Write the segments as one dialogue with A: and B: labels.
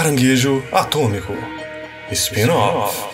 A: Caranguejo Atômico Spin-off.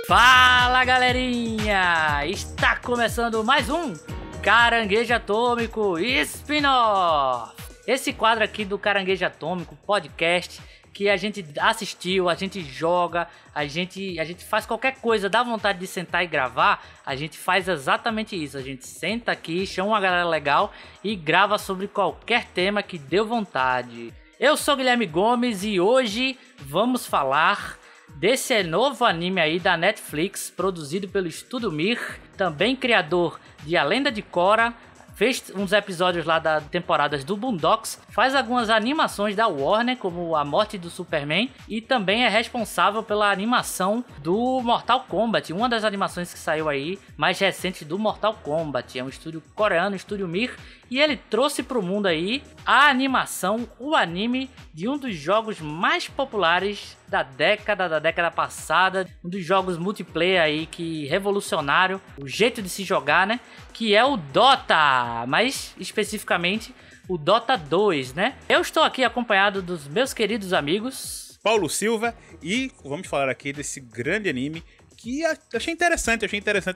B: Fala, galerinha! Está começando mais um Caranguejo Atômico Spin-off. Esse quadro aqui do Caranguejo Atômico podcast que a gente assistiu, a gente joga, a gente faz qualquer coisa, dá vontade de sentar e gravar, a gente faz exatamente isso. A gente senta aqui, chama uma galera legal e grava sobre qualquer tema que deu vontade. Eu sou Guilherme Gomes e hoje vamos falar desse novo anime aí da Netflix, produzido pelo Estúdio Mir, também criador de A Lenda de Korra, fez uns episódios lá das temporadas do Boondocks, faz algumas animações da Warner, como A Morte do Superman, e também é responsável pela animação do Mortal Kombat, uma das animações que saiu aí, mais recente do Mortal Kombat. É um estúdio coreano, Estúdio Mir, e ele trouxe para o mundo aí a animação, o anime de um dos jogos mais populares da década passada, um dos jogos multiplayer aí que revolucionário o jeito de se jogar, né? Que é o Dota, mas especificamente o Dota 2, né? Eu estou aqui acompanhado dos meus queridos amigos
C: Paulo Silva e vamos falar aqui desse grande anime que achei interessante,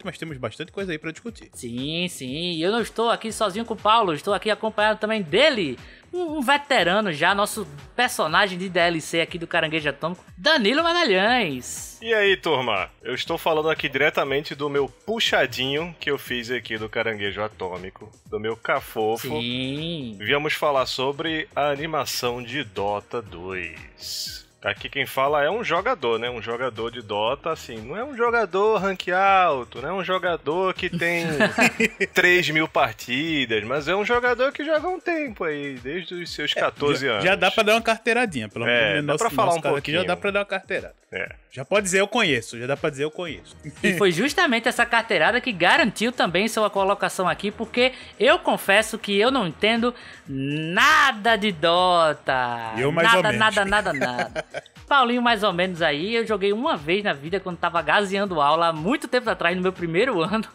C: mas temos bastante coisa aí pra discutir.
B: Sim, e eu não estou aqui sozinho com o Paulo, estou aqui acompanhado também dele, um veterano já, nosso personagem de DLC aqui do Caranguejo Atômico, Danilo Magalhães.
D: E aí, turma? Eu estou falando aqui diretamente do meu puxadinho que eu fiz aqui do Caranguejo Atômico, do meu cafofo.
B: Sim.
D: Viemos falar sobre a animação de Dota 2. Aqui quem fala é um jogador, né? Um jogador de Dota, assim, não é um jogador rank alto, não é um jogador que tem 3.000 partidas, mas é um jogador que joga um tempo aí, desde os seus 14 anos.
C: Já dá pra dar uma carteiradinha, pelo menos.
D: Dá pra falar um pouquinho.
C: Aqui já dá pra dar uma carteirada.
D: É.
C: Já pode dizer eu conheço, já dá pra dizer eu conheço.
B: E foi justamente essa carteirada que garantiu também sua colocação aqui, porque eu confesso que eu não entendo nada de Dota.
C: Eu mais ou menos.
B: Nada. Paulinho mais ou menos aí, eu joguei uma vez na vida quando tava gazeando aula, há muito tempo atrás, no meu primeiro ano.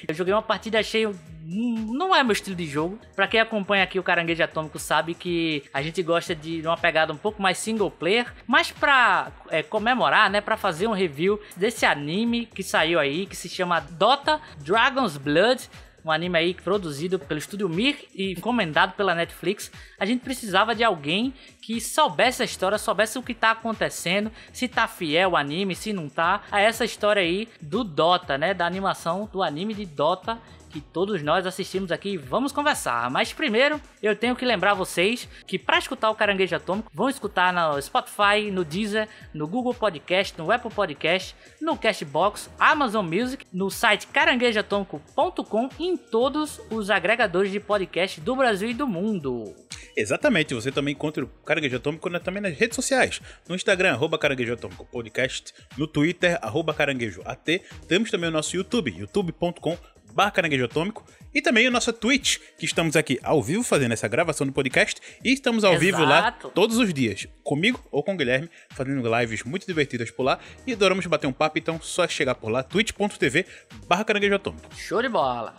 B: Eu joguei uma partida, achei... Não é meu estilo de jogo. Pra quem acompanha aqui o Caranguejo Atômico sabe que a gente gosta de uma pegada um pouco mais single player, mas pra comemorar, né, pra fazer um review desse anime que saiu aí, que se chama Dota Dragon's Blood, um anime aí produzido pelo Estúdio Mir e encomendado pela Netflix. A gente precisava de alguém que soubesse a história, soubesse o que tá acontecendo, se tá fiel o anime, se não tá, a essa história aí do Dota, né, da animação do anime de Dota, que todos nós assistimos aqui. Vamos conversar, mas primeiro eu tenho que lembrar vocês que para escutar o Caranguejo Atômico, vão escutar no Spotify, no Deezer, no Google Podcast, no Apple Podcast, no Castbox, Amazon Music, no site caranguejoatômico.com e em todos os agregadores de podcast do Brasil e do mundo.
C: Exatamente, você também encontra o Caranguejo Atômico também nas redes sociais. No Instagram, @Caranguejo Atômico Podcast, no Twitter, @CaranguejoAT. Temos também o nosso YouTube, youtube.com/Caranguejo Atômico, e também a nossa Twitch, que estamos aqui ao vivo fazendo essa gravação do podcast, e estamos ao vivo lá todos os dias, comigo ou com o Guilherme, fazendo lives muito divertidas por lá, e adoramos bater um papo, então só chegar por lá, twitch.tv/Caranguejo Atômico.
B: Show de bola!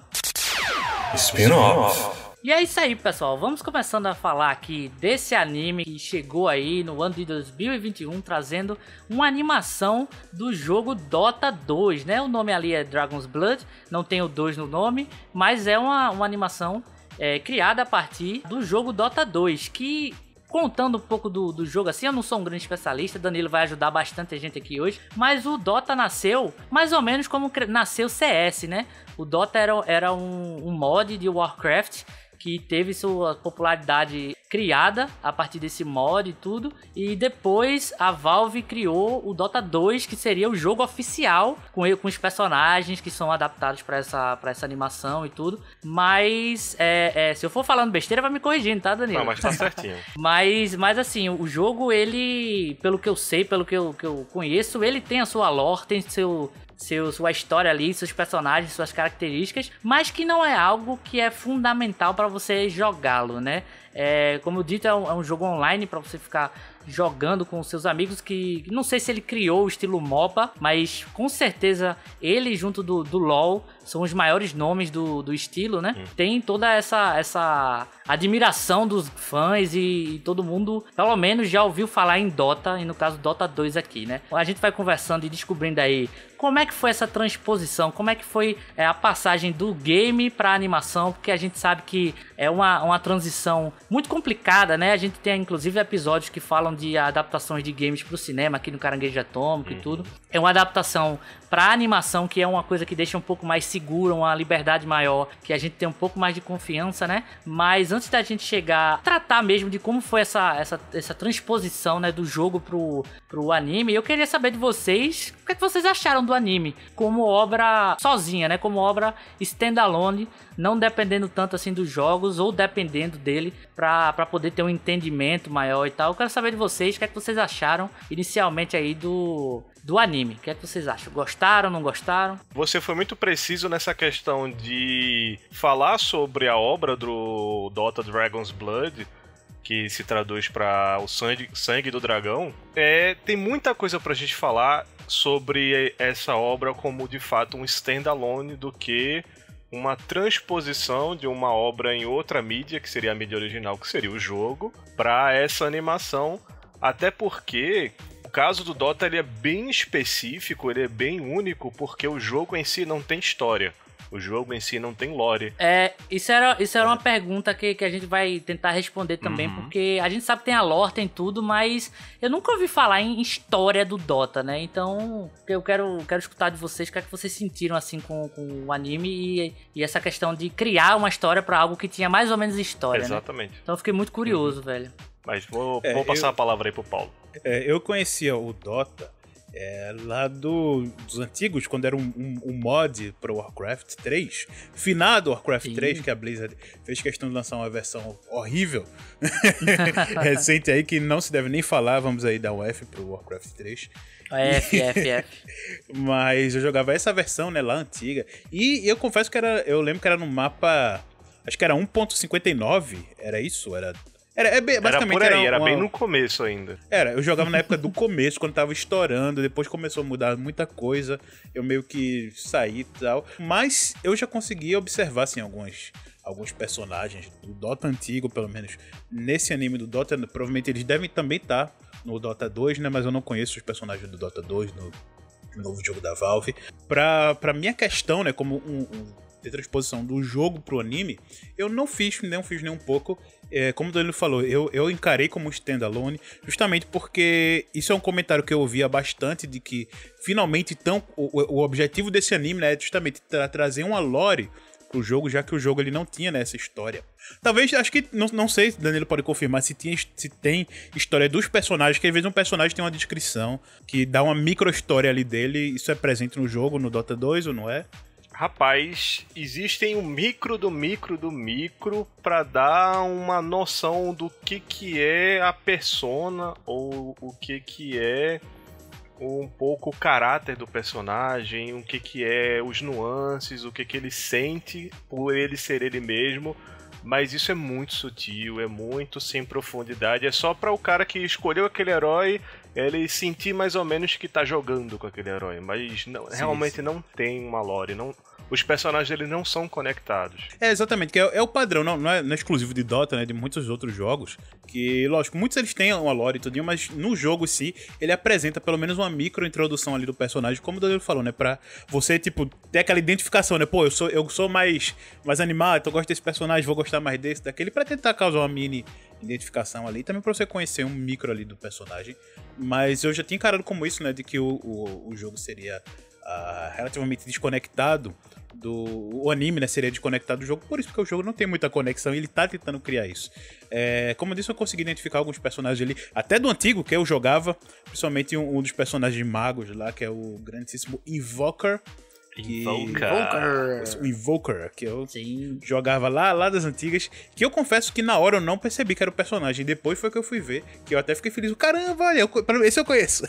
A: Spin-off.
B: E é isso aí, pessoal, vamos começando a falar aqui desse anime que chegou aí no ano de 2021, trazendo uma animação do jogo Dota 2, né? O nome ali é Dragon's Blood, não tem o 2 no nome, mas é uma animação criada a partir do jogo Dota 2, que... Contando um pouco do jogo assim, eu não sou um grande especialista, Danilo vai ajudar bastante a gente aqui hoje, mas o Dota nasceu mais ou menos como nasceu o CS, né? O Dota era um mod de Warcraft que teve sua popularidade criada a partir desse mod e tudo, e depois a Valve criou o Dota 2, que seria o jogo oficial, com os personagens que são adaptados para essa animação e tudo, mas se eu for falando besteira vai me corrigindo, tá, Danilo?
D: Não, mas tá certinho.
B: mas assim, o jogo, ele, pelo que eu sei, pelo que eu conheço, ele tem a sua lore, tem sua história ali, seus personagens, suas características, mas que não é algo que é fundamental para você jogá-lo, né? Como eu dito, é um jogo online para você ficar jogando com seus amigos, que não sei se ele criou o estilo MOBA, mas com certeza ele junto do LoL são os maiores nomes do estilo, né? Tem toda essa admiração dos fãs e todo mundo, pelo menos, já ouviu falar em Dota, e no caso Dota 2 aqui, né? A gente vai conversando e descobrindo aí como é que foi essa transposição, como é que foi a passagem do game para animação, porque a gente sabe que é uma transição muito complicada, né? A gente tem inclusive episódios que falam de adaptações de games para o cinema aqui no Caranguejo Atômico e tudo. É uma adaptação para animação, que é uma coisa que deixa um pouco mais segura, uma liberdade maior, que a gente tem um pouco mais de confiança, né? Mas antes da gente chegar a tratar mesmo de como foi essa transposição, né, do jogo pro anime, eu queria saber de vocês, o que é que vocês acharam do anime como obra sozinha, né? Como obra standalone, não dependendo tanto assim dos jogos, ou dependendo dele pra poder ter um entendimento maior e tal. Eu quero saber de vocês, o que é que vocês acharam inicialmente aí do anime. O que é que vocês acham? Gostaram, não gostaram?
D: Você foi muito preciso nessa questão de falar sobre a obra do Dota Dragon's Blood, que se traduz para o sangue do dragão. Tem muita coisa pra gente falar sobre essa obra como de fato um standalone do que uma transposição de uma obra em outra mídia, que seria a mídia original, que seria o jogo, para essa animação. Até porque o caso do Dota ele é bem específico, ele é bem único, porque o jogo em si não tem história. O jogo em si não tem lore.
B: Isso era uma pergunta que a gente vai tentar responder também, porque a gente sabe que tem a lore, tem tudo, mas eu nunca ouvi falar em história do Dota, né? Então, eu quero escutar de vocês o que é que vocês sentiram assim com o anime e essa questão de criar uma história pra algo que tinha mais ou menos história,
D: Exatamente.
B: Né? Então eu fiquei muito curioso, velho.
D: Mas vou passar a palavra aí pro Paulo.
C: Eu conhecia o Dota lá dos antigos, quando era um mod pro Warcraft 3, finado Warcraft 3, que a Blizzard fez questão de lançar uma versão horrível recente aí, que não se deve nem falar, vamos aí dar um F pro Warcraft 3.
B: F.
C: Mas eu jogava essa versão, né, lá antiga, e eu confesso que eu lembro que era no mapa, acho que era 1.59, era isso? Basicamente
D: por aí, era bem no começo ainda.
C: Eu jogava na época do começo, quando tava estourando, depois começou a mudar muita coisa, eu meio que saí e tal, mas eu já conseguia observar, assim, alguns personagens do Dota antigo, pelo menos nesse anime do Dota, provavelmente eles devem também estar no Dota 2, né, mas eu não conheço os personagens do Dota 2 no novo jogo da Valve. Pra minha questão, né, como de transposição do jogo pro anime, eu não fiz nem um pouco. Como o Danilo falou, eu encarei como standalone, justamente porque isso é um comentário que eu ouvia bastante, de que finalmente o objetivo desse anime, né, é justamente trazer uma lore pro jogo, já que o jogo ele não tinha, né, essa história. Talvez, acho que, não sei, Danilo pode confirmar se tem história dos personagens, que às vezes um personagem tem uma descrição que dá uma micro história ali dele. Isso é presente no jogo, no Dota 2 ou não é?
D: Rapaz, existem um micro do micro pra dar uma noção do que é a persona, ou o que é um pouco o caráter do personagem, o que é os nuances, o que ele sente por ele ser ele mesmo. Mas isso é muito sutil, é muito sem profundidade. É só para o cara que escolheu aquele herói, ele sentir mais ou menos que tá jogando com aquele herói. Mas não, realmente não tem uma lore. Os personagens eles não são conectados.
C: Exatamente, que é o padrão, não é exclusivo de Dota, né, de muitos outros jogos, que, lógico, muitos eles têm uma lore e tudo, mas no jogo em si, ele apresenta pelo menos uma micro introdução ali do personagem, como o Danilo falou, né, pra você, tipo, ter aquela identificação, né, pô, eu sou mais animado, então eu gosto desse personagem, vou gostar mais desse, daquele, pra tentar causar uma mini identificação ali, também pra você conhecer um micro ali do personagem. Mas eu já tinha encarado como isso, né, de que o jogo seria relativamente desconectado o anime, né, seria desconectado do jogo, por isso que o jogo não tem muita conexão e ele tá tentando criar isso. Como eu disse, eu consegui identificar alguns personagens ali, até do antigo, que eu jogava, principalmente um dos personagens magos lá, que é o grandíssimo Invoker. O Invoker, que eu
B: Sim.
C: jogava lá das antigas, que eu confesso que na hora eu não percebi que era o personagem, depois foi que eu fui ver, que eu até fiquei feliz, caramba, olha, esse eu conheço,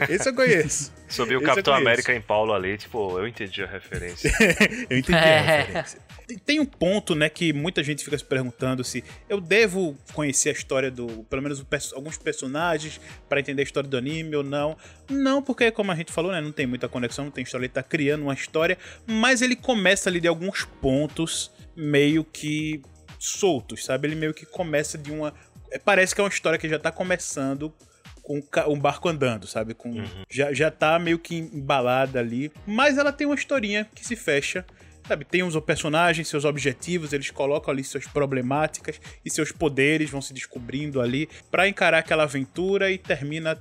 C: esse eu conheço.
D: Subiu o Capitão América em Paulo ali, tipo, eu entendi a referência.
C: Eu entendi a referência. Tem um ponto, né, que muita gente fica se perguntando se eu devo conhecer a história pelo menos alguns personagens pra entender a história do anime ou não. Não, porque como a gente falou, né, não tem muita conexão, não tem história, ele tá criando uma história, mas ele começa ali de alguns pontos meio que soltos, sabe? Ele meio que começa de uma... Parece que é uma história que já tá começando com um barco andando, sabe? Já tá meio que embalada ali, mas ela tem uma historinha que se fecha. Sabe, tem os personagens, seus objetivos, eles colocam ali suas problemáticas e seus poderes vão se descobrindo ali pra encarar aquela aventura e termina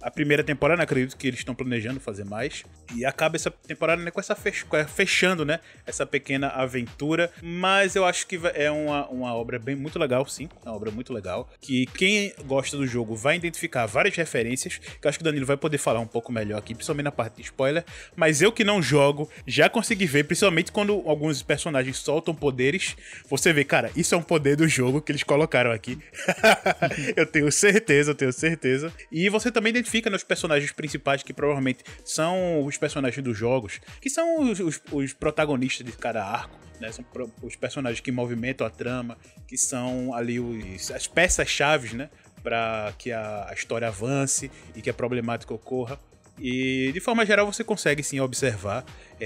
C: a primeira temporada, acredito que eles estão planejando fazer mais. E acaba essa temporada, né, com essa fechando, né, essa pequena aventura. Mas eu acho que é uma obra muito legal, sim, uma obra muito legal. Que quem gosta do jogo vai identificar várias referências, que eu acho que o Danilo vai poder falar um pouco melhor aqui, principalmente na parte de spoiler. Mas eu que não jogo, já consegui ver, principalmente quando alguns personagens soltam poderes, você vê, cara, isso é um poder do jogo que eles colocaram aqui. Eu tenho certeza. E você também identifica nos personagens principais, que provavelmente são os personagens dos jogos, que são os protagonistas de cada arco, né? São os personagens que movimentam a trama, que são ali as peças-chave, né? Para que a história avance e que a problemática ocorra. E de forma geral você consegue sim observar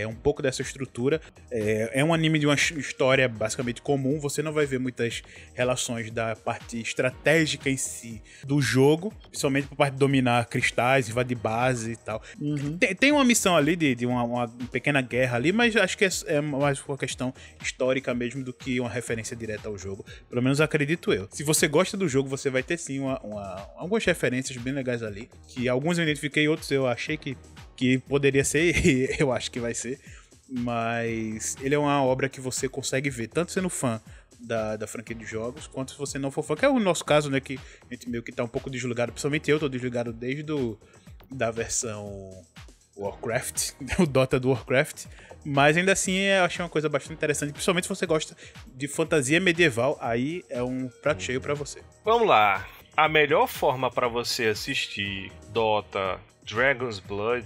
C: um pouco dessa estrutura. É um anime de uma história basicamente comum, você não vai ver muitas relações da parte estratégica em si do jogo, principalmente por parte de dominar cristais, invadir base e tal. Tem uma missão ali de uma pequena guerra ali, mas acho que é mais uma questão histórica mesmo do que uma referência direta ao jogo. Pelo menos acredito eu. Se você gosta do jogo, você vai ter sim algumas referências bem legais ali, que alguns eu identifiquei, outros eu achei que poderia ser, e eu acho que vai ser, mas ele é uma obra que você consegue ver, tanto sendo fã da franquia de jogos, quanto se você não for fã, que é o nosso caso, né, que a gente meio que tá um pouco desligado, principalmente eu tô desligado desde da versão Warcraft, o Dota do Warcraft, mas ainda assim eu achei uma coisa bastante interessante, principalmente se você gosta de fantasia medieval, aí é um prato cheio pra você.
D: Vamos lá, a melhor forma pra você assistir Dota Dragon's Blood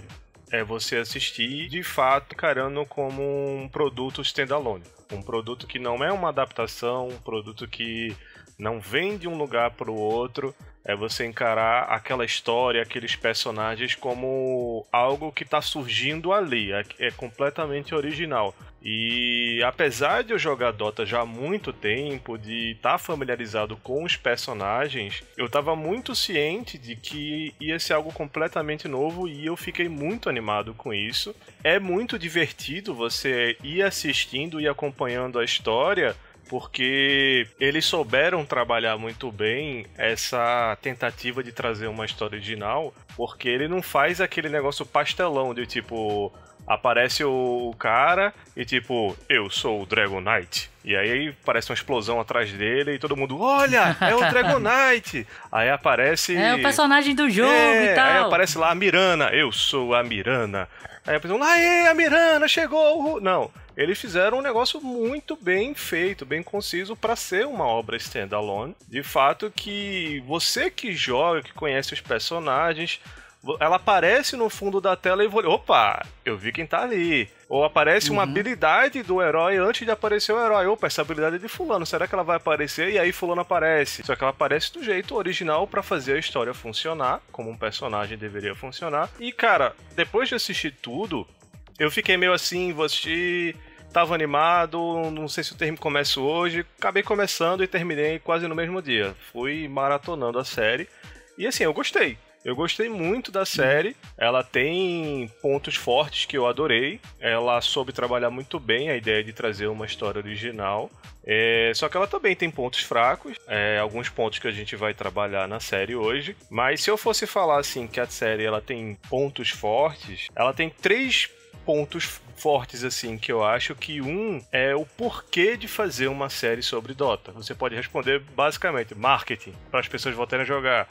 D: é você assistir de fato encarando como um produto standalone. Um produto que não é uma adaptação, um produto que não vem de um lugar para o outro. É você encarar aquela história, aqueles personagens como algo que está surgindo ali. É completamente original. E apesar de eu jogar Dota já há muito tempo, de estar familiarizado com os personagens, eu estava muito ciente de que ia ser algo completamente novo e eu fiquei muito animado com isso. É muito divertido você ir assistindo e acompanhando a história, porque eles souberam trabalhar muito bem essa tentativa de trazer uma história original, porque ele não faz aquele negócio pastelão de tipo... Aparece o cara e tipo, eu sou o Dragon Knight. E aí parece uma explosão atrás dele e todo mundo, olha, é o Dragon Knight. Aí aparece...
B: É o personagem do jogo e tal.
D: Aí aparece lá a Mirana, eu sou a Mirana. Aí a pessoa, aê, a Mirana, chegou! Não, eles fizeram um negócio muito bem feito, bem conciso para ser uma obra standalone. De fato que você que joga, que conhece os personagens... Ela aparece no fundo da tela e opa, eu vi quem tá ali. Ou aparece uma habilidade do herói antes de aparecer o herói. Opa, essa habilidade é de fulano, será que ela vai aparecer? E aí fulano aparece. Só que ela aparece do jeito original pra fazer a história funcionar, como um personagem deveria funcionar. E cara, depois de assistir tudo, eu fiquei meio assim, vou assistir... Tava animado, não sei se o começo hoje. Acabei começando e terminei quase no mesmo dia. Fui maratonando a série. E assim, eu gostei. Eu gostei muito da série, ela tem pontos fortes que eu adorei, ela soube trabalhar muito bem a ideia de trazer uma história original, só que ela também tem pontos fracos, alguns pontos que a gente vai trabalhar na série hoje, mas se eu fosse falar assim que a série ela tem pontos fortes, ela tem 3 pontos fortes assim que eu acho que um é o porquê de fazer uma série sobre Dota. Você pode responder basicamente marketing, para as pessoas voltarem a jogar.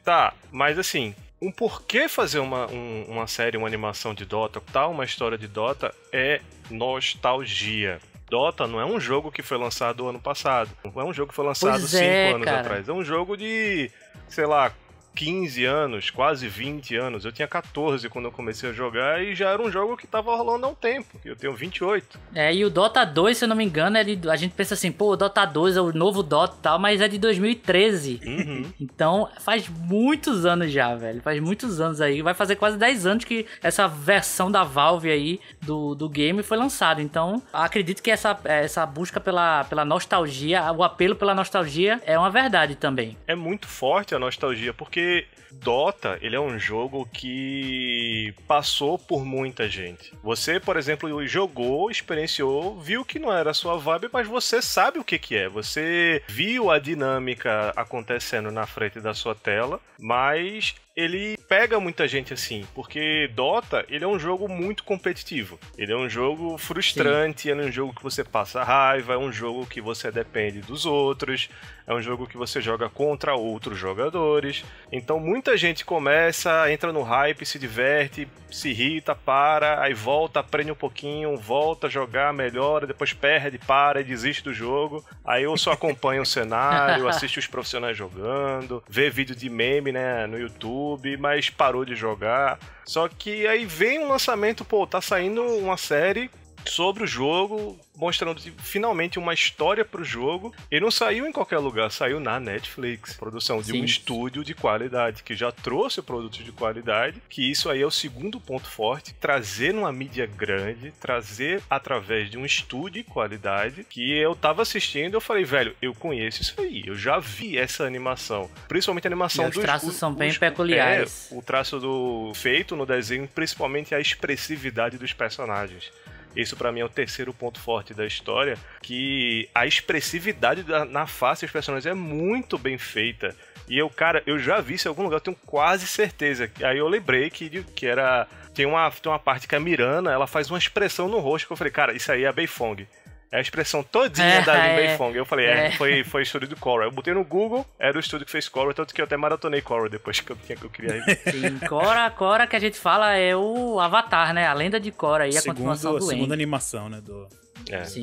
D: Tá, mas assim, um porquê fazer uma série, uma animação de Dota, tal, uma história de Dota, é nostalgia. Dota não é um jogo que foi lançado ano passado. Não é um jogo que foi lançado 5 anos atrás. É um jogo de, sei lá, 15 anos, quase 20 anos. Eu tinha 14 quando eu comecei a jogar e já era um jogo que tava rolando há um tempo. Eu tenho 28.
B: E o Dota 2, se eu não me engano, a gente pensa assim, pô, o Dota 2 é o novo Dota e tal, mas é de 2013. Então, faz muitos anos já, velho. Faz muitos anos aí. Vai fazer quase 10 anos que essa versão da Valve aí do game foi lançada. Então, acredito que essa busca pela nostalgia, o apelo pela nostalgia é uma verdade também.
D: É muito forte a nostalgia, porque Dota, ele é um jogo que passou por muita gente. Você, por exemplo, jogou, experienciou, viu que não era a sua vibe, mas você sabe o que é. Você viu a dinâmica acontecendo na frente da sua tela, mas ele pega muita gente assim, porque Dota, ele é um jogo muito competitivo. Ele é um jogo frustrante, é um jogo que você passa raiva, é um jogo que você depende dos outros, é um jogo que você joga contra outros jogadores. Então muita gente começa, entra no hype, se diverte, se irrita, para, aí volta, aprende um pouquinho, volta a jogar, melhora, depois perde, para e desiste do jogo. Aí eu só acompanho o cenário, assisto os profissionais jogando, vê vídeo de meme, né, no YouTube, mas parou de jogar. Só que aí vem um lançamento, pô, tá saindo uma série sobre o jogo, mostrando finalmente uma história pro jogo, e não saiu em qualquer lugar, saiu na Netflix, produção de um estúdio de qualidade, que já trouxe produtos de qualidade, que isso aí é o segundo ponto forte, trazer numa mídia grande, trazer através de um estúdio de qualidade, que eu tava assistindo, eu falei, velho, eu conheço isso aí, eu já vi essa animação, principalmente a animação dos...
B: Os traços são bem peculiares.
D: O traço feito no desenho, principalmente a expressividade dos personagens. Isso pra mim é o terceiro ponto forte da história, que a expressividade na face dos personagens é muito bem feita. E eu já vi isso em algum lugar, eu tenho quase certeza. Aí eu lembrei que era... Tem uma parte que a Mirana, ela faz uma expressão no rosto, que eu falei, cara, isso aí é a Beifong. É a expressão todinha da Beifong. Eu falei, foi estúdio do Korra. Eu botei no Google, era o estúdio que fez Korra, tanto que eu até maratonei Korra depois que eu queria rever.
B: Sim, Korra que a gente fala é o Avatar, né? A lenda de Korra e a continuação do Aang.
C: A segunda animação, né? Do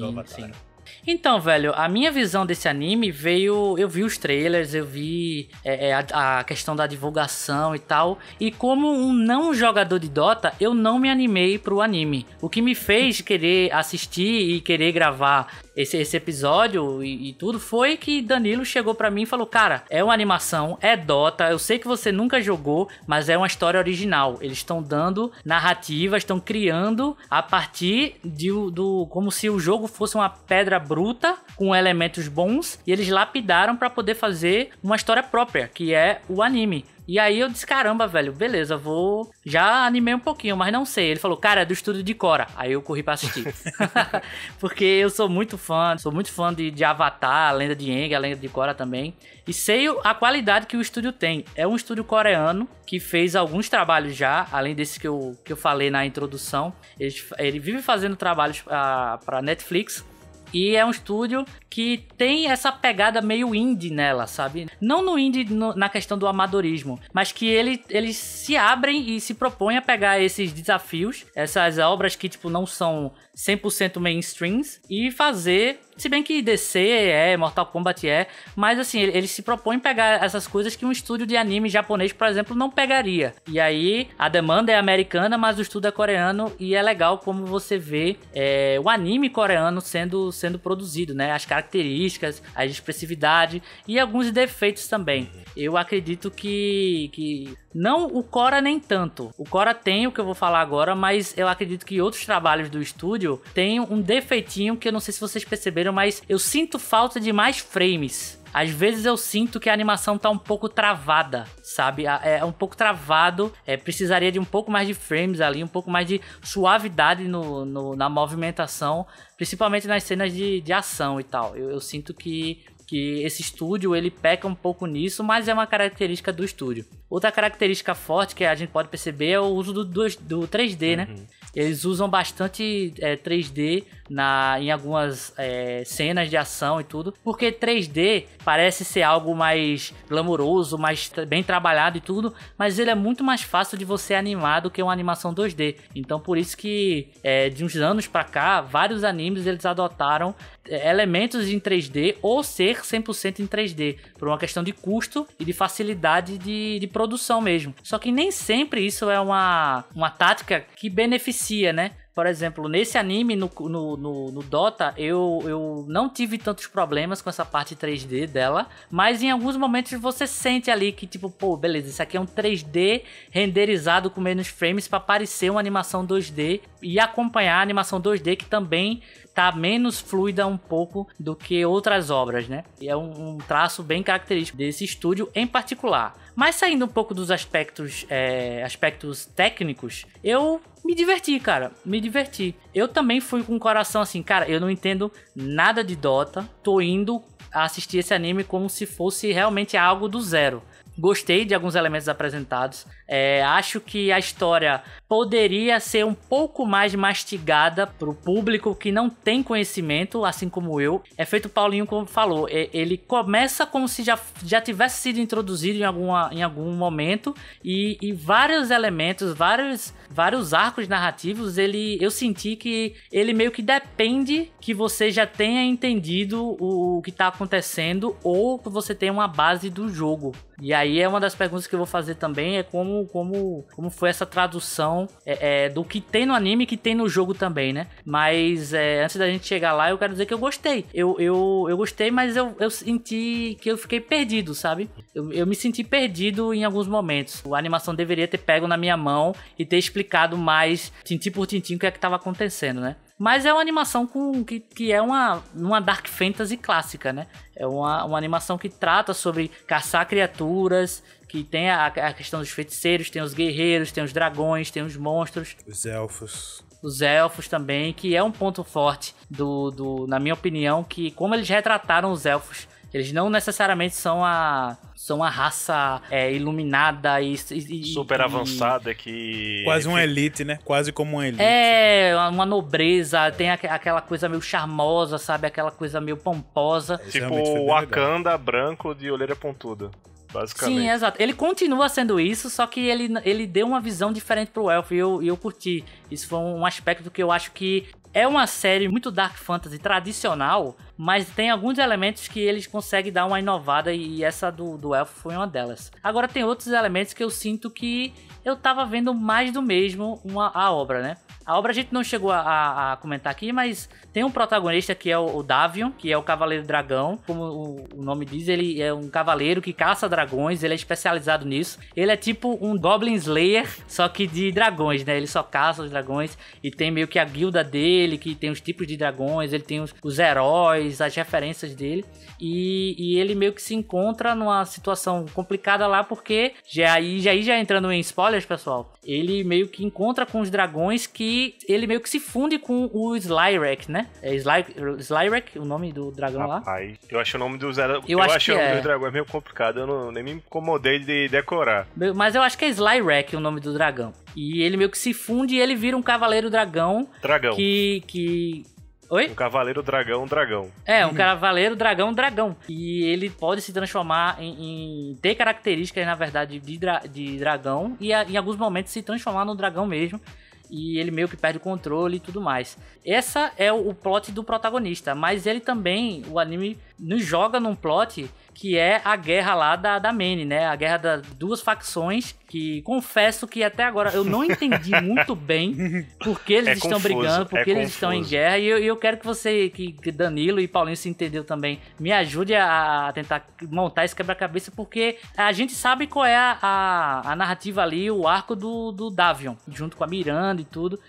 B: Avatar. Sim. Então, velho, a minha visão desse anime veio... Eu vi os trailers, eu vi a questão da divulgação e tal. E como um não jogador de Dota, eu não me animei pro anime. O que me fez querer assistir e querer gravar esse episódio e tudo foi que Danilo chegou pra mim e falou, cara, é uma animação, é Dota, eu sei que você nunca jogou, mas é uma história original. Eles estão dando narrativa, estão criando a partir do como se o jogo fosse uma pedra bruta com elementos bons e eles lapidaram pra poder fazer uma história própria, que é o anime. E aí eu disse, caramba, velho, beleza, vou... Já animei um pouquinho, mas não sei. Ele falou, cara, é do estúdio de Korra. Aí eu corri pra assistir. Porque eu sou muito fã de Avatar, a Lenda de Aang, a Lenda de Korra também. E sei a qualidade que o estúdio tem. É um estúdio coreano que fez alguns trabalhos já, além desse que eu falei na introdução. Ele vive fazendo trabalhos pra Netflix. E é um estúdio que tem essa pegada meio indie nela, sabe? Não no indie na questão do amadorismo, mas que eles se abrem e se propõem a pegar esses desafios, essas obras que, tipo, não são 100% mainstreams e fazer... Se bem que DC Mortal Kombat mas assim, eles se propõem pegar essas coisas que um estúdio de anime japonês, por exemplo, não pegaria. E aí, a demanda é americana, mas o estúdio é coreano e é legal como você vê o anime coreano sendo produzido, né? As características, a expressividade e alguns defeitos também. Eu acredito que não o Korra nem tanto. O Korra tem o que eu vou falar agora, mas eu acredito que outros trabalhos do estúdio têm um defeitinho que eu não sei se vocês perceberam, mas eu sinto falta de mais frames. Às vezes eu sinto que a animação tá um pouco travada, sabe? É um pouco travado, precisaria de um pouco mais de frames ali, um pouco mais de suavidade na movimentação, principalmente nas cenas de ação e tal. Eu sinto que que esse estúdio ele peca um pouco nisso, mas é uma característica do estúdio. Outra característica forte que a gente pode perceber é o uso do 3D, né? Eles usam bastante 3D em algumas cenas de ação e tudo, porque 3D parece ser algo mais glamouroso, mais bem trabalhado e tudo, mas ele é muito mais fácil de você animar do que uma animação 2D. Então por isso que de uns anos pra cá, vários animes eles adotaram elementos em 3D ou ser 100% em 3D, por uma questão de custo e de facilidade de produção mesmo. Só que nem sempre isso é uma tática que beneficia, né? Por exemplo, nesse anime, no Dota, eu não tive tantos problemas com essa parte 3D dela, mas em alguns momentos você sente ali que tipo, pô, beleza, isso aqui é um 3D renderizado com menos frames para parecer uma animação 2D e acompanhar a animação 2D que também tá menos fluida um pouco do que outras obras, né? E é um traço bem característico desse estúdio em particular. Mas saindo um pouco dos aspectos técnicos, eu me diverti, cara. Me diverti. Eu também fui com o coração assim, cara, eu não entendo nada de Dota. Tô indo assistir esse anime como se fosse realmente algo do zero. Gostei de alguns elementos apresentados. Acho que a história poderia ser um pouco mais mastigada para o público que não tem conhecimento, assim como eu. É feito o Paulinho como falou. Ele começa como se já tivesse sido introduzido em algum momento. E vários elementos, vários arcos narrativos, eu senti que ele meio que depende que você já tenha entendido o que está acontecendo ou que você tenha uma base do jogo. E aí é uma das perguntas que eu vou fazer também, é como foi essa tradução do que tem no anime e que tem no jogo também, né? Mas antes da gente chegar lá, eu quero dizer que eu gostei. Eu gostei, mas eu senti que eu fiquei perdido, sabe? Eu me senti perdido em alguns momentos. A animação deveria ter pego na minha mão e ter explicado mais, tintim por tintim, o que é que estava acontecendo, né? Mas é uma animação que é uma Dark Fantasy clássica, né? É uma animação que trata sobre caçar criaturas, que tem a questão dos feiticeiros, tem os guerreiros, tem os dragões, tem os monstros.
C: Os elfos.
B: Os elfos também, que é um ponto forte na minha opinião, que como eles retrataram os elfos, eles não necessariamente são a raça iluminada e
D: super avançada que...
C: Quase uma elite, né? Quase como uma elite.
B: Uma nobreza, tem aquela coisa meio charmosa, sabe? Aquela coisa meio pomposa.
D: Tipo o Wakanda branco de olheira pontuda, basicamente.
B: Sim, exato. Ele continua sendo isso, só que ele deu uma visão diferente pro elfo e eu curti. Isso foi um aspecto que eu acho que é uma série muito Dark Fantasy tradicional, mas tem alguns elementos que eles conseguem dar uma inovada e essa do elfo foi uma delas. Agora tem outros elementos que eu sinto que eu tava vendo mais do mesmo a obra, né? A obra a gente não chegou a comentar aqui, mas tem um protagonista que é o Davion, que é o Cavaleiro Dragão. Como o nome diz, ele é um cavaleiro que caça dragões, ele é especializado nisso. Ele é tipo um Goblin Slayer, só que de dragões, né? Ele só caça os dragões e tem meio que a guilda dele, que tem os tipos de dragões, ele tem os heróis, as referências dele. E ele meio que se encontra numa situação complicada lá, porque já entrando em spoilers, pessoal, ele meio que encontra com os dragões que ele meio que se funde com o Slyrek, né? É Slyrek, o nome do dragão lá?
D: Rapaz, eu acho o nome do Eu acho o nome do dragão meio complicado, eu nem me incomodei de decorar.
B: Mas eu acho que é Slyrek o nome do dragão. E ele meio que se funde e ele vira um cavaleiro dragão.
D: Dragão.
B: Oi?
D: Um cavaleiro dragão.
B: Um cavaleiro dragão. E ele pode se transformar em ter características, na verdade, de dragão. E em alguns momentos se transformar no dragão mesmo. E ele meio que perde o controle e tudo mais. Essa é o plot do protagonista. Mas ele também, o anime, nos joga num plot que é a guerra lá da Mane, né? A guerra das duas facções, que confesso que até agora eu não entendi muito bem por que eles estão brigando, por que eles estão em guerra. E eu quero que você, que Danilo e Paulinho se entendeu também, me ajude a tentar montar esse quebra-cabeça, porque a gente sabe qual é a narrativa ali, o arco do Davion, junto com a Miranda e tudo.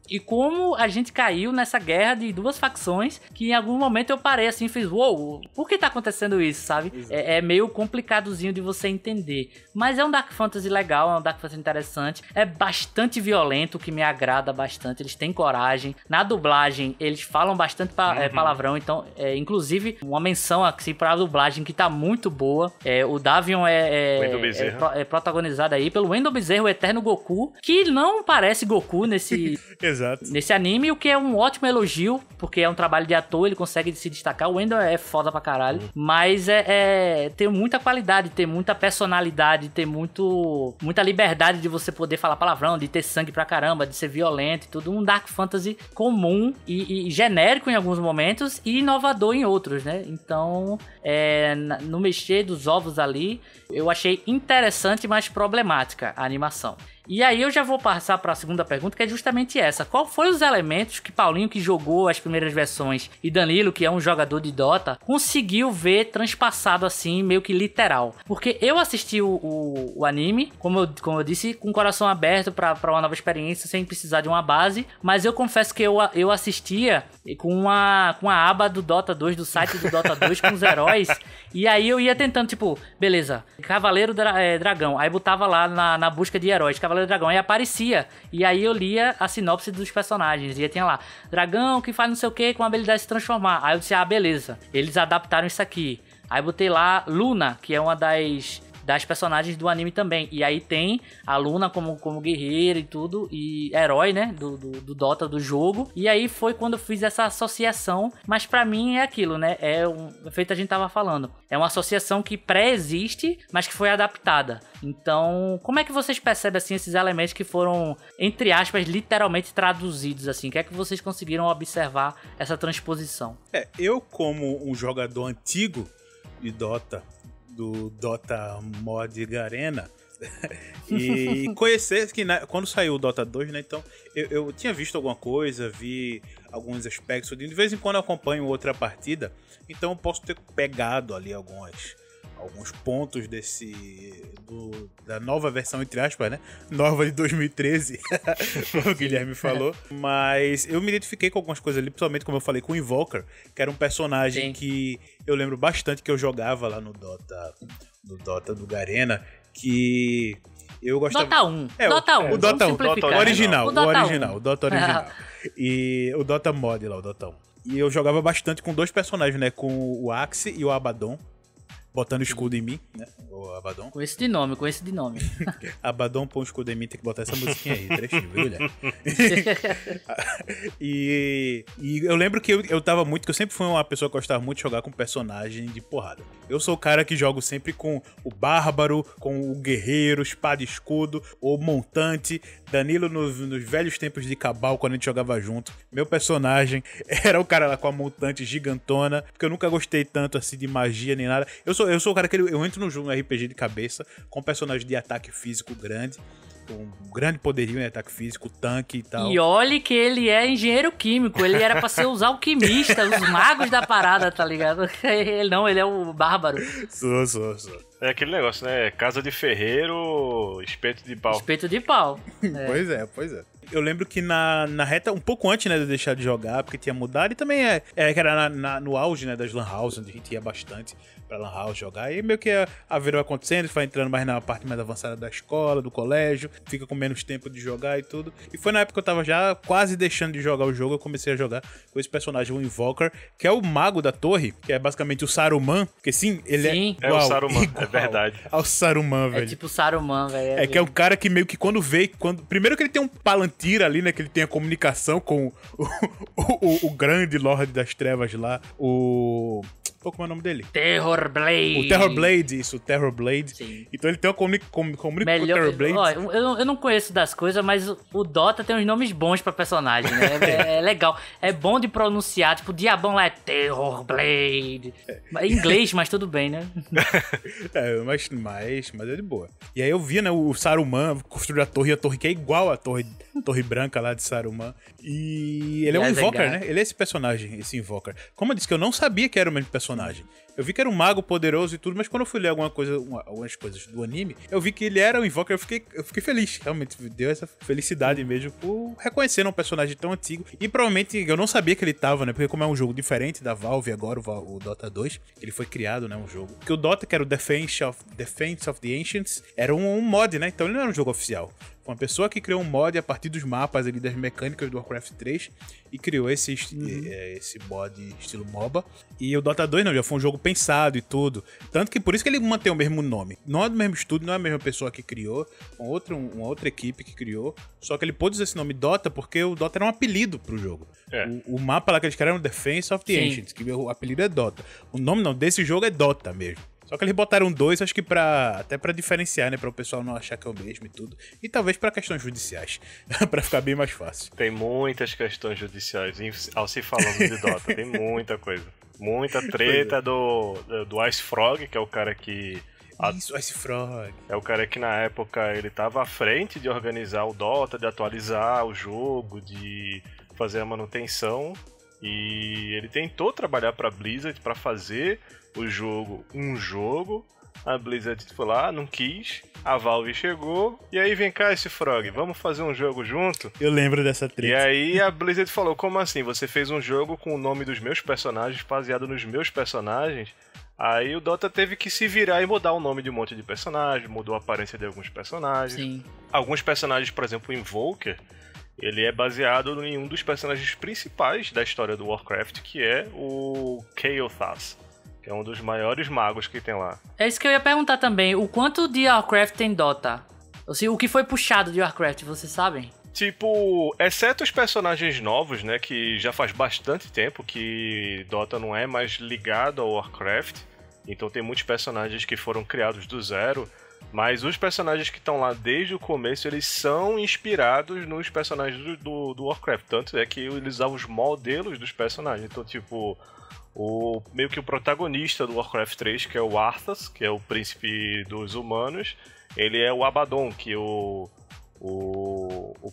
B: E como a gente caiu nessa guerra de duas facções que em algum momento eu parei assim e fiz, uou, por que tá acontecendo isso, sabe? É meio complicadozinho de você entender. Mas é um Dark Fantasy legal, é um Dark Fantasy interessante. É bastante violento, o que me agrada bastante. Eles têm coragem. Na dublagem, eles falam bastante palavrão. Então, inclusive, uma menção assim pra dublagem que tá muito boa. O Davion é protagonizado aí pelo Wendell Bezerra, o eterno Goku, que não parece Goku nesse anime, o que é um ótimo elogio, porque é um trabalho de ator, ele consegue se destacar. O Wendell é foda pra caralho, mas tem muita qualidade, tem muita personalidade, tem muita liberdade de você poder falar palavrão, de ter sangue pra caramba, de ser violento e tudo. Um Dark Fantasy comum e genérico em alguns momentos e inovador em outros, né? Então, no mexer dos ovos ali, eu achei interessante, mas problemática a animação. E aí eu já vou passar para a segunda pergunta, que é justamente essa. Qual foi os elementos que Paulinho, que jogou as primeiras versões, e Danilo, que é um jogador de Dota, conseguiu ver transpassado assim, meio que literal? Porque eu assisti o anime, como eu disse, com o coração aberto para uma nova experiência, sem precisar de uma base, mas eu confesso que eu assistia com a aba do Dota 2, do site do Dota 2, com os heróis, e aí eu ia tentando, tipo, beleza, Cavaleiro Dragão, aí botava lá na busca de heróis, Cavaleiro Dragão, aí aparecia, e aí eu lia a sinopse dos personagens, e tinha lá, dragão que faz não sei o que com a habilidade de se transformar, aí eu disse, beleza, eles adaptaram isso aqui, aí botei lá Luna, que é uma das personagens do anime também, e aí tem a Luna como guerreira e tudo, e herói, né, do Dota, do jogo, e aí foi quando eu fiz essa associação, mas pra mim é aquilo, né, feito a gente tava falando, é uma associação que pré-existe, mas que foi adaptada. Então, como é que vocês percebem, assim, esses elementos que foram, entre aspas, literalmente traduzidos, assim? O que é que vocês conseguiram observar essa transposição?
C: Eu, como um jogador antigo de Dota, do Dota Mod Arena, e conhecer que quando saiu o Dota 2, né, então eu tinha visto alguma coisa, vi alguns aspectos, de vez em quando eu acompanho outra partida, então eu posso ter pegado ali alguns pontos da nova versão, entre aspas, né? Nova de 2013, como o Guilherme falou. Mas eu me identifiquei com algumas coisas ali, principalmente como eu falei com o Invoker, que era um personagem que eu lembro bastante que eu jogava lá no Dota do Garena, que eu gostava...
B: Dota 1. Dota 1.
C: O Dota 1. O original. O Dota original. E o Dota Mod lá, o Dota 1. E eu jogava bastante com dois personagens, né? Com o Axe e o Abaddon. Botando escudo em mim, né? O Abaddon.
B: Com esse de nome.
C: Abaddon põe um escudo em mim, tem que botar essa musiquinha aí, trechinho, viu, Guilherme? E eu lembro que eu tava muito, que eu sempre fui uma pessoa que gostava muito de jogar com personagem de porrada. Eu sou o cara que jogo sempre com o bárbaro, com o guerreiro, espada e escudo, ou montante. Danilo nos velhos tempos de Cabal, quando a gente jogava junto. Meu personagem era o cara lá com a montante gigantona, porque eu nunca gostei tanto assim de magia nem nada. Eu sou o cara que eu entro no jogo, no RPG de cabeça, com personagem de ataque físico grande, com um grande poderio em ataque físico, tanque e tal.
B: E olhe que ele é engenheiro químico, ele era pra ser os alquimistas, os magos da parada, tá ligado? Ele é o bárbaro.
C: Sou.
D: É aquele negócio, né? Casa de ferreiro, espeto de pau.
B: Espeto de pau.
C: Pois é. Eu lembro que na reta, um pouco antes, né, de eu deixar de jogar, porque tinha mudado, e também que era no auge, né, das Lan House, onde a gente ia bastante pra Lan House jogar, e meio que a vida vai acontecendo, vai entrando mais na parte mais avançada da escola, do colégio, fica com menos tempo de jogar e tudo. E foi na época que eu tava já quase deixando de jogar o jogo, eu comecei a jogar com esse personagem, o Invoker, que é o mago da torre, que é basicamente o Saruman, porque sim, ele é igual,
D: o Saruman, é verdade.
C: Ao Saruman, velho.
B: É tipo o Saruman, velho.
C: Que é um cara que meio que quando vê, primeiro que ele tem um Palantir ali, né, que ele tem a comunicação com o grande Lorde das Trevas lá, como é o nome dele?
B: Terrorblade.
C: O Terrorblade, isso, o Terrorblade.
B: Sim.
C: Então ele tem uma comunicação com o Terrorblade.
B: Ó, eu não conheço das coisas, mas o Dota tem uns nomes bons pra personagem, né? É legal. É bom de pronunciar, tipo, o diabão lá é Terrorblade. Em inglês, mas tudo bem, né?
C: Mas é de boa. E aí eu via, né, o Saruman construir a torre que é igual à torre branca lá de Saruman. E ele é um Invoker, né? Ele é esse personagem, esse Invoker. Como eu disse que eu não sabia que era o mesmo personagem. Eu vi que era um mago poderoso e tudo, mas quando eu fui ler algumas coisas do anime, eu vi que ele era o Invoker, eu fiquei feliz. Realmente, deu essa felicidade mesmo por reconhecer um personagem tão antigo. E provavelmente, eu não sabia que ele tava, né? Porque como é um jogo diferente da Valve agora, o Dota 2, ele foi criado, né? Um jogo. Porque o Dota, que era o Defense of the Ancients, era um mod, né? Então ele não era um jogo oficial. Foi uma pessoa que criou um mod a partir dos mapas ali, das mecânicas do Warcraft 3 e criou esse mod estilo MOBA. E o Dota 2 não, já foi um jogo pensado e tudo. Tanto que por isso que ele mantém o mesmo nome. Não é do mesmo estúdio, não é a mesma pessoa que criou, uma outra equipe que criou. Só que ele pôde usar esse nome Dota porque o Dota era um apelido pro jogo. O mapa lá que eles criaram era o Defense of the Ancients, que o apelido é Dota. O nome não, desse jogo é Dota mesmo. Só que eles botaram 2, acho que até pra diferenciar, né? Pra o pessoal não achar que é o mesmo e tudo. E talvez pra questões judiciais. Pra ficar bem mais fácil.
D: Tem muitas questões judiciais. Ao se falando de Dota, tem muita coisa. Muita treta do Ice Frog, que é o cara que...
C: Isso, Ice Frog.
D: É o cara que na época ele tava à frente de organizar o Dota, de atualizar o jogo, de fazer a manutenção. E ele tentou trabalhar pra Blizzard pra fazer o jogo um jogo. A Blizzard foi lá, não quis. A Valve chegou. E aí, vem cá, esse Frog, vamos fazer um jogo junto?
C: Eu lembro dessa treta.
D: E aí a Blizzard falou, como assim? Você fez um jogo com o nome dos meus personagens, baseado nos meus personagens? Aí o Dota teve que se virar e mudar o nome de um monte de personagens, mudou a aparência de alguns personagens.
B: Sim.
D: Alguns personagens, por exemplo, o Invoker, ele é baseado em um dos personagens principais da história do Warcraft, que é o Kael'thas, que é um dos maiores magos que tem lá.
B: É isso que eu ia perguntar também. O quanto de Warcraft tem Dota? Assim, o que foi puxado de Warcraft, vocês sabem?
D: Tipo, exceto os personagens novos, né, que já faz bastante tempo que Dota não é mais ligado ao Warcraft, então tem muitos personagens que foram criados do zero, mas os personagens que estão lá desde o começo, eles são inspirados nos personagens do Warcraft, tanto é que eles usavam os modelos dos personagens, então tipo... meio que o protagonista do Warcraft 3, que é o Arthas, que é o príncipe dos humanos, ele é o Abaddon, que o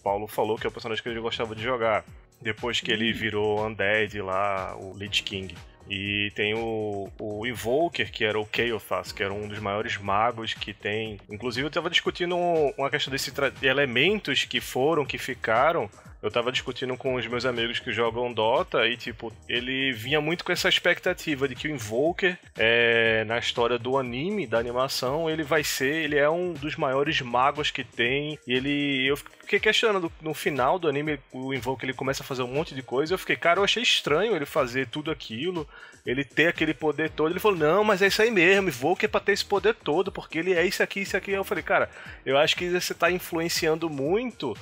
D: Paulo falou que é o personagem que ele gostava de jogar, depois que ele virou Undead lá, o Lich King. E tem o Invoker, que era o Kael'thas, que era um dos maiores magos que tem. Inclusive eu tava discutindo uma questão de elementos que ficaram. Eu tava discutindo com os meus amigos que jogam Dota e, tipo, ele vinha muito com essa expectativa de que o Invoker, na história do anime, da animação, ele é um dos maiores magos que tem. E eu fiquei questionando, no final do anime, o Invoker ele começa a fazer um monte de coisa. Eu fiquei, cara, eu achei estranho ele fazer tudo aquilo, ele ter aquele poder todo. Ele falou, não, mas é isso aí mesmo, Invoker é pra ter esse poder todo, porque ele é isso aqui, isso aqui. Eu falei, cara, eu acho que você tá influenciando muito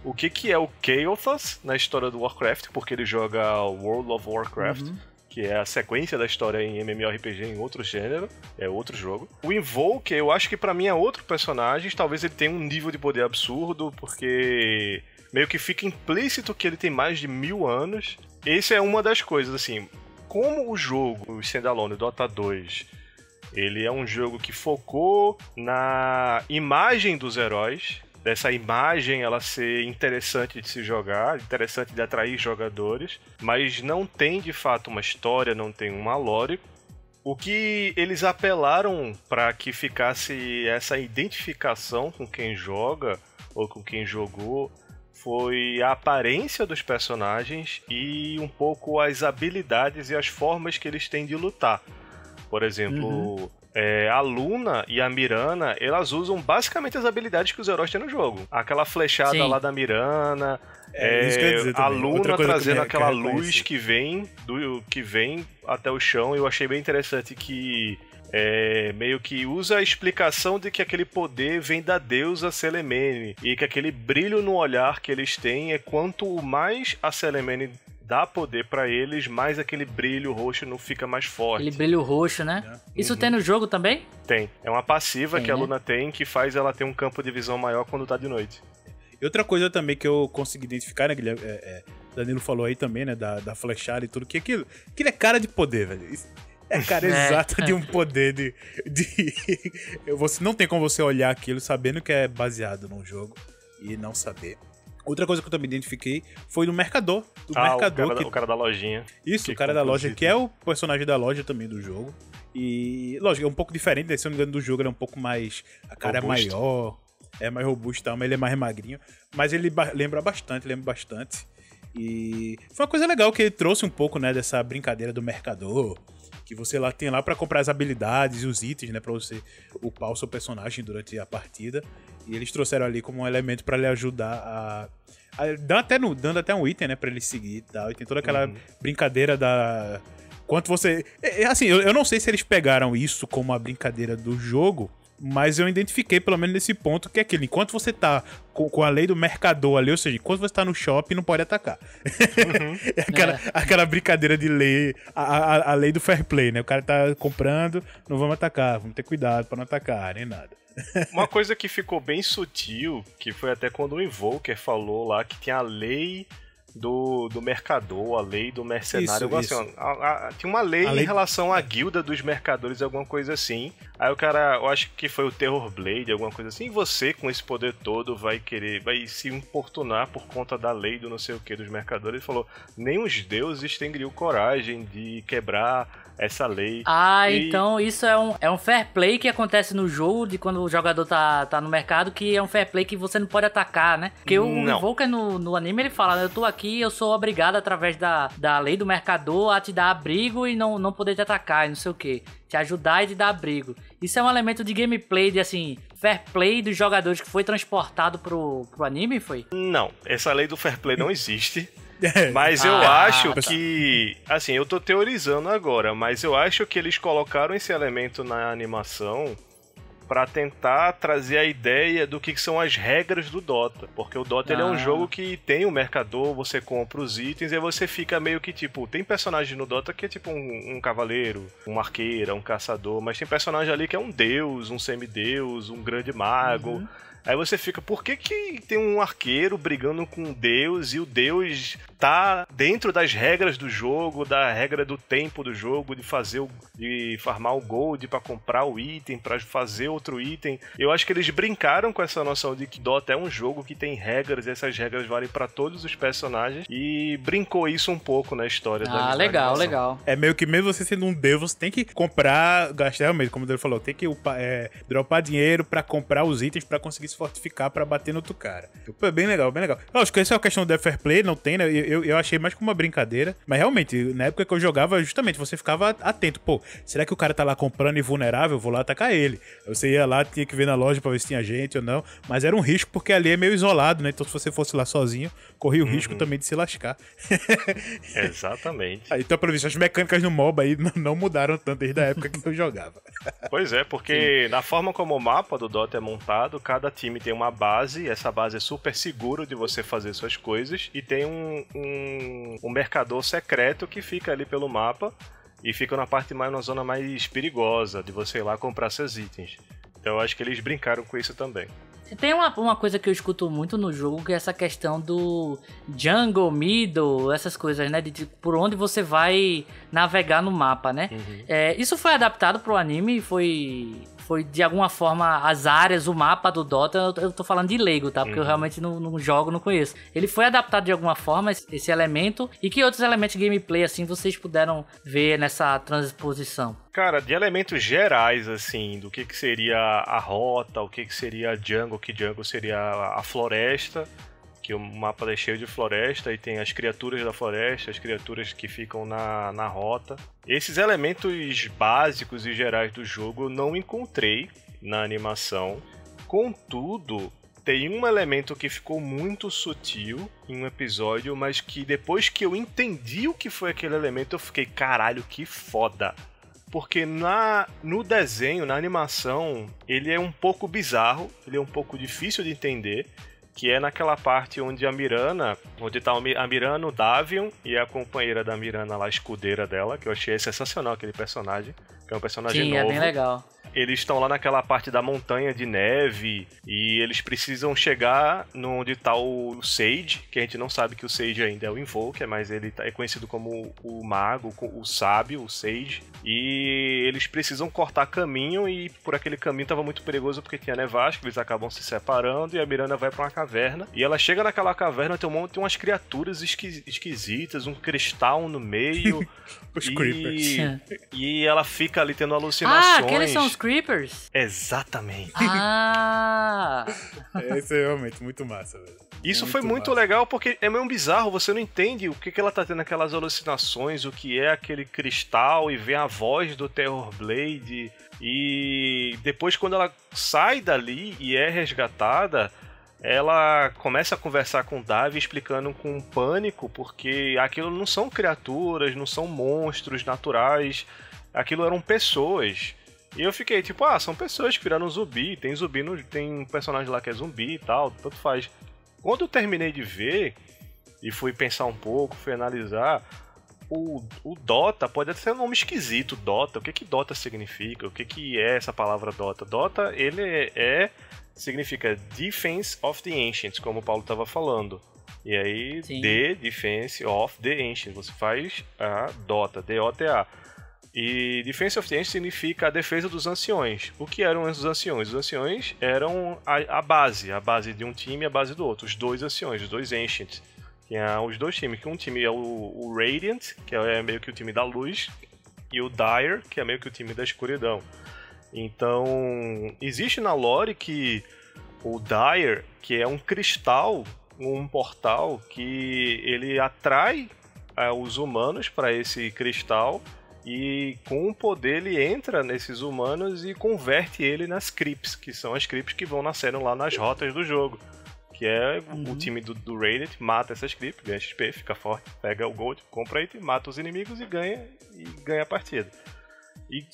D: o que é o Kael'thas na história do Warcraft, porque ele joga World of Warcraft, que é a sequência da história em MMORPG em outro gênero, é outro jogo. O Invoker, eu acho que pra mim é outro personagem, talvez ele tenha um nível de poder absurdo, porque meio que fica implícito que ele tem mais de 1000 anos. Essa é uma das coisas, assim, como o jogo, o Standalone, Dota 2, ele é um jogo que focou na imagem dos heróis, dessa imagem ela ser interessante de se jogar, interessante de atrair jogadores, mas não tem de fato uma história, não tem uma lore. O que eles apelaram para que ficasse essa identificação com quem joga ou com quem jogou foi a aparência dos personagens e um pouco as habilidades e as formas que eles têm de lutar. Por exemplo, a Luna e a Mirana, elas usam basicamente as habilidades que os heróis têm no jogo. Aquela flechada lá da Mirana, a Luna trazendo aquela luz que vem até o chão. Eu achei bem interessante que meio que usa a explicação de que aquele poder vem da deusa Selemene e que aquele brilho no olhar que eles têm é quanto mais a Selemene dá poder pra eles, mais aquele brilho roxo não fica mais forte.
B: Aquele brilho roxo, né? Isso tem no jogo também?
D: Tem. É uma passiva que a Luna tem que faz ela ter um campo de visão maior quando tá de noite.
C: E outra coisa também que eu consegui identificar, né, Guilherme? Danilo falou aí também, né, da flechada e tudo, que aquilo é cara de poder, velho. É cara exata de um poder você não tem como você olhar aquilo sabendo que é baseado num jogo e não saber. Outra coisa que eu também identifiquei foi no Mercador.
D: O cara da lojinha.
C: Isso, o cara da loja, que é o personagem da loja também do jogo. E, lógico, é um pouco diferente, né? Se eu não me engano, do jogo ele é um pouco mais... A cara robusto. É maior, é mais robusto e tal, mas ele é mais magrinho. Mas ele lembra bastante. E foi uma coisa legal que ele trouxe um pouco, né, dessa brincadeira do Mercador. Que você lá tem lá pra comprar as habilidades e os itens, né? Pra você upar o seu personagem durante a partida. E eles trouxeram ali como um elemento pra lhe ajudar dando até um item, né? Pra ele seguir e tal. E tem toda aquela brincadeira da... Quanto você... Assim, eu não sei se eles pegaram isso como uma brincadeira do jogo, mas eu identifiquei, pelo menos nesse ponto, que é aquele, enquanto você tá com a lei do mercador ali, ou seja, enquanto você tá no shopping, não pode atacar. Aquela brincadeira de lei, a lei do fair play, né? O cara tá comprando, não vamos atacar, vamos ter cuidado pra não atacar, nem nada.
D: Uma coisa que ficou bem sutil, que foi até quando o Invoker falou lá que tinha a lei do mercador, a lei do mercenário.
C: Isso.
D: Assim, tinha uma lei em relação à guilda dos mercadores, alguma coisa assim. Aí o cara, eu acho que foi o Terror Blade, alguma coisa assim. E você, com esse poder todo, vai se importunar por conta da lei do não sei o que dos mercadores. Ele falou, nem os deuses teriam coragem de quebrar essa lei.
B: Então isso é um fair play que acontece no jogo, de quando o jogador tá no mercado, que é um fair play que você não pode atacar, né? Porque o Invoker no anime, ele fala, eu tô aqui, eu sou obrigado através da lei do mercador a te dar abrigo e não poder te atacar e não sei o que. Te ajudar e te dar abrigo. Isso é um elemento de gameplay, de assim, fair play dos jogadores que foi transportado pro anime, foi?
D: Não, essa lei do fair play não existe. Mas eu acho que... Assim, eu tô teorizando agora, mas eu acho que eles colocaram esse elemento na animação pra tentar trazer a ideia do que são as regras do Dota. Porque o Dota ele é um jogo que tem o mercador, você compra os itens e aí você fica meio que tipo... Tem personagem no Dota que é tipo um cavaleiro, um arqueiro, um caçador, mas tem personagem ali que é um deus, um semideus, um grande mago... Aí você fica, por que tem um arqueiro brigando com um deus e o deus tá dentro das regras do jogo, da regra do tempo do jogo, de farmar o gold pra comprar o item, pra fazer outro item. Eu acho que eles brincaram com essa noção de que Dota é um jogo que tem regras e essas regras valem pra todos os personagens e brincou isso um pouco na história da
B: legal.
C: É meio que mesmo você sendo um deus, você tem que gastar realmente, como o Deus falou, tem que dropar dinheiro pra comprar os itens pra conseguir se fortificar pra bater no outro cara. Pô, bem legal. Eu acho que essa é uma questão do fair play, não tem, né? Eu achei mais como uma brincadeira, mas realmente, na época que eu jogava, justamente, você ficava atento, pô, será que o cara tá lá comprando e vulnerável? Eu vou lá atacar ele. Você ia lá, tinha que ver na loja pra ver se tinha gente ou não, mas era um risco porque ali é meio isolado, né? Então se você fosse lá sozinho, corria o risco também de se lascar.
D: Exatamente.
C: Então, pelo visto, as mecânicas no MOBA aí não mudaram tanto desde a época que eu jogava.
D: Pois é, porque na forma como o mapa do Dota é montado, cada time tem uma base, e essa base é super seguro de você fazer suas coisas, e tem um mercador secreto que fica ali pelo mapa e fica na zona mais perigosa de você ir lá comprar seus itens. Então eu acho que eles brincaram com isso também.
B: Tem uma coisa que eu escuto muito no jogo, que é essa questão do jungle, middle, essas coisas, né? De por onde você vai navegar no mapa, né? Isso foi adaptado pro anime, foi de alguma forma as áreas, o mapa do Dota, eu tô falando de leigo, tá? Porque eu realmente não jogo, não conheço. Ele foi adaptado de alguma forma, esse elemento, e que outros elementos de gameplay, assim, vocês puderam ver nessa transposição?
D: Cara, de elementos gerais, assim, do que seria a rota, o que seria a jungle, que jungle seria a floresta, que o mapa é cheio de floresta e tem as criaturas da floresta, as criaturas que ficam na rota. Esses elementos básicos e gerais do jogo eu não encontrei na animação. Contudo, tem um elemento que ficou muito sutil em um episódio, mas que depois que eu entendi o que foi aquele elemento, eu fiquei, caralho, que foda. Porque no desenho, na animação, ele é um pouco bizarro, ele é um pouco difícil de entender, que é naquela parte onde onde tá a Mirana, o Davion e a companheira da Mirana lá, a escudeira dela, que eu achei sensacional aquele personagem, que é um personagem novo.
B: Sim, é bem legal.
D: eles estão lá naquela parte da montanha de neve e eles precisam chegar onde tá o Sage, que a gente não sabe que o Sage ainda é o Invoker, mas ele é conhecido como o mago, o sábio, o Sage. E eles precisam cortar caminho e por aquele caminho tava muito perigoso porque tinha nevasca, eles acabam se separando e a Miranda vai pra uma caverna. E ela chega naquela caverna, tem umas criaturas esquisitas, um cristal no meio.
C: Os Creepers.
D: E ela fica ali tendo alucinações.
B: Aqueles são os Creepers?
D: Exatamente.
C: Isso é realmente muito massa, velho.
D: Isso foi muito legal porque é meio bizarro, você não entende o que ela tá tendo aquelas alucinações, o que é aquele cristal, e vem a voz do Terrorblade. E depois, quando ela sai dali e é resgatada, ela começa a conversar com o Davi, explicando com pânico, porque aquilo não são criaturas, não são monstros naturais, aquilo eram pessoas. E eu fiquei tipo, são pessoas que viraram zumbi, tem um personagem lá que é zumbi e tal, tanto faz. Quando eu terminei de ver e fui pensar um pouco, fui analisar, o Dota pode até ser um nome esquisito, Dota. O que Dota significa? O que é essa palavra Dota? Dota, ele significa Defense of the Ancients, como o Paulo estava falando. E aí, The Defense of the Ancients. Você faz a Dota, D-O-T-A. E Defense of the Ancients significa a defesa dos anciões. O que eram os anciões? Os anciões eram a base de um time e a base do outro. Os dois anciões, os dois Ancients. Tinha os dois times, que um time é o Radiant, que é meio que o time da luz, e o Dire, que é meio que o time da escuridão. Então, existe na lore que o Dire, que é um cristal, um portal, que ele atrai os humanos para esse cristal, e com o poder ele entra nesses humanos e converte ele nas creeps, que são as creeps que vão nascendo lá nas rotas do jogo. Que é o time do Radiant, mata essas creeps, ganha XP, fica forte, pega o gold, compra item, mata os inimigos e ganha a partida. E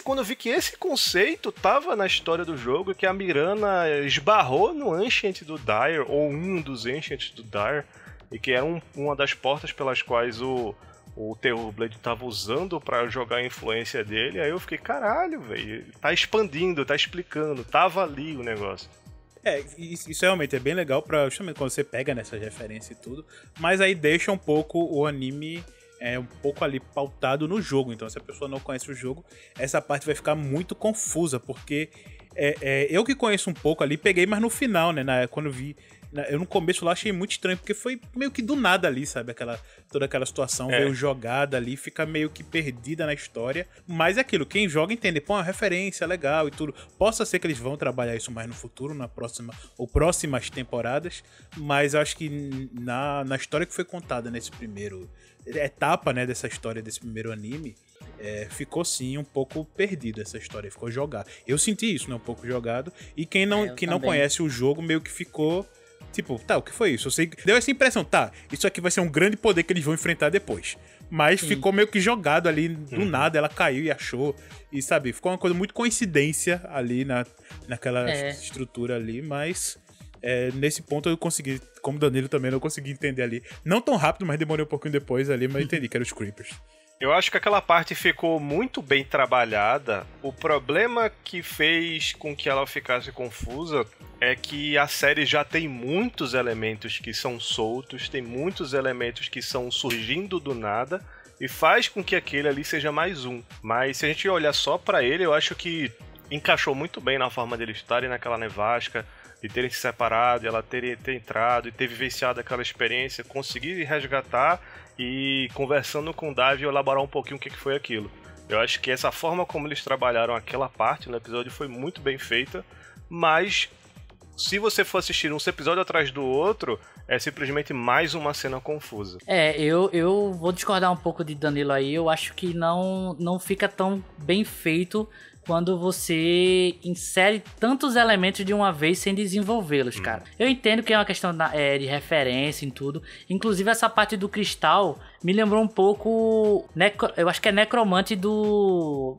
D: quando eu vi que esse conceito tava na história do jogo, que a Mirana esbarrou no Ancient do Dire, ou um dos Ancients do Dire, e que era uma das portas pelas quais o Terrorblade tava usando pra jogar a influência dele, aí eu fiquei, caralho, velho, tá expandindo, tá explicando, tava ali o negócio.
C: Isso realmente é bem legal pra, justamente quando você pega nessas referências e tudo, mas aí deixa um pouco o anime um pouco ali pautado no jogo. Então, se a pessoa não conhece o jogo, essa parte vai ficar muito confusa, porque eu que conheço um pouco ali, peguei, mas no final, né, quando eu vi, eu no começo lá achei muito estranho, porque foi meio que do nada ali, sabe, toda aquela situação veio jogada ali, fica meio que perdida na história, mas é aquilo, quem joga entende, pô, é uma referência legal e tudo, possa ser que eles vão trabalhar isso mais no futuro, na próxima, ou próximas temporadas, mas eu acho que na história que foi contada nesse primeiro etapa, né, dessa história, desse primeiro anime, ficou sim um pouco perdido essa história, ficou jogado. Eu senti isso, né, um pouco jogado, e quem não conhece o jogo meio que ficou tipo, tá, o que foi isso? Eu sei, deu essa impressão, tá, isso aqui vai ser um grande poder que eles vão enfrentar depois. Mas ficou meio que jogado ali, do nada, ela caiu e achou. E, sabe, ficou uma coisa muito coincidência ali naquela estrutura ali, mas nesse ponto eu consegui, como Danilo também, eu consegui entender ali. Não tão rápido, mas demorei um pouquinho depois ali, mas eu entendi que eram os Creepers.
D: Eu acho que aquela parte ficou muito bem trabalhada. O problema que fez com que ela ficasse confusa é que a série já tem muitos elementos que são soltos, tem muitos elementos que são surgindo do nada, e faz com que aquele ali seja mais um. Mas se a gente olhar só pra ele, eu acho que encaixou muito bem na forma deles estarem naquela nevasca, de terem se separado, ela ter entrado e ter vivenciado aquela experiência, conseguir resgatar e conversando com o Davi elaborar um pouquinho o que foi aquilo. Eu acho que essa forma como eles trabalharam aquela parte no episódio foi muito bem feita, mas se você for assistir um episódio atrás do outro, é simplesmente mais uma cena confusa.
B: Eu vou discordar um pouco de Danilo aí. Eu acho que não fica tão bem feito quando você insere tantos elementos de uma vez sem desenvolvê-los, cara. Eu entendo que é uma questão de referência em tudo. Inclusive, essa parte do cristal me lembrou um pouco... eu acho que é Necromante do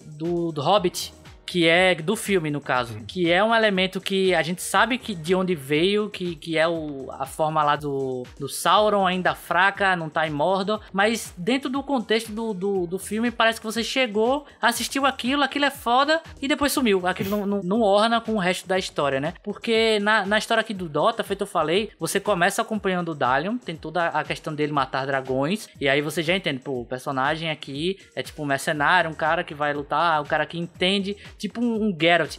B: Hobbit. que é do filme, no caso, que é um elemento que a gente sabe que de onde veio, que é a forma lá do Sauron, ainda fraca, não tá em Mordor, mas dentro do contexto do filme, parece que você chegou, assistiu aquilo é foda, e depois sumiu. Aquilo não orna com o resto da história, né? Porque na história aqui do Dota, feito eu falei, você começa acompanhando o Dalion, tem toda a questão dele matar dragões, e aí você já entende, pô, o personagem aqui é tipo um mercenário, um cara que vai lutar, um cara que entende, tipo um Geralt.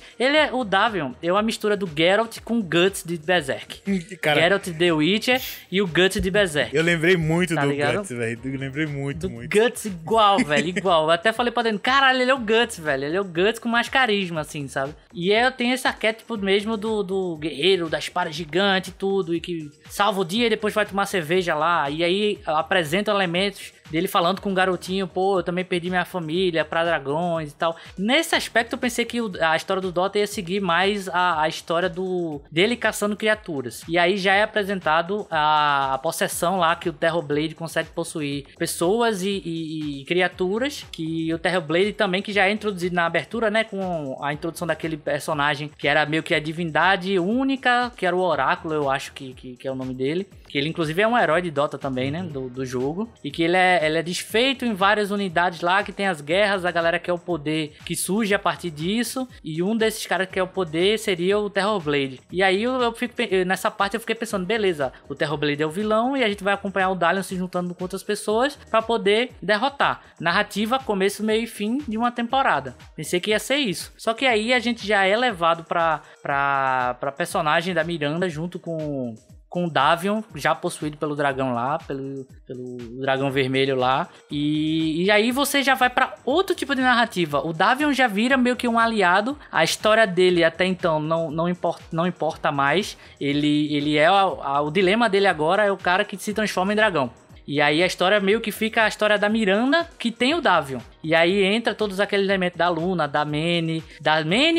B: O Davion é uma mistura do Geralt com o Guts de Berserk. Cara, Geralt de The Witcher e o Guts de Berserk.
C: Eu lembrei muito
B: tá
C: do
B: ligado?
C: Guts, velho. Eu lembrei muito.
B: Guts igual, velho, igual. Eu até falei pra dentro, caralho, ele é o Guts, velho. Ele é o Guts com mais carisma, assim, sabe? E eu tenho esse arquétipo mesmo do guerreiro, da espada gigante e tudo, e que salva o dia e depois vai tomar cerveja lá. E aí apresenta elementos dele falando com um garotinho, pô, eu também perdi minha família pra dragões e tal. Nesse aspecto eu pensei que a história do Dota ia seguir mais a história dele caçando criaturas. E aí já é apresentado a possessão lá que o Terrorblade consegue possuir pessoas e criaturas, que o Terrorblade também, que já é introduzido na abertura, né, com a introdução daquele personagem que era meio que a divindade única, que era o Oráculo, eu acho que é o nome dele. Que ele inclusive é um herói de Dota também, né, do jogo. E que ele é desfeito em várias unidades lá, que tem as guerras, a galera quer o poder que surge a partir disso. E um desses caras que quer o poder seria o Terrorblade. E aí nessa parte eu fiquei pensando, beleza, o Terrorblade é o vilão e a gente vai acompanhar o Dalion se juntando com outras pessoas pra poder derrotar. Narrativa, começo, meio e fim de uma temporada. Pensei que ia ser isso. Só que aí a gente já é levado pra personagem da Miranda junto com o Davion, já possuído pelo dragão lá, pelo dragão vermelho lá. E aí você já vai pra outro tipo de narrativa. O Davion já vira meio que um aliado. A história dele até então não importa mais. Ele é o dilema dele agora é o cara que se transforma em dragão. E aí a história meio que fica a história da Miranda, que tem o Davion. E aí entra todos aqueles elementos da Luna, da Mene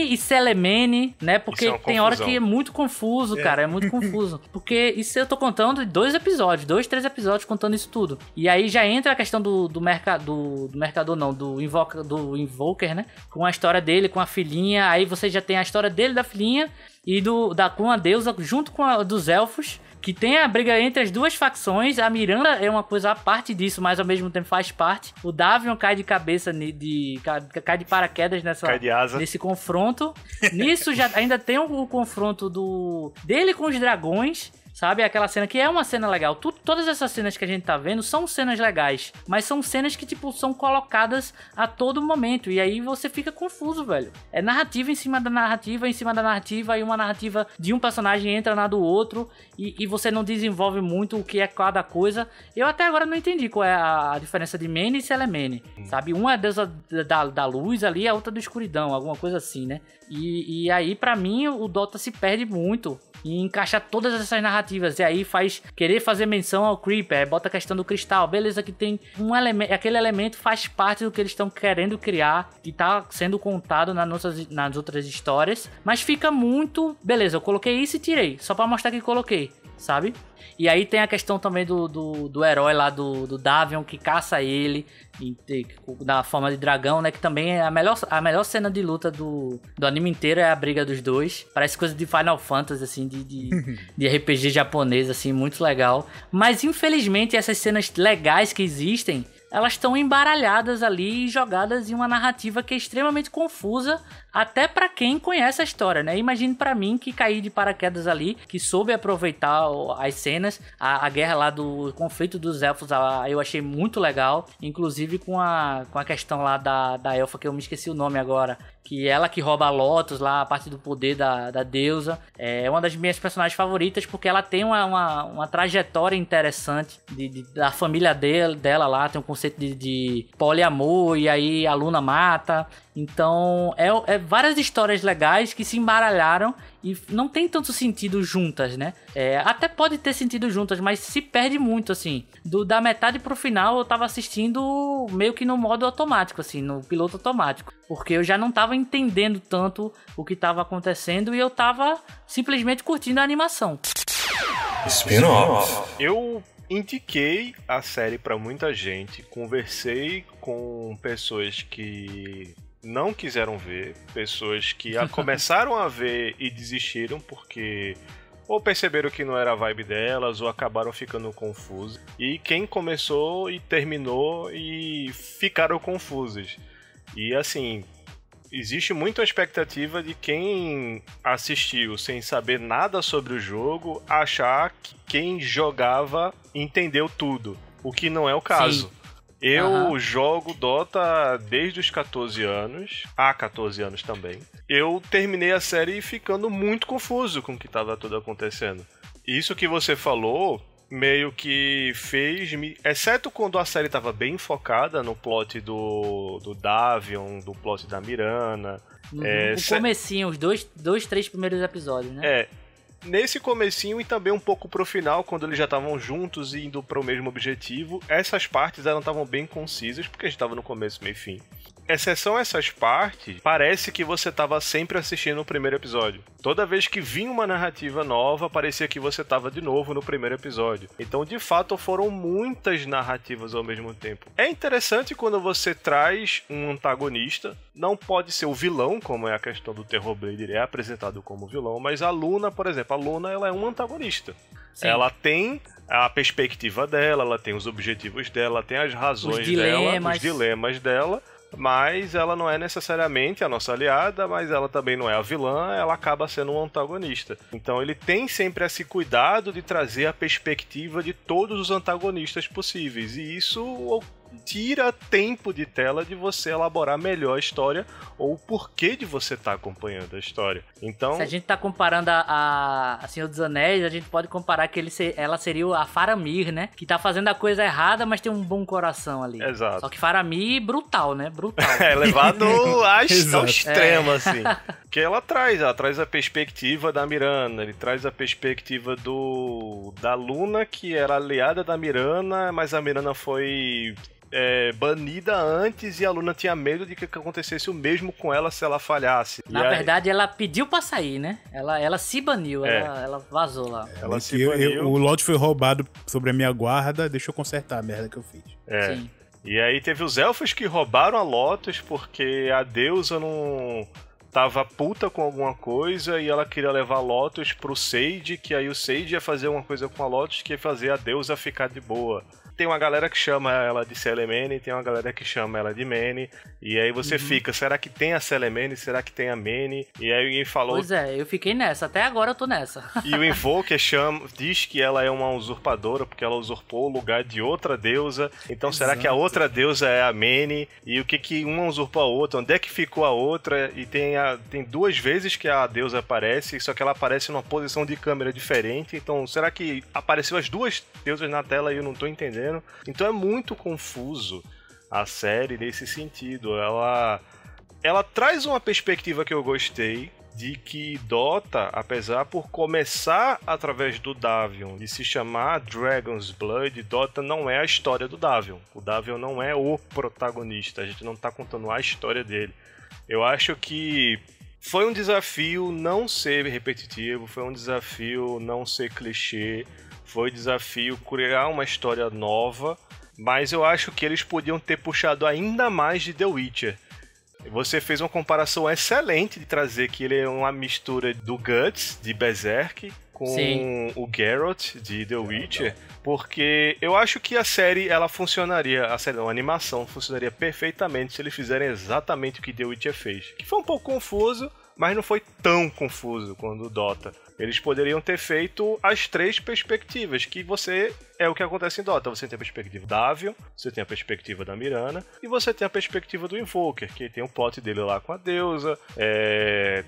B: e Selemene, né? Porque tem hora que é muito confuso, cara. É muito confuso. Porque isso eu tô contando de 2, 3 episódios contando isso tudo. E aí já entra a questão do mercador não, do Invoker, né? Com a história dele, com a filhinha. Aí você já tem a história dele, da filhinha, e com a deusa, junto com a dos elfos. Que tem a briga entre as duas facções. A Miranda é uma coisa à parte disso, mas ao mesmo tempo faz parte. O Davion cai de cabeça, cai de paraquedas nesse confronto. Nisso já ainda tem o confronto dele com os dragões. Sabe? Aquela cena que é uma cena legal. Todas essas cenas que a gente tá vendo são cenas legais. Mas são cenas que, tipo, são colocadas a todo momento. E aí você fica confuso, velho. É narrativa em cima da narrativa, e uma narrativa de um personagem entra na do outro. E você não desenvolve muito o que é cada coisa. Eu até agora não entendi qual é a diferença de Mene e Selemene. Sabe? Uma é a deusa da luz ali, a outra da escuridão. Alguma coisa assim, né? E aí, pra mim, o Dota se perde muito e encaixar todas essas narrativas, e aí querer fazer menção ao Creeper, bota a questão do cristal, beleza, que tem um elemento, aquele elemento faz parte do que eles estão querendo criar, que tá sendo contado nas outras histórias, mas fica muito, beleza, eu coloquei isso e tirei, só pra mostrar que coloquei, sabe? E aí tem a questão também do herói lá do Davion, que caça ele na forma de dragão, né? Que também é a melhor cena de luta do anime inteiro, é a briga dos dois. Parece coisa de Final Fantasy, assim, de RPG japonês, assim, muito legal. Mas infelizmente essas cenas legais que existem, elas estão embaralhadas ali e jogadas em uma narrativa que é extremamente confusa, até pra quem conhece a história, né? Imagine pra mim que caí de paraquedas ali, que soube aproveitar as cenas, a guerra lá do conflito dos elfos, eu achei muito legal, inclusive com a questão lá da elfa, que eu me esqueci o nome agora, que ela que rouba a Lotus lá, a parte do poder da deusa, é uma das minhas personagens favoritas, porque ela tem uma trajetória interessante da família dela lá, tem um conceito de poliamor, e aí a Luna mata. Então, é várias histórias legais que se embaralharam e não tem tanto sentido juntas, né? Até pode ter sentido juntas, mas se perde muito, assim. Da metade pro final, eu tava assistindo meio que no modo automático, assim, no piloto automático. Porque eu já não tava entendendo tanto o que tava acontecendo e eu tava simplesmente curtindo a animação.
A: Spin-off.
D: Eu indiquei a série pra muita gente, conversei com pessoas que não quiseram ver, pessoas que começaram a ver e desistiram porque ou perceberam que não era a vibe delas, ou acabaram ficando confusos. E quem começou e terminou e ficaram confusos. E assim, existe muita expectativa de quem assistiu sem saber nada sobre o jogo, achar que quem jogava entendeu tudo, o que não é o caso.
B: Sim.
D: Eu jogo Dota desde os 14 anos, há 14 anos também. Eu terminei a série ficando muito confuso com o que estava tudo acontecendo. Isso que você falou meio que fez-me... Exceto quando a série estava bem focada no plot do Davion, do plot da Mirana.
B: O comecinho, os dois, três primeiros episódios, né?
D: Nesse comecinho e também um pouco pro final, quando eles já estavam juntos e indo pro mesmo objetivo, essas partes elas estavam bem concisas, porque a gente tava no começo, meio e fim. Exceção essas partes, parece que você tava sempre assistindo o primeiro episódio. Toda vez que vinha uma narrativa nova, parecia que você tava de novo no primeiro episódio. Então, de fato, foram muitas narrativas ao mesmo tempo. É interessante quando você traz um antagonista, não pode ser o vilão, como é a questão do Terrorblade, ele é apresentado como vilão, mas a Luna, por exemplo, a Luna ela é um antagonista. Sim. Ela tem a perspectiva dela, ela tem os objetivos dela, ela tem as razões dela, os dilemas dela, mas ela não é necessariamente a nossa aliada, mas ela também não é a vilã, ela acaba sendo um antagonista. Então ele tem sempre esse cuidado de trazer a perspectiva de todos os antagonistas possíveis, e isso tira tempo de tela de você elaborar melhor a história ou o porquê de você estar acompanhando a história. Então,
B: se a gente tá comparando a Senhor dos Anéis, a gente pode comparar que ela seria a Faramir, né? Que tá fazendo a coisa errada, mas tem um bom coração ali.
D: Exato.
B: Só que Faramir brutal, né? Brutal.
D: É levado ao extremo, assim. Que ela traz a perspectiva da Mirana, ele traz a perspectiva da Luna, que era aliada da Mirana, mas a Mirana foi banida antes e a Luna tinha medo de que acontecesse o mesmo com ela se ela falhasse.
B: Na verdade, ela pediu pra sair, né? Ela se baniu, ela vazou lá.
C: Ela se baniu. O lote foi roubado sobre a minha guarda, deixa eu consertar a merda que eu fiz.
B: Sim.
D: E aí teve os elfos que roubaram a Lotus porque a deusa não tava puta com alguma coisa e ela queria levar a Lotus pro Sage, que aí o Sage ia fazer uma coisa com a Lotus que ia fazer a deusa ficar de boa. Tem uma galera que chama ela de Selemene, tem uma galera que chama ela de Mene, e aí você fica, será que tem a Selemene, será que tem a Mene? E aí alguém falou...
B: Pois é, eu fiquei nessa, até agora eu tô nessa.
D: E o Invoker diz que ela é uma usurpadora, porque ela usurpou o lugar de outra deusa, então será que a outra deusa é a Mene? E o que uma usurpou a outra? Onde é que ficou a outra? E tem duas vezes que a deusa aparece, só que ela aparece numa posição de câmera diferente, então será que apareceu as duas deusas na tela e eu não tô entendendo? Então é muito confuso a série nesse sentido. Ela traz uma perspectiva que eu gostei, de que Dota, apesar por começar através do Davion e se chamar Dragon's Blood, Dota não é a história do Davion. O Davion não é o protagonista, a gente não está contando a história dele. Eu acho que foi um desafio não ser repetitivo, foi um desafio não ser clichê, foi desafio criar uma história nova, mas eu acho que eles podiam ter puxado ainda mais de The Witcher. Você fez uma comparação excelente de trazer que ele é uma mistura do Guts, de Berserk, com o Geralt, de The Witcher, porque eu acho que a série, ela funcionaria, a animação funcionaria perfeitamente se eles fizerem exatamente o que The Witcher fez. Que foi um pouco confuso, mas não foi tão confuso quanto o Dota. Eles poderiam ter feito as três perspectivas, que é o que acontece em Dota. Você tem a perspectiva da Davion, você tem a perspectiva da Mirana, e você tem a perspectiva do Invoker, que tem o plot dele lá com a deusa,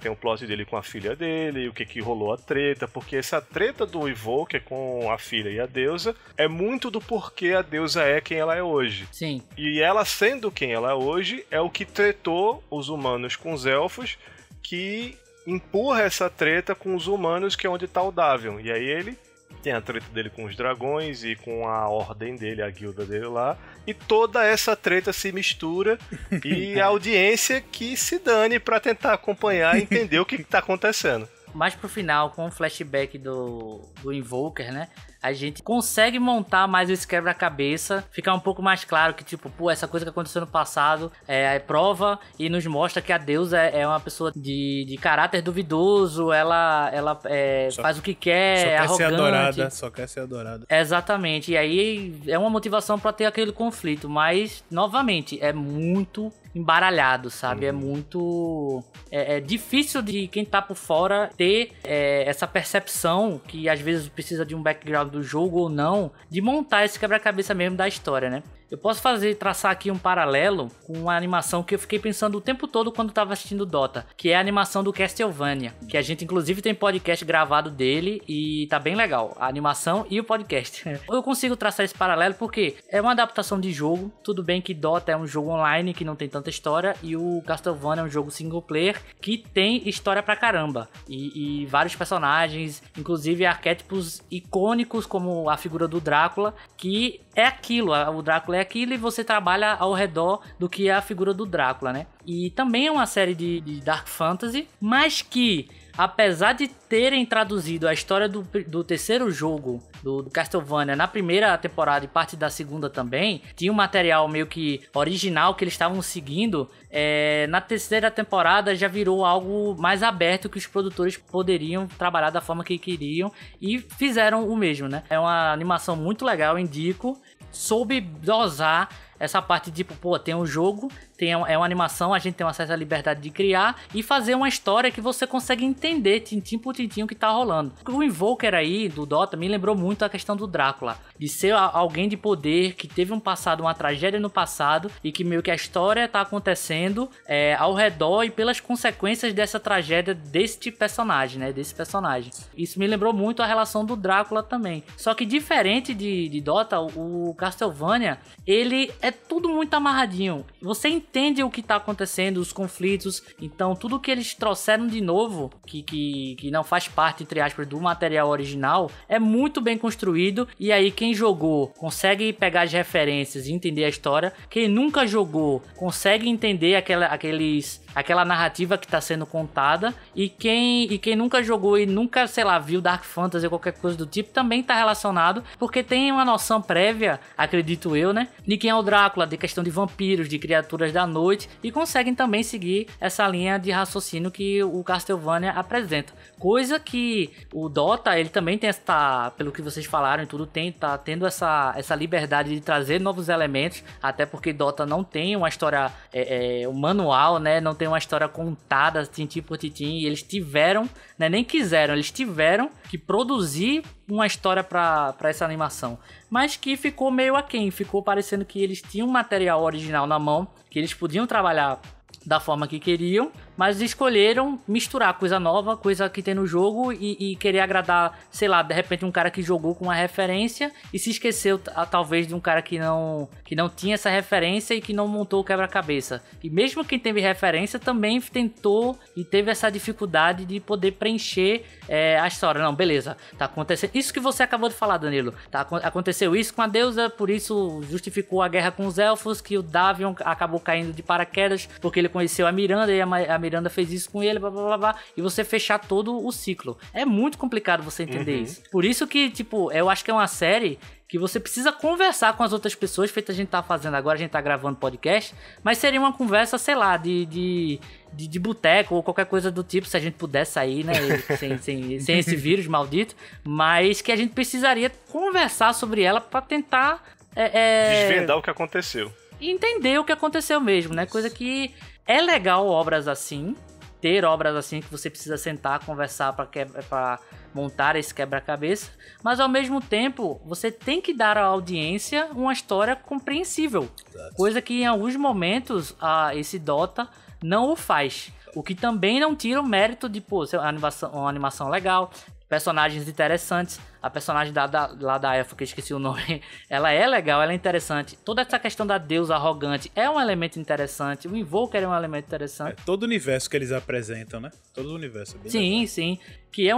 D: tem o plot dele com a filha dele, o que rolou a treta, porque essa treta do Invoker com a filha e a deusa é muito do porquê a deusa é quem ela é hoje.
B: Sim.
D: E ela sendo quem ela é hoje, é o que tretou os humanos com os elfos, que empurra essa treta com os humanos, que é onde tá o Davion. E aí ele tem a treta dele com os dragões e com a ordem dele, a guilda dele lá. E toda essa treta se mistura e a audiência que se dane pra tentar acompanhar e entender o que tá acontecendo.
B: Mais pro final, com o flashback do Invoker, né? a gente consegue montar mais esse quebra-cabeça, ficar um pouco mais claro que, tipo, pô, essa coisa que aconteceu no passado é prova e nos mostra que a deusa é uma pessoa de caráter duvidoso, ela faz o que quer, é arrogante.
C: Só quer ser adorada.
B: Exatamente, e aí é uma motivação pra ter aquele conflito, mas, novamente, é muito embaralhado, sabe? É muito... É difícil de quem tá por fora ter essa percepção, que às vezes precisa de um background do jogo ou não, de montar esse quebra-cabeça mesmo da história, né? Eu posso traçar aqui um paralelo com uma animação que eu fiquei pensando o tempo todo quando tava assistindo Dota, que é a animação do Castlevania, que a gente inclusive tem podcast gravado dele e tá bem legal, a animação e o podcast. Eu consigo traçar esse paralelo porque é uma adaptação de jogo, tudo bem que Dota é um jogo online que não tem tanta história e o Castlevania é um jogo single player que tem história pra caramba e vários personagens, inclusive arquétipos icônicos como a figura do Drácula, que é aquilo, o Drácula é aquilo e você trabalha ao redor do que é a figura do Drácula, né? E também é uma série de Dark Fantasy, mas que, apesar de terem traduzido a história do terceiro jogo do Castlevania na primeira temporada e parte da segunda também, tinha um material meio que original que eles estavam seguindo, na terceira temporada já virou algo mais aberto que os produtores poderiam trabalhar da forma que queriam e fizeram o mesmo, né? É uma animação muito legal, indico. Soube dosar essa parte de, pô, tem um jogo, é uma animação, a gente tem acesso à liberdade de criar e fazer uma história que você consegue entender tintim por tintim o que tá rolando. O Invoker aí do Dota me lembrou muito a questão do Drácula, de ser alguém de poder que teve um passado, uma tragédia no passado e que meio que a história tá acontecendo ao redor e pelas consequências dessa tragédia desse personagem, né, desse personagem. Isso me lembrou muito a relação do Drácula também. Só que diferente de Dota, o Castlevania, ele é tudo muito amarradinho. Você entende o que tá acontecendo, os conflitos. Então, tudo que eles trouxeram de novo, que não faz parte, entre aspas, do material original, é muito bem construído. E aí, quem jogou consegue pegar as referências e entender a história. Quem nunca jogou consegue entender aquela narrativa que tá sendo contada. E quem nunca jogou e nunca, sei lá, viu Dark Fantasy ou qualquer coisa do tipo, também tá relacionado, porque tem uma noção prévia, acredito eu, né, de quem é o Drácula, de questão de vampiros, de criaturas da noite, e conseguem também seguir essa linha de raciocínio que o Castlevania apresenta. Coisa que o Dota, ele também tem pelo que vocês falaram e tudo, tá tendo essa liberdade de trazer novos elementos, até porque Dota não tem uma história, um manual, né, não tem uma história contada, tintim por tintim, e eles tiveram, né, nem quiseram, eles tiveram que produzir uma história pra essa animação, mas que ficou meio aquém, ficou parecendo que eles tinham um material original na mão, que eles podiam trabalhar da forma que queriam, mas escolheram misturar coisa nova, coisa que tem no jogo e querer agradar, sei lá, de repente um cara que jogou com uma referência e se esqueceu talvez de um cara que não tinha essa referência e que não montou o quebra-cabeça. E mesmo quem teve referência também tentou e teve essa dificuldade de poder preencher a história. Não, beleza, tá acontecendo isso que você acabou de falar, Danilo. Aconteceu isso com a deusa, por isso justificou a guerra com os elfos, que o Davion acabou caindo de paraquedas porque ele conheceu a Miranda e a Miranda fez isso com ele, blá, blá, blá, blá, e você fechar todo o ciclo. É muito complicado você entender isso. Por isso que, tipo, eu acho que é uma série que você precisa conversar com as outras pessoas, feito a gente tá fazendo agora, a gente tá gravando podcast, mas seria uma conversa, sei lá, de boteco ou qualquer coisa do tipo, se a gente pudesse sair, né, sem esse vírus maldito, mas que a gente precisaria conversar sobre ela pra tentar...
D: desvendar o que aconteceu.
B: Entender o que aconteceu mesmo, né, coisa que é legal ter obras assim que você precisa sentar, conversar pra montar esse quebra-cabeça, mas ao mesmo tempo você tem que dar à audiência uma história compreensível. Exato. Coisa que em alguns momentos esse Dota não o faz. O que também não tira o mérito de, pô, uma animação legal, personagens interessantes. A personagem lá da Elfa, que eu esqueci o nome, ela é legal, ela é interessante. Toda essa questão da deusa arrogante é um elemento interessante. O Invoker é um elemento interessante.
C: Todo o universo que eles apresentam, né? Todo o universo. É bem
B: sim, legal. Sim. Que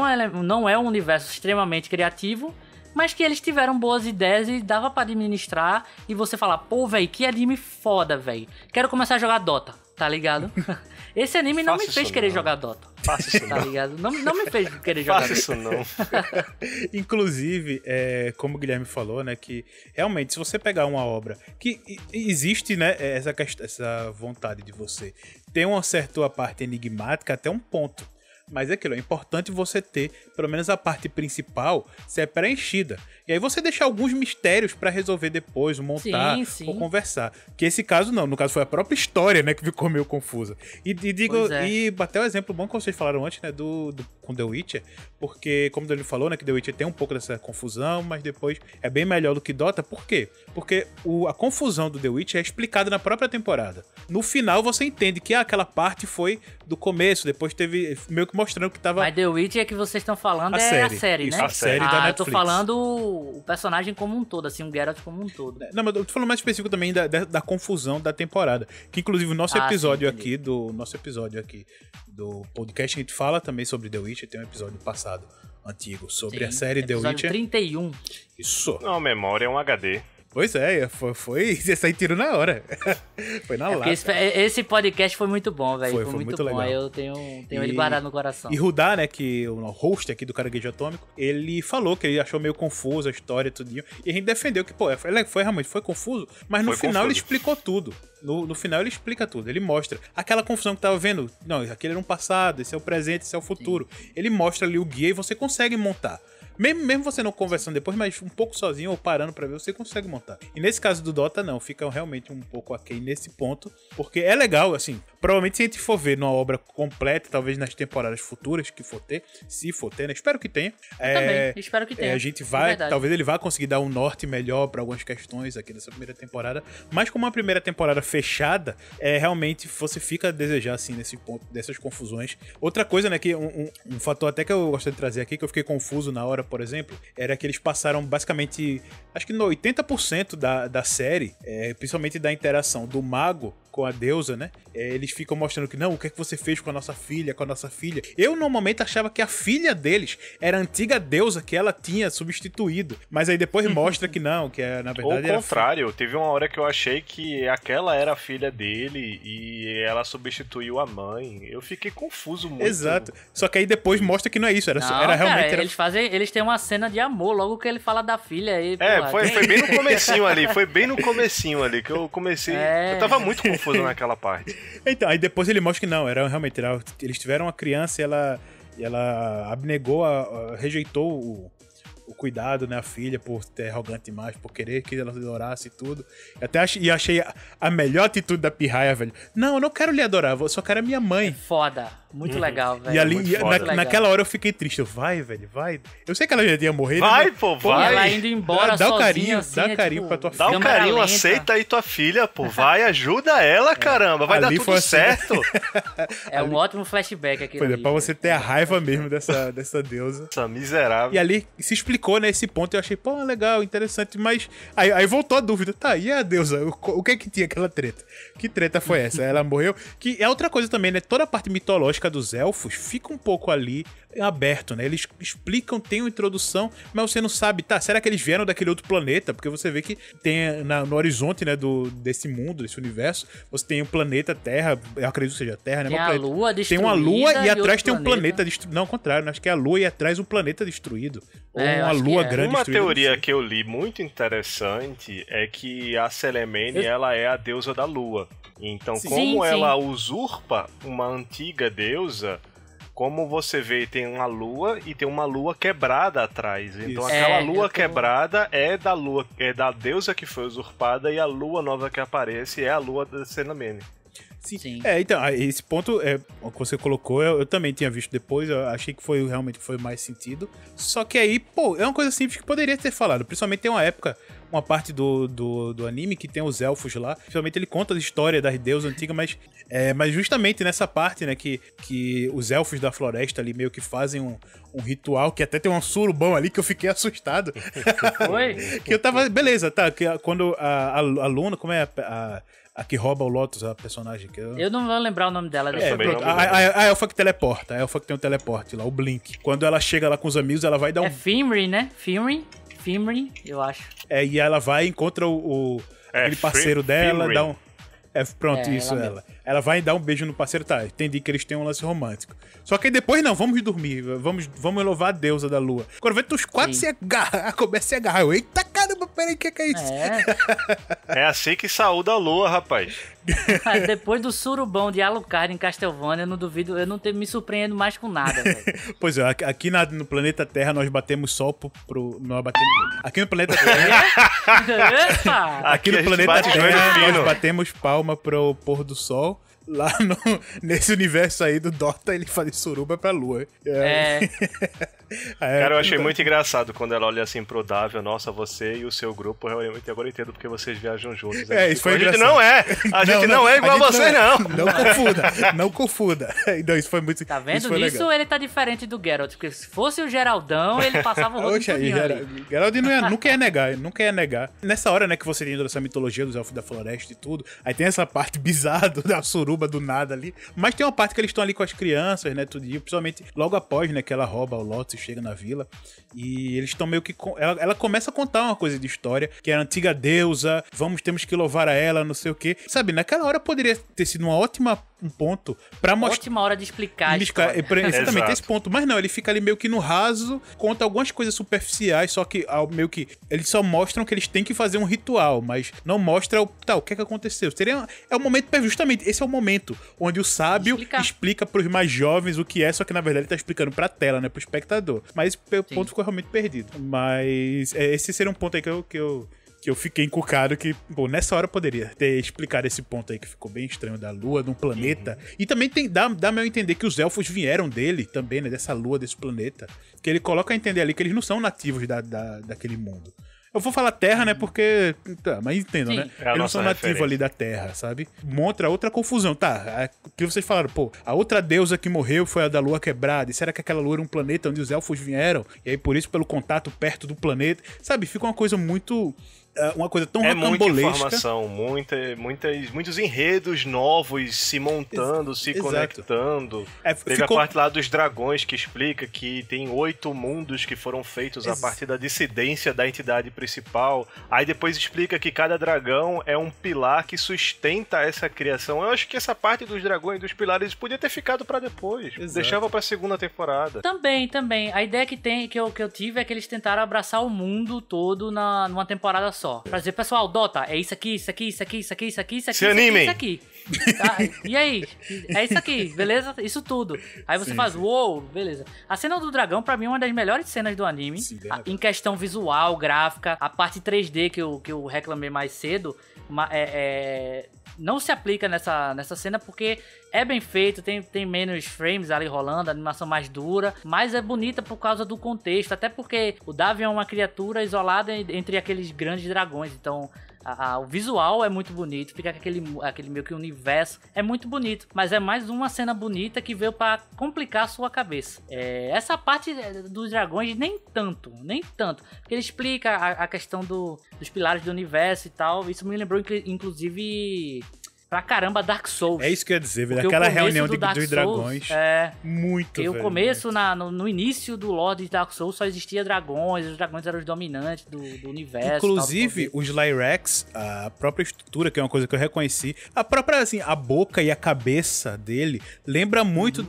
B: não é um universo extremamente criativo, mas que eles tiveram boas ideias e dava pra administrar. E você falar, pô, velho, que anime foda, velho. Quero começar a jogar Dota. tá ligado? Esse anime não
D: Faça
B: me fez
D: isso
B: querer
D: não.
B: jogar Dota.
D: Faça isso
B: Tá
D: não.
B: ligado? Não me fez querer jogar
D: Faça
B: Dota.
D: isso não.
C: Inclusive, como o Guilherme falou, né, que realmente se você pegar uma obra que existe, né, essa vontade de você ter uma certa parte enigmática até um ponto. Mas é aquilo, é importante você ter, pelo menos a parte principal, ser preenchida. E aí você deixar alguns mistérios pra resolver depois, montar
B: Sim.
C: ou conversar. Que esse caso não, no caso foi a própria história, né, que ficou meio confusa. E até o exemplo bom que vocês falaram antes, né, com The Witcher, porque, como o Danilo falou, né, que The Witcher tem um pouco dessa confusão, mas depois é bem melhor do que Dota. Por quê? Porque a confusão do The Witcher é explicada na própria temporada. No final você entende que aquela parte foi do começo, depois teve meio que mostrando que tava...
B: Mas The Witcher que vocês estão falando
C: A
B: é
C: série.
B: a série,
C: Isso,
B: né?
C: a série da
B: Eu tô
C: Netflix.
B: falando o personagem como um todo, assim, um Geralt como um todo.
C: Não, mas eu tô falando mais específico também da confusão da temporada. Que inclusive o nosso episódio aqui do podcast, a gente fala também sobre The Witcher. Tem um episódio passado, antigo, sobre a série The Witcher.
B: 31.
C: Isso.
D: Não, a memória é um HD.
C: Pois é, foi você sair tiro na hora. Foi na lata.
B: Esse podcast foi muito bom, velho.
C: Foi
B: muito
C: muito
B: bom.
C: legal.
B: Eu tenho ele guardado no coração.
C: E Rudá, né, que o host aqui do Caranguejo Atômico, ele falou que ele achou meio confuso a história e tudinho. E a gente defendeu que, realmente foi confuso, mas no final ele explicou tudo. No final ele explica tudo, ele mostra aquela confusão que tava vendo. Não, aquele era um passado, esse é o presente, esse é o futuro. Sim. Ele mostra ali o guia e você consegue montar. Mesmo você não conversando depois, mas um pouco sozinho ou parando pra ver, você consegue montar. E nesse caso do Dota, não, fica realmente um pouco aquém nesse ponto, porque é legal, assim, provavelmente se a gente for ver numa obra completa, talvez nas temporadas futuras que for ter, se for ter, né, espero que tenha.
B: Também, espero que tenha.
C: A gente vai, talvez ele vá conseguir dar um norte melhor pra algumas questões aqui nessa primeira temporada, mas como uma primeira temporada fechada, realmente você fica a desejar, assim, nesse ponto, dessas confusões. Outra coisa, né, que um fator até que eu gostaria de trazer aqui, que eu fiquei confuso na hora, por exemplo, era que eles passaram basicamente, acho que no 80% da série, principalmente da interação do mago com a deusa, né? Eles ficam mostrando que, não, o que é que você fez com a nossa filha, Eu, normalmente, achava que a filha deles era a antiga deusa que ela tinha substituído. Mas aí depois mostra que não, que na verdade
D: era... Ou contrário, teve uma hora que eu achei que aquela era a filha dele e ela substituiu a mãe. Eu fiquei confuso muito.
C: Exato. Só que aí depois mostra que não é isso, era realmente...
B: Eles têm uma cena de amor, logo que ele fala da filha. E,
D: foi bem no comecinho ali, que eu comecei... Eu tava muito confuso naquela parte.
C: Então, aí depois ele mostra que não, eles tiveram uma criança e ela abnegou, rejeitou o cuidado, né, a filha, por ter arrogante demais, por querer que ela adorasse e tudo. Achei a melhor atitude da pirraia, velho. Não, eu não quero lhe adorar, eu só quero a minha mãe.
B: Foda. Muito legal, velho.
C: E ali, naquela hora eu fiquei triste. Vai, velho, vai. Eu sei que ela já tinha morrido.
D: Vai,
C: né?
D: pô, vai.
B: Ela indo embora
C: dá
B: sozinha,
C: o carinho,
B: assim,
C: dá carinho pra tua filha.
D: Dá o carinho,
B: lenta.
D: aceita aí tua filha, pô. Vai, ajuda ela, caramba. Vai
C: ali
D: dar tudo certo.
B: É um ótimo flashback aqui.
C: Foi, pra você ter a raiva mesmo dessa deusa.
D: Essa miserável.
C: E ali se explicou, né, esse ponto. Eu achei, pô, legal, interessante. Mas aí voltou a dúvida. Tá, e a deusa? O que é que tinha aquela treta? Que treta foi essa? Ela morreu? Que é outra coisa também, né? Toda a parte mitológica dos elfos fica um pouco ali aberto, né? Eles explicam, tem uma introdução, mas você não sabe, tá, será que eles vieram daquele outro planeta? Porque você vê que tem no horizonte, né, desse mundo, desse universo, você tem um planeta Terra, eu acredito que seja Terra, né?
B: Tem a Lua destruída.
C: Tem uma Lua e atrás tem um
B: planeta
C: planeta destruído. Não, ao contrário, acho que é a Lua e atrás um planeta destruído. Ou uma Lua grande
D: uma
C: destruída.
D: Uma teoria que eu li muito interessante é que a Selemene, ela é a deusa da Lua. Então, como ela usurpa uma antiga deusa, como você vê, tem uma lua e tem uma lua quebrada atrás. Então aquela lua quebrada é da deusa que foi usurpada, e a lua nova que aparece é a lua da Selemene.
C: Sim. Então, esse ponto que você colocou, eu também tinha visto depois, eu achei que realmente foi mais sentido. Só que aí, pô, é uma coisa simples que poderia ter falado. Principalmente tem uma parte do anime que tem os elfos lá. Principalmente ele conta a história das deusas antigas, mas justamente nessa parte, né, que os elfos da floresta ali meio que fazem um ritual, que até tem um surubão ali que eu fiquei assustado.
B: Foi?
C: Que eu tava, beleza, tá, que quando a Luna, como é a que rouba o Lotus, a personagem que
B: eu não vou lembrar o nome dela.
C: Pronto, a elfa que teleporta, a elfa que tem um teleporte lá, o Blink. Quando ela chega lá com os amigos, ela vai dar
B: É Fimri, né? Fimri, eu acho.
C: E ela vai e encontra aquele parceiro dela, Pronto, isso, ela. Ela vai dar um beijo no parceiro, tá, entendi que eles têm um lance romântico. Só que aí depois, não, vamos dormir, vamos louvar a deusa da lua. Quando vê, os quatro se agarram, começa a se agarrar. Eu, eita caramba, peraí, o que é isso?
D: É assim que saúda a lua, rapaz.
B: Depois do surubão de Alucard em Castlevania, eu não duvido, eu não me surpreendo mais com nada, velho.
C: Pois é, aqui no planeta Terra nós batemos sol nós batemos, aqui no planeta Terra...
B: Epa!
C: Aqui no planeta Terra nós batemos palma pro pôr do sol. Lá nesse universo aí do Dota, ele faz suruba pra lua.
D: Cara, eu achei muito engraçado quando ela olha assim pro Davio. Nossa, você e o seu grupo, realmente agora eu entendo porque vocês viajam juntos.
C: Isso foi
D: engraçado.
C: A gente
D: não é igual a vocês, não.
C: Não confunda. Então, isso foi muito...
B: Tá vendo? Nisso ele tá diferente do Geralt, porque se fosse o Geraldão, ele passava o rodo em tudinho ali.
C: Geralt nunca ia negar. Nessa hora, né, que você tem toda essa mitologia dos Elfos da Floresta e tudo, aí tem essa parte bizarra da suruba do nada ali, mas tem uma parte que eles estão ali com as crianças, né, tudo, principalmente logo após, né, que ela rouba o Lotus e chega na vila, e eles estão meio que... Ela começa a contar uma coisa de história, que é a antiga deusa, temos que louvar a ela, não sei o quê. Sabe, naquela hora poderia ter sido um ponto pra mostrar...
B: Ótima hora de explicar
C: exatamente, esse ponto. Mas não, ele fica ali meio que no raso, conta algumas coisas superficiais, só que meio que... Eles só mostram que eles têm que fazer um ritual, mas não mostra o que é que aconteceu. É o momento, justamente, esse é o momento onde o sábio explica pros mais jovens o que é, só que na verdade ele tá explicando pra tela, né, pro espectador. Mas o ponto ficou realmente perdido. Mas esse seria um ponto aí que eu fiquei encucado, que, pô, nessa hora eu poderia ter explicado esse ponto aí que ficou bem estranho da lua, de um planeta. E também dá meu entender que os elfos vieram dele também, né, dessa lua, desse planeta. Que ele coloca a entender ali que eles não são nativos daquele mundo. Eu vou falar Terra, né, porque... Tá, mas entendam, né? Eles não são nativos ali da Terra, sabe? Mostra outra confusão. Tá, que vocês falaram, pô, a outra deusa que morreu foi a da Lua Quebrada. E será que aquela lua era um planeta onde os elfos vieram? E aí, por isso, pelo contato perto do planeta... Sabe, fica uma coisa muito... Uma coisa tão rocambolesca.
D: Muita informação, muitos enredos novos se montando, se conectando. Teve a parte lá dos dragões que explica que tem 8 mundos que foram feitos a partir da dissidência da entidade principal. Aí depois explica que cada dragão é um pilar que sustenta essa criação. Eu acho que essa parte dos dragões, dos pilares, podia ter ficado pra depois. Exato. Deixava pra segunda temporada.
B: Também. A ideia que eu tive é que eles tentaram abraçar o mundo todo numa temporada só. Pra dizer, pessoal, Dota, é isso aqui.
D: Se animem!
B: Isso aqui. Tá? E aí? É isso aqui, beleza? Isso tudo. Aí você faz, uou, beleza. A cena do dragão, pra mim, é uma das melhores cenas do anime. Sim, em questão visual, gráfica. A parte 3D que eu reclamei mais cedo, não se aplica nessa cena porque é bem feito, tem menos frames ali rolando, a animação mais dura, mas é bonita por causa do contexto, até porque o Davio é uma criatura isolada entre aqueles grandes dragões, então o visual é muito bonito, fica aquele meio que universo, é muito bonito, mas é mais uma cena bonita que veio pra complicar a sua cabeça. Essa parte dos dragões nem tanto, porque ele explica a questão dos pilares do universo e tal, isso me lembrou inclusive... pra caramba Dark Souls.
C: É isso que eu ia dizer, velho. Aquela reunião dos dragões. Muito, velho.
B: O começo, no início do Lord de Dark Souls, só existia dragões. Os dragões eram os dominantes do universo.
C: Inclusive, os Lyrax, a própria estrutura, que é uma coisa que eu reconheci, a própria, assim, a boca e a cabeça dele lembra muito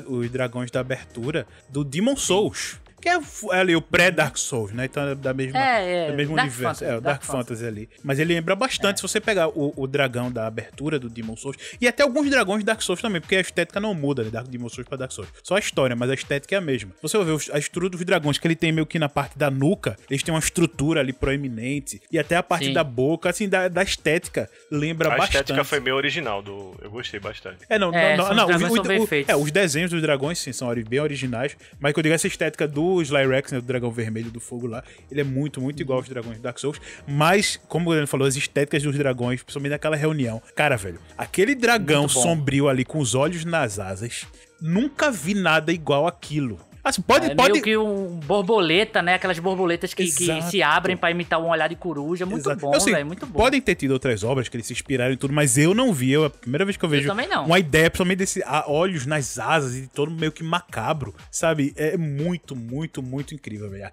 C: os dragões da abertura do Demon Souls. Que é ali o pré-Dark Souls, né? Então é do mesmo
B: Dark
C: universo.
B: Fantasy,
C: o Dark Fantasy ali. Mas ele lembra bastante se você pegar o dragão da abertura do Demon Souls. E até alguns dragões de Dark Souls também, porque a estética não muda, né? Da Demon Souls pra Dark Souls. Só a história, mas a estética é a mesma. Você vai ver a estrutura dos dragões, que ele tem meio que na parte da nuca, eles têm uma estrutura ali proeminente. E até a parte da boca, assim, da estética, lembra bastante. A
D: estética foi meio original, eu gostei bastante.
C: Os desenhos dos dragões, sim, são bem originais. Mas que eu digo, essa estética dos Lyrax, né, do dragão vermelho do fogo lá, ele é muito, muito igual aos dragões de Dark Souls, mas, como o Guilherme falou, as estéticas dos dragões, principalmente naquela reunião, cara, velho, aquele dragão sombrio ali com os olhos nas asas, nunca vi nada igual aquilo. Assim, pode...
B: meio que um borboleta, né? Aquelas borboletas que se abrem pra imitar um olhar de coruja. Muito bom, velho. Muito bom.
C: Podem ter tido outras obras que eles se inspiraram e tudo, mas eu não vi. A primeira vez que eu vejo uma ideia, principalmente desse olhos nas asas e todo meio que macabro, sabe? É muito, muito, muito incrível, velho.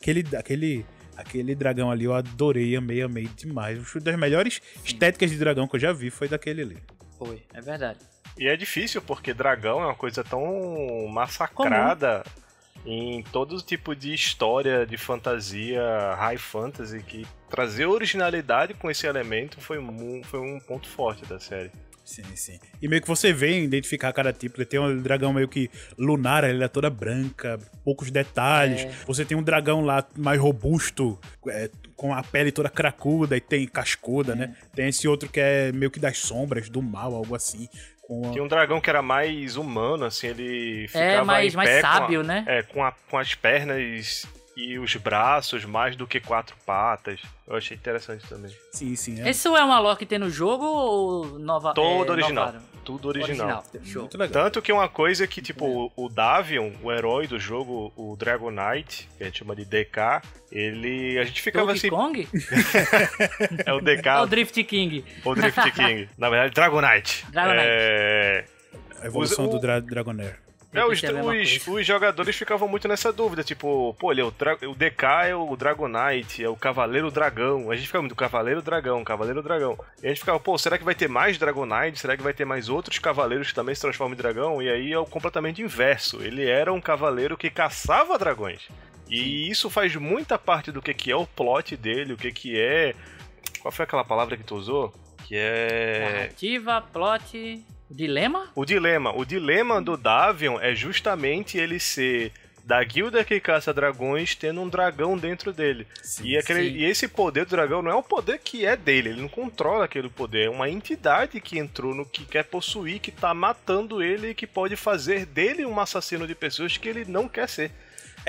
C: Aquele dragão ali eu adorei, amei demais. Uma das melhores estéticas de dragão que eu já vi foi daquele ali.
B: Foi, é verdade.
D: E é difícil porque dragão é uma coisa tão massacrada em todo tipo de história de fantasia, high fantasy, que trazer originalidade com esse elemento foi um ponto forte da série.
C: Sim. E meio que você vê identificar cada tipo. Ele tem um dragão meio que lunar, ele é toda branca, poucos detalhes. Você tem um dragão lá mais robusto, com a pele toda cracuda e tem cascuda, né? Tem esse outro que é meio que das sombras, do mal, algo assim.
D: Tinha um dragão que era mais humano, assim, ele ficava
B: mais sábio, né?
D: Com as pernas e os braços mais do que 4 patas. Eu achei interessante também.
C: Sim.
B: Isso é uma lore que tem no jogo ou nova?
D: Todo original. Tudo original.
B: Show.
C: Muito legal.
D: Tanto que uma coisa que, tipo, o Davion, o herói do jogo, o Dragonite, que a gente chama de DK, a gente ficava
B: Donkey
D: assim...
B: Kong?
D: É o DK.
B: É o Drift King.
D: O Drift King. Na verdade, Dragonite.
C: A evolução do Dragonair.
D: Os jogadores ficavam muito nessa dúvida, tipo, pô, o DK é o Dragonite, é o Cavaleiro Dragão. A gente ficava muito Cavaleiro Dragão. E a gente ficava, pô, será que vai ter mais Dragonite? Será que vai ter mais outros cavaleiros que também se transformam em dragão? E aí é o completamente inverso. Ele era um cavaleiro que caçava dragões. E isso faz muita parte do que é o plot dele, o que é... Qual foi aquela palavra que tu usou? Que é...
B: Narrativa, plot... Dilema?
D: O dilema do Davion é justamente ele ser da guilda que caça dragões tendo um dragão dentro dele. E esse poder do dragão não é um poder que é dele, ele não controla aquele poder, é uma entidade que entrou no que quer possuir, que tá matando ele e que pode fazer dele um assassino de pessoas que ele não quer ser.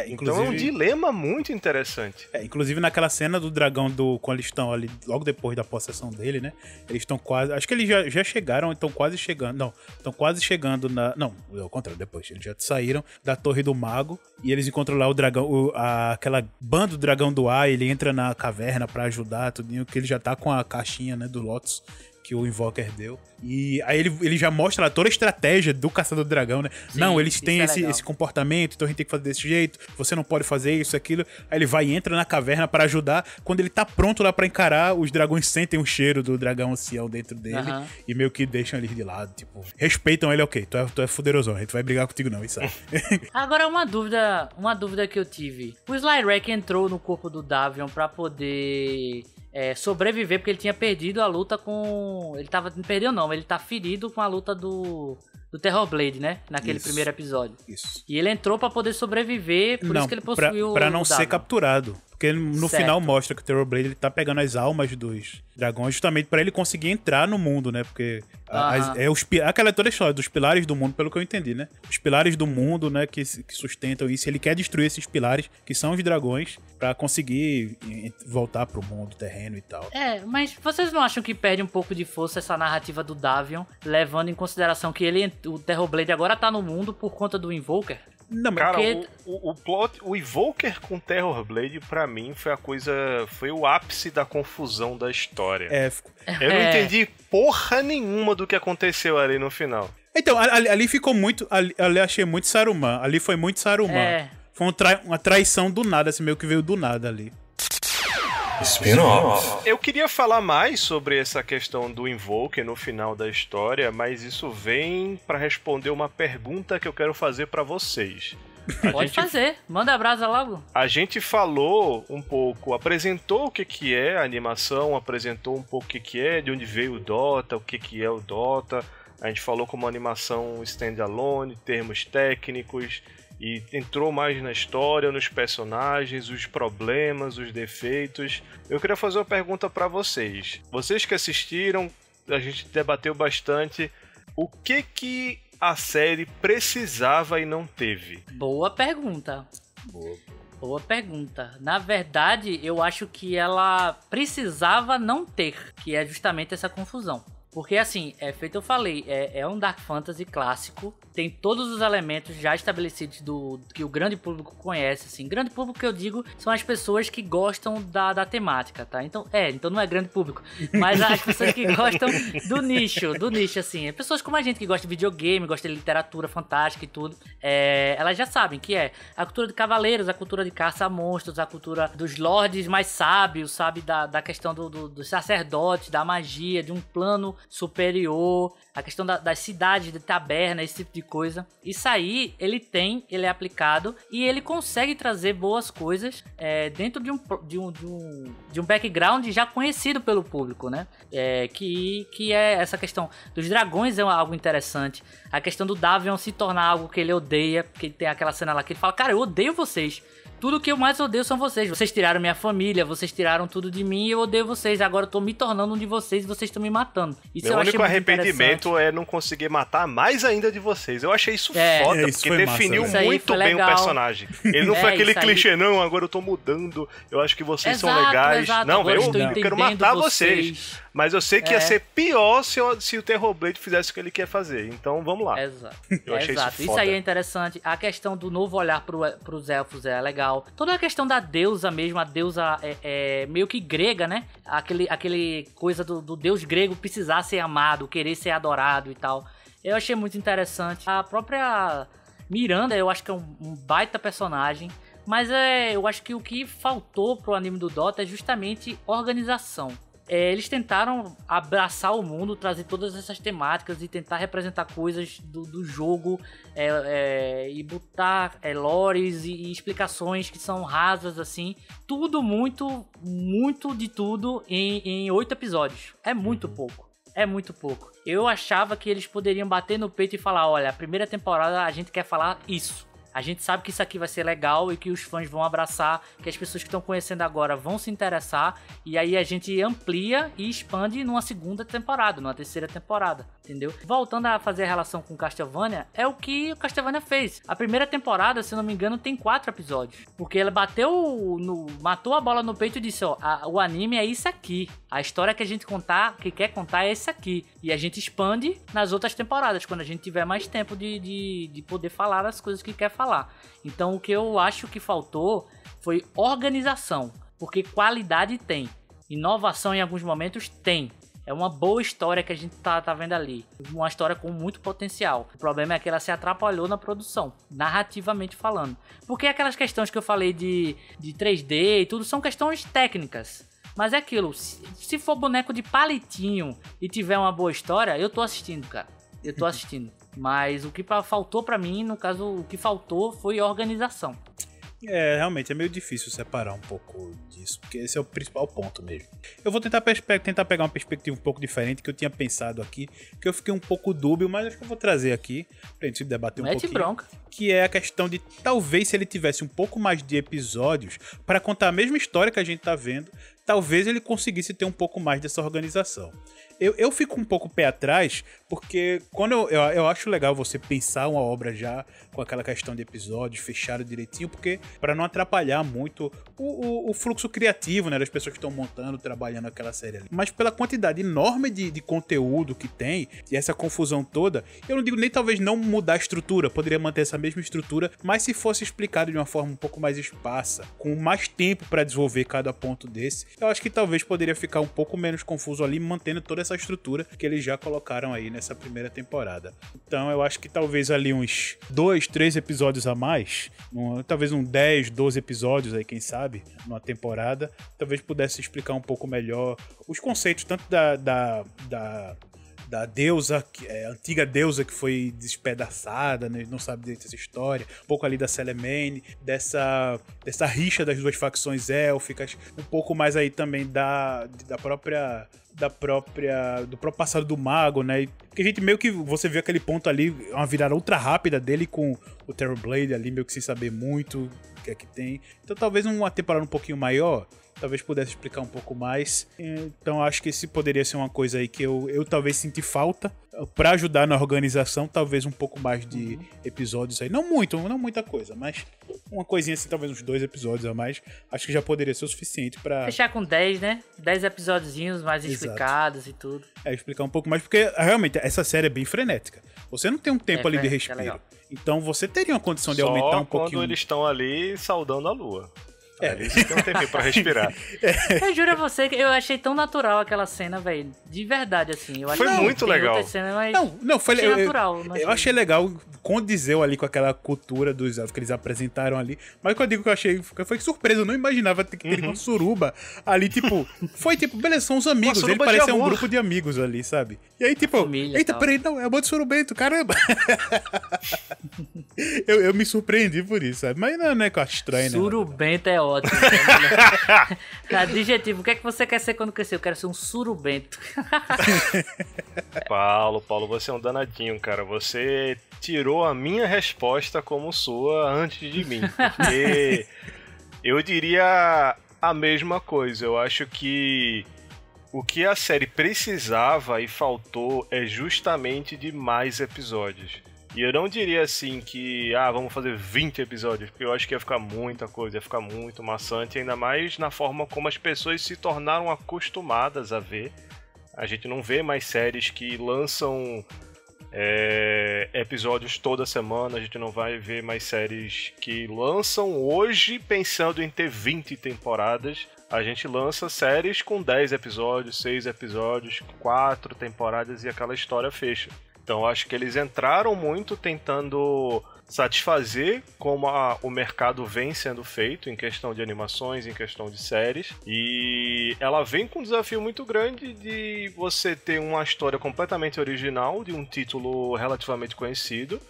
D: Então é um dilema muito interessante.
C: Inclusive naquela cena do dragão quando eles estão ali, logo depois da possessão dele, né? Eles estão quase... Acho que eles já chegaram, estão quase chegando... Não, estão quase chegando na... Não, ao contrário, depois. Eles já saíram da Torre do Mago e eles encontram lá o dragão... aquela banda do Dragão do Ar, ele entra na caverna pra ajudar, tudinho, que ele já tá com a caixinha, né, do Lotus que o Invoker deu. E aí ele já mostra lá toda a estratégia do Caçador do Dragão, né? Sim, não, eles têm esse comportamento, então a gente tem que fazer desse jeito, você não pode fazer isso, aquilo. Aí ele vai e entra na caverna pra ajudar. Quando ele tá pronto lá pra encarar, os dragões sentem o cheiro do dragão ancião dentro dele e meio que deixam ele de lado, tipo, respeitam ele, ok, tu é fuderosão, a gente vai brigar contigo não, isso aí.
B: Agora uma dúvida que eu tive. O Slyrack entrou no corpo do Davion pra poder... sobreviver, porque ele tinha perdido a luta com... Não perdeu não, ele tá ferido com a luta do Terrorblade, né? Naquele primeiro episódio.
C: Isso.
B: E ele entrou pra poder sobreviver, isso que ele possuiu
C: pra não ser capturado. Porque no final mostra que o Terrorblade ele tá pegando as almas dos dragões justamente pra ele conseguir entrar no mundo, né? Porque aquela toda a história dos pilares do mundo, pelo que eu entendi, né? Os pilares do mundo, né, que sustentam isso. Ele quer destruir esses pilares, que são os dragões, pra conseguir voltar pro mundo terreno e tal.
B: Mas vocês não acham que perde um pouco de força essa narrativa do Davion, levando em consideração que o Terrorblade agora tá no mundo por conta do Invoker?
C: Não,
D: cara, o Evoker com Terrorblade, pra mim, foi o ápice da confusão da história. Eu não entendi porra nenhuma do que aconteceu ali no final.
C: Então, ali ficou muito... Ali achei muito Saruman. Ali foi muito Saruman. Foi uma traição do nada, assim, meio que veio do nada ali.
A: Spin-off.
D: Eu queria falar mais sobre essa questão do Invoker no final da história, mas isso vem pra responder uma pergunta que eu quero fazer pra vocês.
B: Pode fazer, manda a brasa logo.
D: A gente falou um pouco, apresentou o que é a animação, apresentou um pouco o que é, de onde veio o Dota, o que é o Dota. A gente falou como animação standalone, termos técnicos, e entrou mais na história, nos personagens, os problemas, os defeitos. Eu queria fazer uma pergunta pra vocês. Vocês que assistiram, a gente debateu bastante o que a série precisava e não teve.
B: Boa pergunta. Boa pergunta. Na verdade, eu acho que ela precisava não ter, que é justamente essa confusão. Porque, assim, feito eu falei, é um Dark Fantasy clássico, tem todos os elementos já estabelecidos que o grande público conhece, assim. Grande público que eu digo são as pessoas que gostam da temática, tá? Então não é grande público, mas as pessoas que gostam do nicho, assim. Pessoas como a gente que gosta de videogame, gosta de literatura fantástica e tudo, elas já sabem que é a cultura de cavaleiros, a cultura de caça a monstros, a cultura dos lords mais sábios, sabe? Da questão do sacerdote, da magia, de um plano superior, a questão das cidades de taberna, esse tipo de coisa. Isso aí, ele é aplicado e ele consegue trazer boas coisas dentro de um background já conhecido pelo público, né? Que é essa questão dos dragões, é algo interessante. A questão do Davion se tornar algo que ele odeia, porque tem aquela cena lá que ele fala, cara, eu odeio vocês. Tudo que eu mais odeio são vocês. Vocês tiraram minha família, vocês tiraram tudo de mim e eu odeio vocês. Agora eu tô me tornando um de vocês e vocês estão me matando. Isso
D: Meu único arrependimento é não conseguir matar mais ainda de vocês. Eu achei isso foda,
C: isso
D: porque definiu
C: massa,
D: muito bem o personagem. Ele não foi aquele clichê, não, agora eu tô mudando, eu acho que vocês são legais. Não,
B: agora
D: eu quero matar vocês. Mas eu sei que ia ser pior se o Terrorblade fizesse o que ele quer fazer. Então vamos lá.
B: Exato.
D: Eu achei isso foda.
B: Isso aí é interessante. A questão do novo olhar pros elfos é legal. Toda a questão da deusa mesmo, a deusa é meio que grega, né? Aquele coisa do deus grego precisar ser amado, querer ser adorado e tal. Eu achei muito interessante. A própria Miranda, eu acho que é um baita personagem. Mas eu acho que o que faltou pro anime do Dota é justamente organização. Eles tentaram abraçar o mundo, trazer todas essas temáticas e tentar representar coisas do jogo e botar lores e explicações que são rasas, assim. Tudo muito, muito de tudo em 8 episódios. É muito pouco. É muito pouco. Eu achava que eles poderiam bater no peito e falar, olha, a primeira temporada a gente quer falar isso. A gente sabe que isso aqui vai ser legal e que os fãs vão abraçar, que as pessoas que estão conhecendo agora vão se interessar, e aí a gente amplia e expande numa segunda temporada, numa terceira temporada, entendeu? Voltando a fazer a relação com Castlevania, é o que o Castlevania fez. A primeira temporada, se não me engano, tem 4 episódios, porque ela matou a bola no peito e disse, ó, o anime é isso aqui, a história que a gente quer contar é isso aqui, e a gente expande nas outras temporadas, quando a gente tiver mais tempo de poder falar as coisas que quer falar. Então o que eu acho que faltou foi organização, porque qualidade tem, inovação em alguns momentos tem. É uma boa história que a gente tá vendo ali, uma história com muito potencial. O problema é que ela se atrapalhou na produção, narrativamente falando, porque aquelas questões que eu falei de 3D e tudo são questões técnicas. Mas é aquilo, se for boneco de palitinho e tiver uma boa história, eu tô assistindo, cara. Eu tô assistindo. Mas o que faltou pra mim, no caso, o que faltou foi organização.
C: Realmente é meio difícil separar um pouco disso, porque esse é o principal ponto mesmo. Eu vou tentar pegar uma perspectiva um pouco diferente que eu tinha pensado aqui, que eu fiquei um pouco dúbio, mas acho que eu vou trazer aqui pra gente debater um pouquinho.
B: Bronca.
C: Que é a questão de, talvez, se ele tivesse um pouco mais de episódios para contar a mesma história que a gente tá vendo, talvez ele conseguisse ter um pouco mais dessa organização. Eu fico um pouco pé atrás, porque quando eu acho legal você pensar uma obra já com aquela questão de episódios fechado direitinho, porque para não atrapalhar muito o fluxo criativo, né, das pessoas que estão montando, trabalhando aquela série ali. Mas pela quantidade enorme de conteúdo que tem, e essa confusão toda, eu não digo nem talvez não mudar a estrutura, poderia manter essa mesma estrutura, mas se fosse explicado de uma forma um pouco mais esparsa, com mais tempo para desenvolver cada ponto desse, eu acho que talvez poderia ficar um pouco menos confuso ali, mantendo toda essa estrutura que eles já colocaram aí nessa primeira temporada. Então eu acho que talvez ali uns 2, 3 episódios a mais, talvez uns 10, 12 episódios aí, quem sabe, numa temporada, talvez pudesse explicar um pouco melhor os conceitos tanto da deusa, antiga deusa que foi despedaçada, né? Não sabe direito dessa história, um pouco ali da Selemane, dessa rixa das duas facções élficas, um pouco mais aí também do próprio passado do mago, né? Porque a gente meio que, você vê aquele ponto ali, uma virada ultra rápida dele com o Terrorblade ali, meio que sem saber muito o que é que tem. Então talvez uma temporada um pouquinho maior, talvez pudesse explicar um pouco mais. Então acho que esse poderia ser uma coisa aí que eu talvez senti falta pra ajudar na organização, talvez um pouco mais de episódios aí. Não muita coisa, mas uma coisinha assim, talvez uns 2 episódios a mais. Acho que já poderia ser o suficiente pra...
B: Fechar com 10, né? 10 episódiozinhos mais
C: Exato.
B: explicados e tudo.
C: Explicar um pouco mais, porque realmente essa série é bem frenética. Você não tem um tempo ali de
B: frenética, é
C: respiro.
B: legal.
C: Então você teria uma condição de
D: Só
C: aumentar um
D: quando
C: pouquinho.
D: eles estão ali saudando a lua. Ali você tem um tempinho pra respirar.
B: Eu juro a você que eu achei tão natural aquela cena, velho. De verdade, assim. Eu
D: Foi
B: acho que
D: muito
B: tem
D: legal.
B: outras cenas, mas
C: Não, foi
B: achei natural.
C: Eu achei legal, condizeu ali com aquela cultura dos elfos que eles apresentaram ali. Mas o que eu digo que eu achei foi surpresa, eu não imaginava que teria uma suruba ali, tipo, foi tipo, beleza, são os amigos, ele
D: suruba de
C: parecia um
D: amor.
C: grupo de amigos ali, sabe? E aí, tipo,
B: Família e
C: eita,
B: tal.
C: peraí, não, é amor de surubento, caramba! eu me surpreendi por isso, sabe? Mas não é que eu acho estranho, né?
B: Surubento é ótimo. Adjetivo, o que é que você quer ser quando crescer? Eu quero ser um surubento.
D: Paulo, você é um danadinho, cara. Você tirou a minha resposta como sua antes de mim. Porque eu diria a mesma coisa. Eu acho que o que a série precisava e faltou é justamente de mais episódios. E eu não diria assim que, vamos fazer 20 episódios, porque eu acho que ia ficar muita coisa, ia ficar muito maçante, ainda mais na forma como as pessoas se tornaram acostumadas a ver. A gente não vê mais séries que lançam episódios toda semana, a gente não vai ver mais séries que lançam hoje pensando em ter 20 temporadas. A gente lança séries com 10 episódios, 6 episódios, 4 temporadas e aquela história fecha. Então acho que eles entraram muito tentando satisfazer como o mercado vem sendo feito em questão de animações, em questão de séries. E ela vem com um desafio muito grande de você ter uma história completamente original, de um título relativamente conhecido.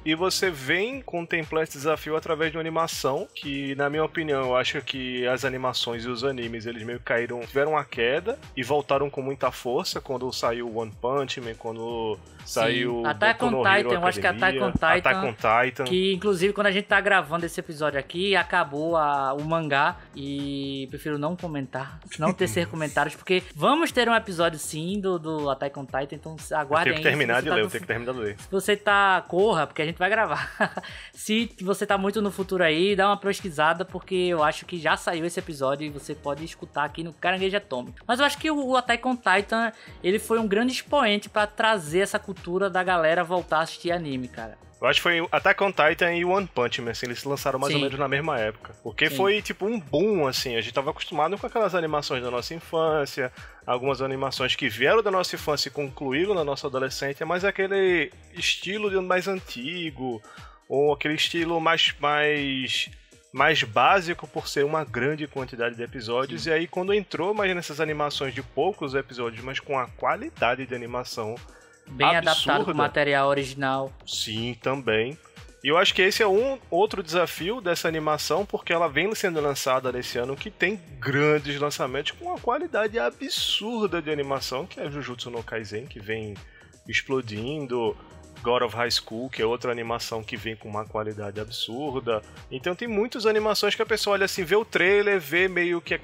D: E você vem contemplar esse desafio através de uma animação que, na minha opinião, eu acho que as animações e os animes, eles meio que tiveram uma queda e voltaram com muita força quando saiu One Punch Man, quando saiu
B: Attack on
D: Boku no Hero
B: Titan, eu acho que Attack on Titan,
D: Attack on Titan.
B: que inclusive quando a gente tá gravando esse episódio aqui, acabou o mangá e prefiro não comentar, não tecer comentários, porque vamos ter um episódio sim do Attack on Titan, então aguardem aí.
D: Eu tenho que terminar de ler, eu tenho que terminar de ler.
B: Se você corra, porque a gente vai gravar. Se você tá muito no futuro aí, dá uma pesquisada, porque eu acho que já saiu esse episódio e você pode escutar aqui no Caranguejo Atômico. Mas eu acho que o Attack on Titan, ele foi um grande expoente pra trazer essa cultura da galera voltar a assistir anime, cara.
D: Eu acho que foi Attack on Titan e One Punch Man, assim, eles se lançaram mais ou menos na mesma época. Porque foi, tipo, um boom, assim, a gente tava acostumado com aquelas animações da nossa infância, algumas animações que vieram da nossa infância e concluíram na nossa adolescência, mas aquele estilo mais antigo, ou aquele estilo mais básico por ser uma grande quantidade de episódios. Sim. E aí, quando entrou mais nessas animações de poucos episódios, mas com a qualidade de animação
B: bem
D: absurda,
B: adaptado com o material original.
D: Sim, também. E eu acho que esse é um outro desafio dessa animação, porque ela vem sendo lançada nesse ano, que tem grandes lançamentos com uma qualidade absurda de animação, que é Jujutsu no Kaisen, que vem explodindo, God of High School, que é outra animação que vem com uma qualidade absurda. Então tem muitas animações que a pessoa olha assim, vê o trailer, vê meio que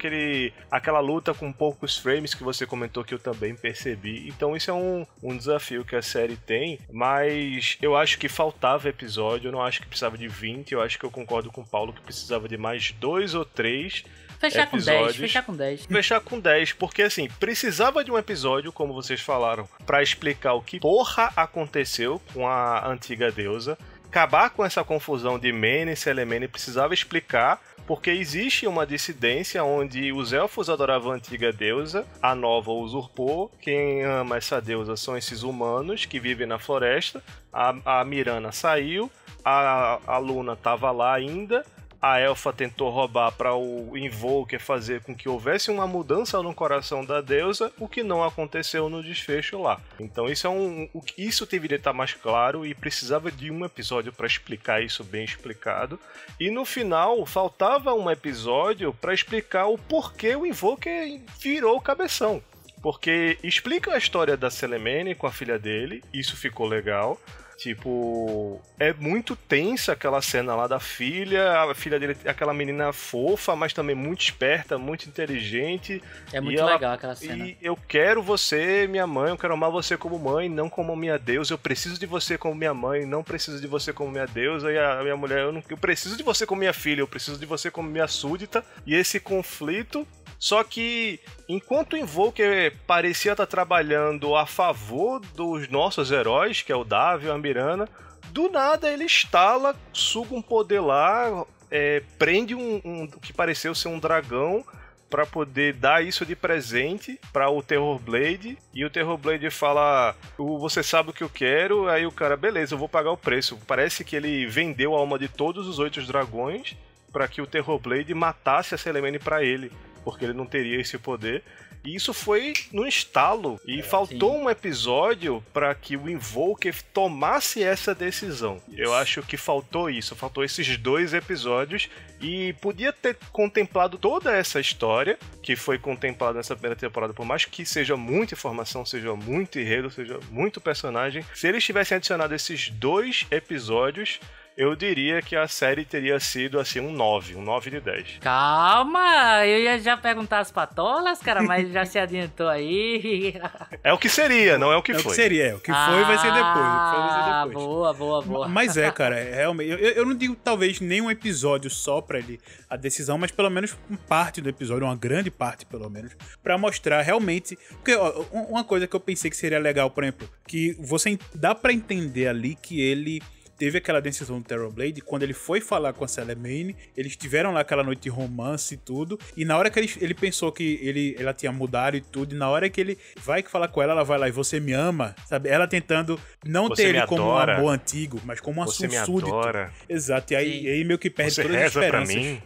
D: aquela luta com poucos frames que você comentou, que eu também percebi. Então isso é um desafio que a série tem, mas eu acho que faltava episódio, eu não acho que precisava de 20, eu acho que eu concordo com o Paulo que precisava de mais 2 ou 3
B: Fechar
D: episódios.
B: com 10.
D: Fechar com 10, porque assim, precisava de um episódio, como vocês falaram, pra explicar o que porra aconteceu com a antiga deusa, acabar com essa confusão de Mene e Selemene, precisava explicar, porque existe uma dissidência onde os elfos adoravam a antiga deusa, a nova usurpou, quem ama essa deusa são esses humanos que vivem na floresta, a Mirana saiu, a Luna tava lá ainda, a Elfa tentou roubar para o Invoker fazer com que houvesse uma mudança no coração da deusa, o que não aconteceu no desfecho lá. Então isso deveria estar mais claro e precisava de um episódio para explicar isso bem explicado. E no final faltava um episódio para explicar o porquê o Invoker virou o cabeção. Porque explica a história da Selemene com a filha dele, isso ficou legal. Tipo, é muito tensa aquela cena lá da filha, a filha dele, aquela menina fofa, mas também muito esperta, muito inteligente.
B: É muito legal aquela cena.
D: E eu quero você, minha mãe, eu quero amar você como mãe, não como minha deusa. Eu preciso de você como minha mãe, não preciso de você como minha deusa. E a minha mulher, eu preciso de você como minha filha, eu preciso de você como minha súdita. E esse conflito... Só que, enquanto o Invoker parecia estar trabalhando a favor dos nossos heróis, que é o Davi e a Mirana, do nada ele estala, suga um poder lá, prende um que pareceu ser um dragão para poder dar isso de presente para o Terrorblade. E o Terrorblade fala, você sabe o que eu quero, aí o cara, beleza, eu vou pagar o preço. Parece que ele vendeu a alma de todos os 8 dragões para que o Terrorblade matasse a Selemene para ele, porque ele não teria esse poder. E isso foi no estalo. E faltou um episódio para que o Invoker tomasse essa decisão. Eu acho que faltou isso. Faltou esses 2 episódios. E podia ter contemplado toda essa história que foi contemplada nessa primeira temporada. Por mais que seja muita informação, seja muito enredo, seja muito personagem. Se eles tivessem adicionado esses 2 episódios, eu diria que a série teria sido, assim, um 9 de 10.
B: Calma, eu ia já perguntar as patolas, cara, mas já se adiantou aí.
D: É o que seria, não é o que foi.
C: É o que seria, o que foi vai ser depois. O que foi vai ser depois.
B: Boa.
C: Mas cara, realmente, eu não digo talvez nenhum episódio só pra ele, a decisão, mas pelo menos parte do episódio, uma grande parte pelo menos, pra mostrar realmente... Porque ó, uma coisa que eu pensei que seria legal, por exemplo, que você dá pra entender ali que ele... Teve aquela decisão do Terrorblade, quando ele foi falar com a Selemene, eles tiveram lá aquela noite de romance e tudo, e na hora que ele pensou que ela tinha mudado e tudo, e na hora que ele vai falar com ela vai lá e você me ama, sabe? Ela tentando não ter ele como um amor antigo, mas como um
D: você
C: súdito.
D: Adora.
C: Exato, e aí meio que perde
D: você
C: todas as esperanças.
D: Pra mim.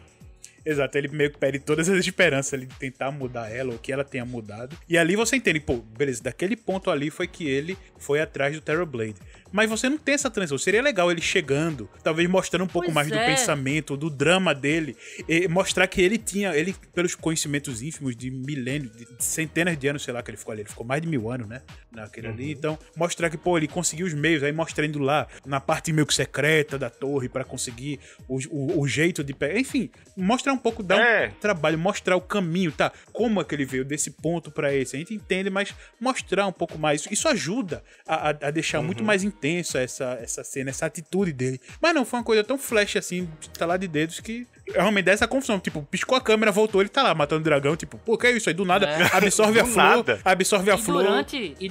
C: Exato, ele meio que perde todas as esperanças ali de tentar mudar ela, ou que ela tenha mudado. E ali você entende, pô, beleza, daquele ponto ali foi que ele foi atrás do Terrorblade. Mas você não tem essa transição. Seria legal ele chegando, talvez mostrando um pouco mais do pensamento, do drama dele, e mostrar que ele tinha, pelos conhecimentos ínfimos de milênios, de centenas de anos, sei lá, que ele ficou ali. Ele ficou mais de 1000 anos, né? Naquele ali. Então, mostrar que, pô, ele conseguiu os meios, aí mostrando lá, na parte meio que secreta da torre, pra conseguir o jeito de pegar. Enfim, mostrar um pouco, dar um trabalho, mostrar o caminho, tá? Como é que ele veio desse ponto pra esse. A gente entende, mas mostrar um pouco mais. Isso ajuda a deixar muito mais intenso essa cena, essa atitude dele. Mas não, foi uma coisa tão flash assim, estalar de dedos, que realmente dá essa confusão. Tipo, piscou a câmera, voltou, ele tá lá matando o dragão. Tipo, pô, que é isso aí? Do nada, absorve a flor. Absorve a flor.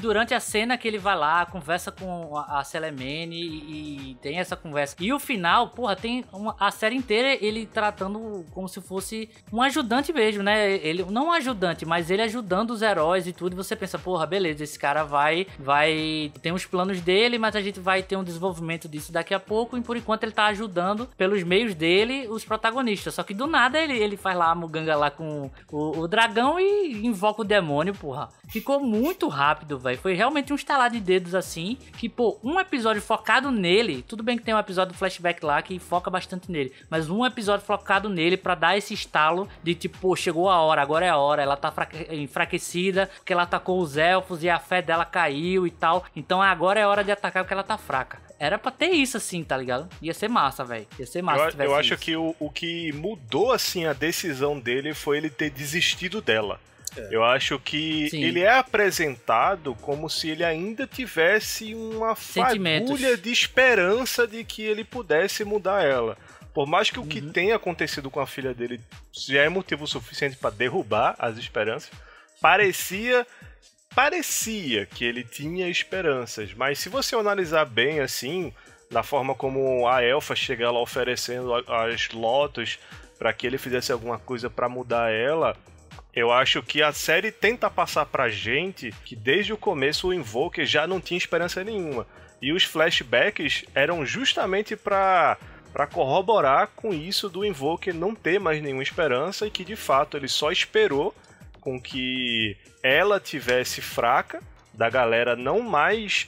B: Durante a cena que ele vai lá, conversa com a Selemene e tem essa conversa. E o final, porra, tem a série inteira ele tratando como se fosse um ajudante mesmo, né? Ele, não um ajudante, mas ele ajudando os heróis e tudo. E você pensa, porra, beleza, esse cara vai tem os planos dele, mas a gente vai ter um desenvolvimento disso daqui a pouco. E por enquanto ele tá ajudando, pelos meios dele, os protagonistas. Só que do nada ele faz lá a muganga lá com o dragão e invoca o demônio, porra. Ficou muito rápido, velho. Foi realmente um estalar de dedos assim, que, pô, um episódio focado nele, tudo bem que tem um episódio do flashback lá que foca bastante nele, mas um episódio focado nele pra dar esse estalo de tipo, pô, chegou a hora, agora é a hora, ela tá enfraquecida, porque ela atacou os elfos e a fé dela caiu e tal, então agora é hora de atacar porque ela tá fraca. Era pra ter isso assim, tá ligado? Ia ser massa, velho. Ia ser massa se tivesse
D: eu acho
B: isso.
D: que o que mudou, assim, a decisão dele foi ele ter desistido dela. Eu acho que ele é apresentado como se ele ainda tivesse uma fagulha de esperança de que ele pudesse mudar ela. Por mais que o que tenha acontecido com a filha dele já é motivo suficiente para derrubar as esperanças, parecia que ele tinha esperanças. Mas se você analisar bem, assim, da forma como a elfa chega lá oferecendo as Lotus para que ele fizesse alguma coisa para mudar ela, eu acho que a série tenta passar pra gente que desde o começo o Invoker já não tinha esperança nenhuma. E os flashbacks eram justamente pra corroborar com isso do Invoker não ter mais nenhuma esperança e que de fato ele só esperou com que ela tivesse fraca, da galera não mais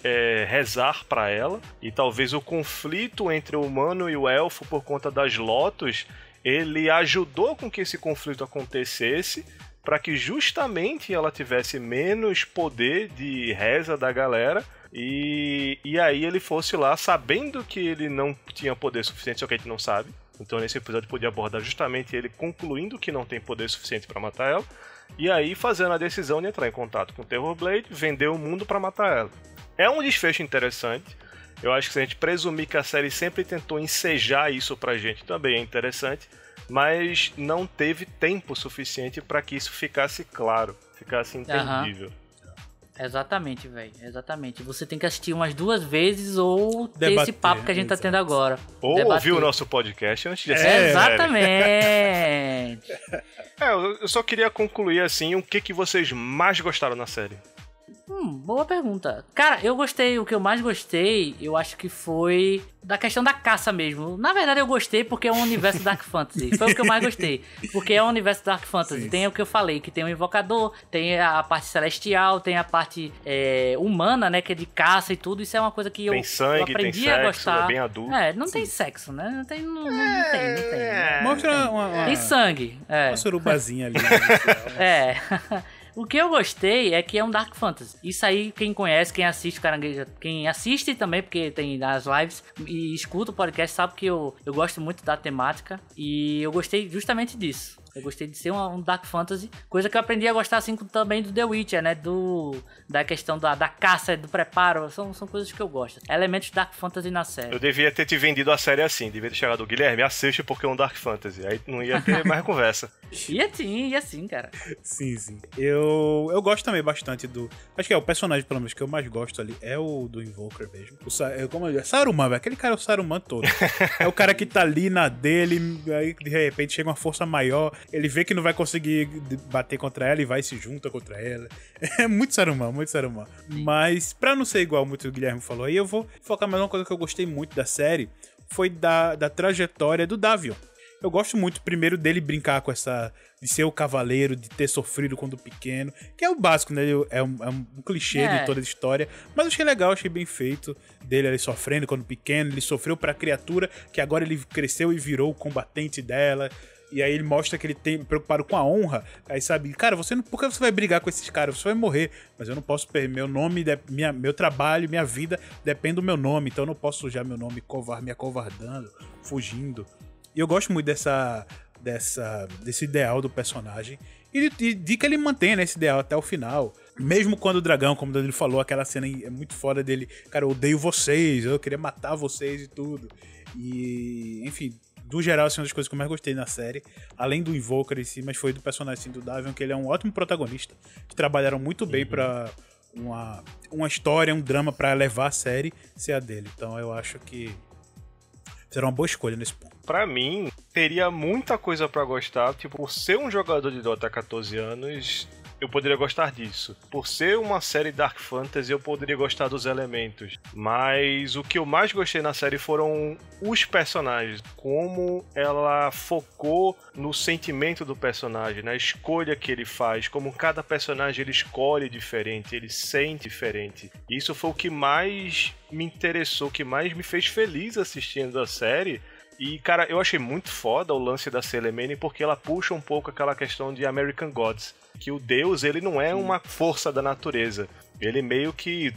D: rezar pra ela, e talvez o conflito entre o humano e o elfo por conta das Lotus, ele ajudou com que esse conflito acontecesse, para que justamente ela tivesse menos poder de reza da galera, E aí ele fosse lá sabendo que ele não tinha poder suficiente, só que a gente não sabe. Então nesse episódio podia abordar justamente ele concluindo que não tem poder suficiente pra matar ela. E aí fazendo a decisão de entrar em contato com o Terrorblade, vender o mundo pra matar ela. É um desfecho interessante. Eu acho que se a gente presumir que a série sempre tentou ensejar isso pra gente, também é interessante. Mas não teve tempo suficiente pra que isso ficasse claro, ficasse entendível.
B: Exatamente, velho. Exatamente. Você tem que assistir umas 2 vezes ou ter
C: Debater,
B: esse papo que a gente tá tendo agora.
D: Ou
B: Debater.
D: ouvir o nosso podcast antes de assistir.
B: Exatamente.
D: Eu só queria concluir assim, o que vocês mais gostaram na série?
B: Boa pergunta. Cara, eu gostei, o que eu mais gostei, eu acho que foi da questão da caça mesmo. Na verdade eu gostei porque é um universo Dark Fantasy. Foi o que eu mais gostei. Porque é um universo Dark Fantasy.
C: Sim.
B: Tem o que eu falei, que tem o Invocador, tem a parte celestial, tem a parte humana, né, que é de caça e tudo. Isso é uma coisa que eu aprendi
D: tem
B: a
D: sexo,
B: gostar.
D: é bem adulto.
B: Não tem sexo, né? Não tem.
C: Mostra uma
B: Tem sangue.
C: uma surubazinha ali.
B: O que eu gostei é que é um Dark Fantasy. Isso aí, quem conhece, quem assiste Caranguejo, quem assiste também, porque tem as lives e escuta o podcast, sabe que eu gosto muito da temática. E eu gostei justamente disso. Eu gostei de ser um Dark Fantasy, coisa que eu aprendi a gostar assim também do The Witcher, né? Da questão da caça, do preparo, são coisas que eu gosto. Elementos Dark Fantasy na série.
D: Eu devia ter te vendido a série assim, devia ter chegado, Guilherme, assiste porque é um Dark Fantasy. Aí não ia ter mais conversa.
B: Ia sim, cara.
C: Sim. Eu gosto também bastante do... Acho que é o personagem, pelo menos, que eu mais gosto ali é o do Invoker mesmo. Como eu digo, Saruman, velho. Aquele cara é o Saruman todo. É o cara que tá ali na dele, aí de repente chega uma força maior, ele vê que não vai conseguir bater contra ela e vai e se junta contra ela. É muito Saruman, muito Saruman. Mas, pra não ser igual muito o Guilherme falou aí, eu vou focar mais uma coisa que eu gostei muito da série, foi da trajetória do Davion. Eu gosto muito, primeiro, dele brincar com essa... de ser o cavaleiro, de ter sofrido quando pequeno, que é o básico, né? É um clichê de toda a história, mas eu achei legal, achei bem feito dele ali sofrendo quando pequeno, ele sofreu pra criatura, que agora ele cresceu e virou o combatente dela, e aí ele mostra que ele tem preocupado com a honra, aí sabe, cara, por que você vai brigar com esses caras? Você vai morrer, mas eu não posso perder meu nome, meu trabalho, minha vida depende do meu nome, então eu não posso sujar meu nome me acovardando, fugindo. E eu gosto muito desse ideal do personagem e de que ele mantém, né, esse ideal até o final. Mesmo quando o dragão, como o Danilo falou, aquela cena é muito foda dele, cara, eu odeio vocês, eu queria matar vocês e tudo. E, enfim, do geral, assim, uma das coisas que eu mais gostei na série, além do Invoker em si, mas foi do personagem assim, do Davion, que ele é um ótimo protagonista, que trabalharam muito bem pra uma história, um drama pra levar a série ser a dele. Então eu acho que será uma boa escolha nesse ponto.
D: Pra mim, teria muita coisa pra gostar. Tipo, por ser um jogador de Dota há 14 anos, eu poderia gostar disso. Por ser uma série Dark Fantasy, eu poderia gostar dos elementos. Mas o que eu mais gostei na série foram os personagens. Como ela focou no sentimento do personagem, na escolha que ele faz. Como cada personagem ele escolhe diferente, ele sente diferente. Isso foi o que mais me interessou, que mais me fez feliz assistindo a série. E, cara, eu achei muito foda o lance da Selemene porque ela puxa um pouco aquela questão de American Gods. Que o deus, ele não é uma força da natureza. Ele meio que...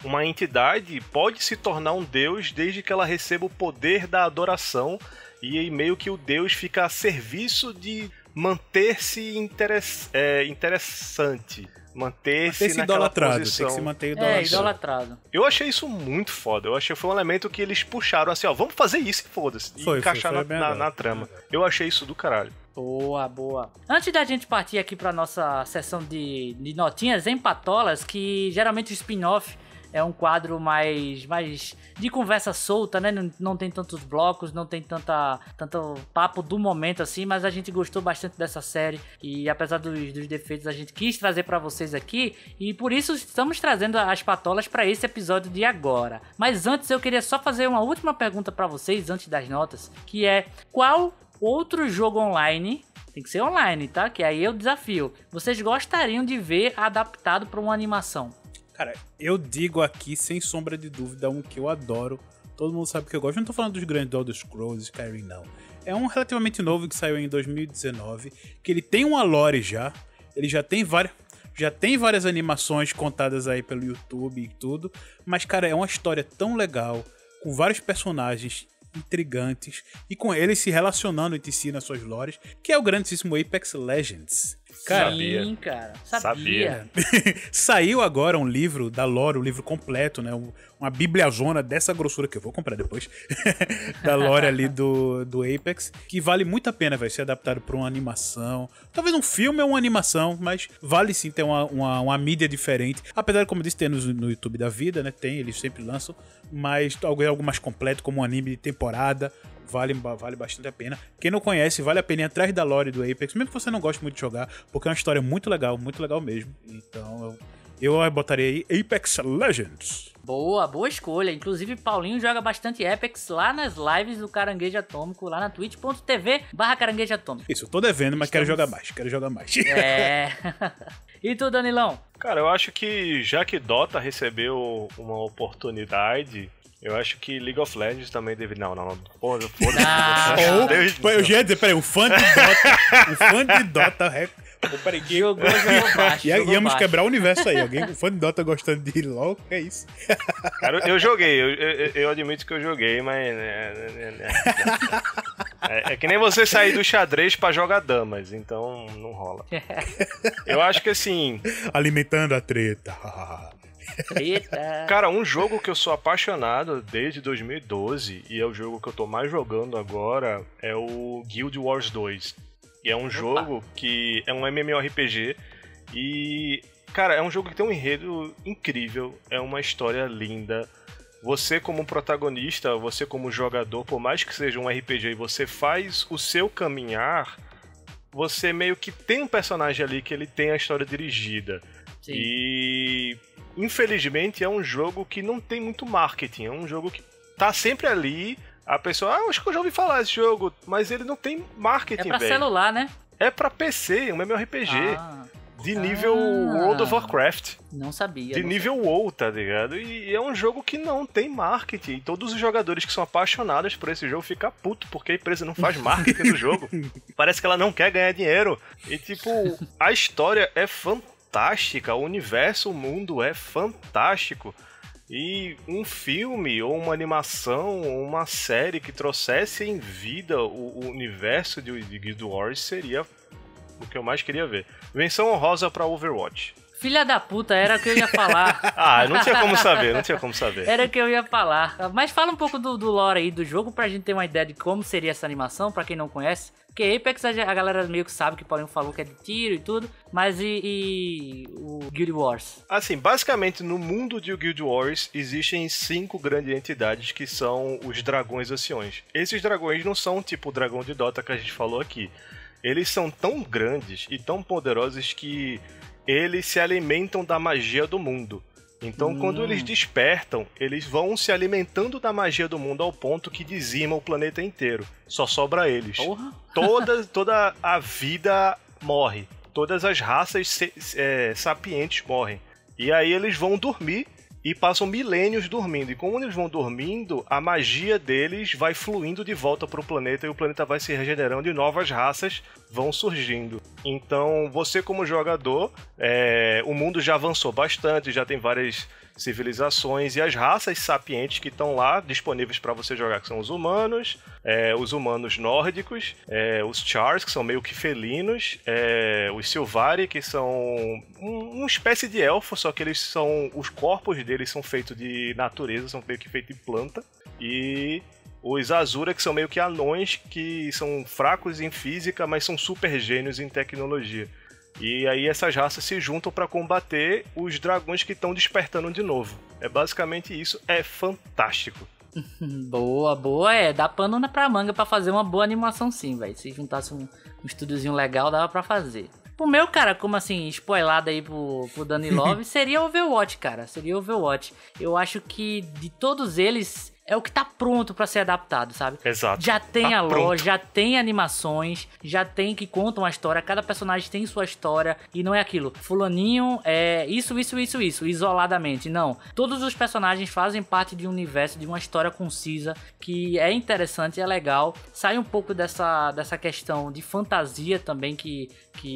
D: uma entidade pode se tornar um deus desde que ela receba o poder da adoração. E aí meio que o deus fica a serviço de manter-se interessante. Manter-se naquela posição.
C: Tem que se manter idolatrado.
B: Idolatrado.
D: Eu achei isso muito foda. Eu achei que foi um elemento que eles puxaram assim, ó, vamos fazer isso e foda-se. E encaixar na trama. Eu achei isso do caralho.
B: Boa. Antes da gente partir aqui pra nossa sessão de notinhas em patolas, que geralmente o spin-off é um quadro mais de conversa solta, né? Não tem tantos blocos, não tem tanto papo do momento assim, mas a gente gostou bastante dessa série e apesar dos defeitos a gente quis trazer pra vocês aqui e por isso estamos trazendo as patolas pra esse episódio de agora. Mas antes eu queria só fazer uma última pergunta pra vocês antes das notas, que é qual outro jogo online, tem que ser online, tá? Que aí é o desafio, vocês gostariam de ver adaptado pra uma animação?
C: Cara, eu digo aqui, sem sombra de dúvida, um que eu adoro. Todo mundo sabe que eu gosto. Eu não tô falando dos grandes Elder Scrolls, Skyrim, não. É um relativamente novo que saiu em 2019, que ele tem uma lore já. Ele já tem várias... Já tem várias animações contadas aí pelo YouTube e tudo. Mas, cara, é uma história tão legal, com vários personagens intrigantes e com eles se relacionando entre si nas suas lores, que é o grandíssimo Apex Legends. Cara,
B: Sim, cara. Sabia.
C: Saiu agora um livro da lore, um livro completo, né? Uma bibliazona dessa grossura que eu vou comprar depois, da lore ali do Apex, que vale muito a pena, ser adaptado pra uma animação. Talvez um filme ou uma animação, mas vale sim ter uma mídia diferente. Apesar de, como eu disse, ter no YouTube da vida, né? Tem, eles sempre lançam, mas algo mais completo, como um anime de temporada. Vale bastante a pena. Quem não conhece, vale a pena ir atrás da lore do Apex, mesmo que você não goste muito de jogar, porque é uma história muito legal mesmo. Então eu botaria aí Apex Legends.
B: Boa escolha. Inclusive, Paulinho joga bastante Apex lá nas lives do Caranguejo Atômico, lá na twitch.tv/Caranguejo Atômico.
C: Isso, eu tô devendo, mas quero jogar mais.
B: É. E tu, Danilão?
D: Cara, eu acho que já que Dota recebeu uma oportunidade, eu acho que League of Legends também deve... Não. Foda-se.
C: Eu já ia dizer, peraí, um fã de Dota... Peraí,
B: Jogou baixo.
C: Íamos quebrar o universo aí. Um fã de Dota gostando de LoL, é isso.
D: Cara, eu joguei. Eu admito que eu joguei, mas... É que nem você sair do xadrez pra jogar damas, então não rola. Eu acho que assim...
C: Alimentando a treta.
B: Eita.
D: Cara, um jogo que eu sou apaixonado desde 2012 e é o jogo que eu tô mais jogando agora é o Guild Wars 2. E é um jogo que é um MMORPG e, cara, é um jogo que tem um enredo incrível, é uma história linda. Você como protagonista, você como jogador, por mais que seja um RPG e você faz o seu caminhar, você meio que tem um personagem ali que ele tem a história dirigida. Sim. E... infelizmente é um jogo que não tem muito marketing, é um jogo que tá sempre ali, a pessoa, acho que eu já ouvi falar desse jogo, mas ele não tem marketing,
B: velho. É pra celular, né?
D: É pra PC, um MMORPG, de nível World of Warcraft.
B: Não sabia.
D: De nível WoW, tá ligado? E é um jogo que não tem marketing, e todos os jogadores que são apaixonados por esse jogo ficam putos porque a empresa não faz marketing do jogo. Parece que ela não quer ganhar dinheiro. E tipo, a história é fantástica, o universo, o mundo é fantástico. E um filme, ou uma animação, ou uma série que trouxesse em vida o universo de Guild Wars seria o que eu mais queria ver. Menção honrosa pra Overwatch.
B: Filha da puta, era o que eu ia falar.
D: Não tinha como saber.
B: Era o que eu ia falar. Mas fala um pouco do lore aí do jogo pra gente ter uma ideia de como seria essa animação, pra quem não conhece. Porque Apex a galera meio que sabe que o Paulinho falou que é de tiro e tudo, mas e o Guild Wars?
D: Assim, basicamente no mundo de Guild Wars existem 5 grandes entidades que são os dragões anciões. Esses dragões não são tipo o dragão de Dota que a gente falou aqui. Eles são tão grandes e tão poderosos que eles se alimentam da magia do mundo. Então, quando eles despertam, eles vão se alimentando da magia do mundo ao ponto que dizima o planeta inteiro. Só sobra eles. Toda a vida morre. Todas as raças sapientes morrem. E aí eles vão dormir e passam milênios dormindo. E como eles vão dormindo, a magia deles vai fluindo de volta para o planeta e o planeta vai se regenerando e novas raças vão surgindo. Então, você como jogador, o mundo já avançou bastante, já tem várias civilizações e as raças sapientes que estão lá disponíveis para você jogar, que são os humanos nórdicos, os Chars, que são meio que felinos, os Sylvari, que são uma espécie de elfo, só que os corpos deles são feitos de natureza, são meio que feitos de planta, e os Azura, que são meio que anões, que são fracos em física, mas são super gênios em tecnologia. E aí essas raças se juntam para combater os dragões que estão despertando de novo. É basicamente isso, é fantástico.
B: Boa, dá pano pra manga pra fazer uma boa animação sim, velho. Se juntasse um estúdiozinho legal, dava pra fazer. O meu, cara, como assim, spoilado aí pro Dani Love, seria Overwatch, cara. Seria Overwatch. Eu acho que de todos eles, é o que tá pronto pra ser adaptado, sabe?
D: Exato.
B: Já tem
D: tá
B: a lore,
D: pronto.
B: já tem animações, já tem que contam uma história, cada personagem tem sua história, e não é aquilo, fulaninho é isso, isoladamente, não. Todos os personagens fazem parte de um universo, de uma história concisa, que é interessante, é legal. Sai um pouco dessa questão de fantasia também, que